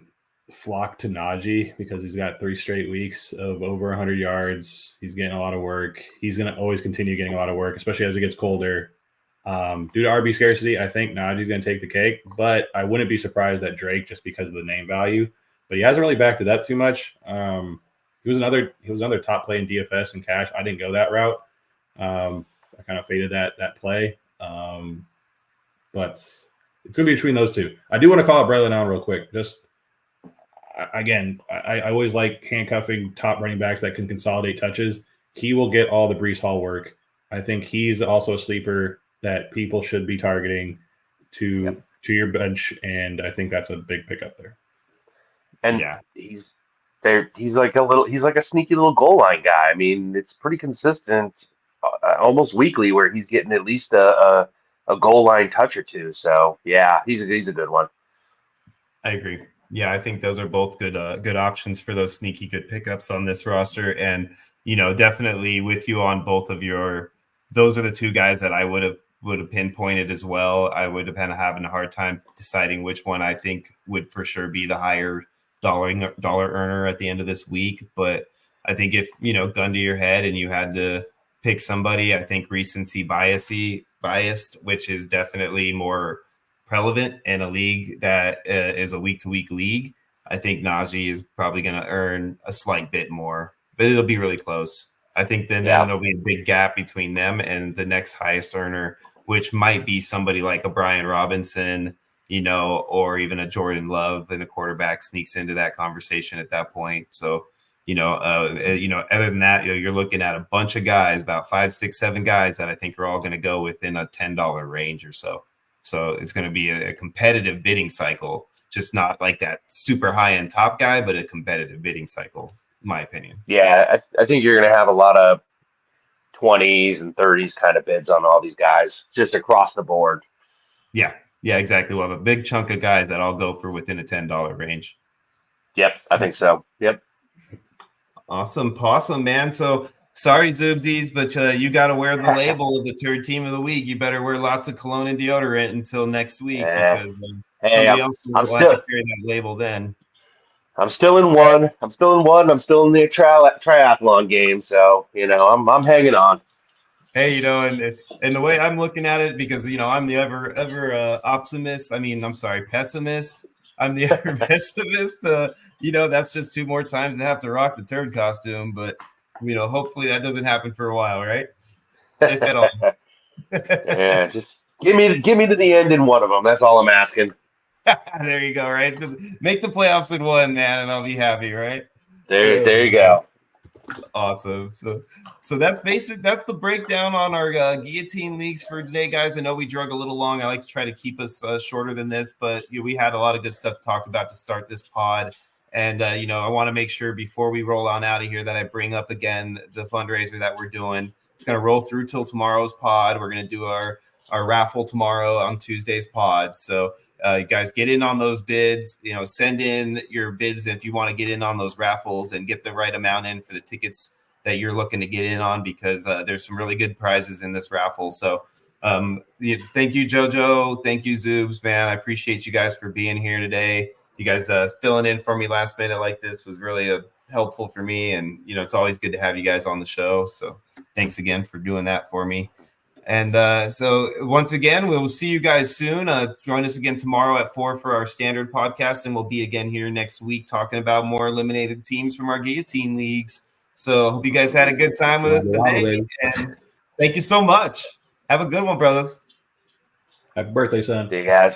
flock to Najee because he's got 3 straight weeks of over 100 yards. He's getting a lot of work. He's going to always continue getting a lot of work, especially as it gets colder. Due to RB scarcity, I think Najee's going to take the cake, but I wouldn't be surprised that Drake just because of the name value. But he hasn't really backed it up too much. He was another top play in DFS and cash. I didn't go that route. I kind of faded that play. But it's going to be between those two. I do want to call out Braylon Allen real quick. Just again, I always like handcuffing top running backs that can consolidate touches. He will get all the Breece Hall work. I think he's also a sleeper that people should be targeting to your bench, and I think that's a big pickup there. And he's like a sneaky little goal line guy. I mean, it's pretty consistent, almost weekly, where he's getting at least a goal line touch or two. So yeah, he's a good one. I agree. Yeah, I think those are both good options for those sneaky good pickups on this roster. And definitely with you on both of those are the two guys that I would have pinpointed as well. I would have been having a hard time deciding which one I think would for sure be the higher dollar earner at the end of this week. But I think if gun to your head and you had to pick somebody, I think recency biased, which is definitely more prevalent in a league that is a week-to-week league. I think Najee is probably going to earn a slight bit more, but it'll be really close. I think then there'll be a big gap between them and the next highest earner, which might be somebody like a Brian Robinson, or even a Jordan Love, and a quarterback sneaks into that conversation at that point. So, other than that, you're looking at a bunch of guys, about 5, 6, 7 guys that I think are all going to go within a $10 range or so. So it's going to be a competitive bidding cycle, just not like that super high-end top guy, but a competitive bidding cycle, in my opinion. Yeah, I think you're going to have a lot of 20s and 30s kind of bids on all these guys, just across the board. Yeah, exactly. We'll have a big chunk of guys that all go for within a $10 range. Yep, I think so. Yep. Awesome, man. So sorry, Zoobsies, but you got to wear the label of the third team of the week. You better wear lots of cologne and deodorant until next week because somebody else will have to carry that label then. I'm still in one. I'm still in the triathlon game, so I'm hanging on. Hey, and the way I'm looking at it, because I'm the ever optimist. I mean, I'm sorry, pessimist. I'm the ever pessimist. That's just 2 more times to have to rock the turd costume. But hopefully that doesn't happen for a while, right? If at all. Yeah, just give me to the end in one of them. That's all I'm asking. There you go. Right, make the playoffs in one, man, and I'll be happy. Right. There you go. Awesome. So that's basic. That's the breakdown on our guillotine leagues for today, guys. I know we drug a little long. I like to try to keep us shorter than this, but we had a lot of good stuff to talk about to start this pod. And I want to make sure before we roll on out of here that I bring up again the fundraiser that we're doing. It's going to roll through till tomorrow's pod. We're going to do our raffle tomorrow on Tuesday's pod. So you guys get in on those bids, send in your bids if you want to get in on those raffles and get the right amount in for the tickets that you're looking to get in on, because there's some really good prizes in this raffle. So thank you, JoJo. Thank you, Zoobs, man. I appreciate you guys for being here today. You guys filling in for me last minute like this was really helpful for me. And, it's always good to have you guys on the show. So thanks again for doing that for me. And so once again, we will see you guys soon. Join us again tomorrow at 4 for our standard podcast. And we'll be again here next week talking about more eliminated teams from our guillotine leagues. So hope you guys had a good time with us today. And thank you so much. Have a good one, brothers. Happy birthday, son. See you guys.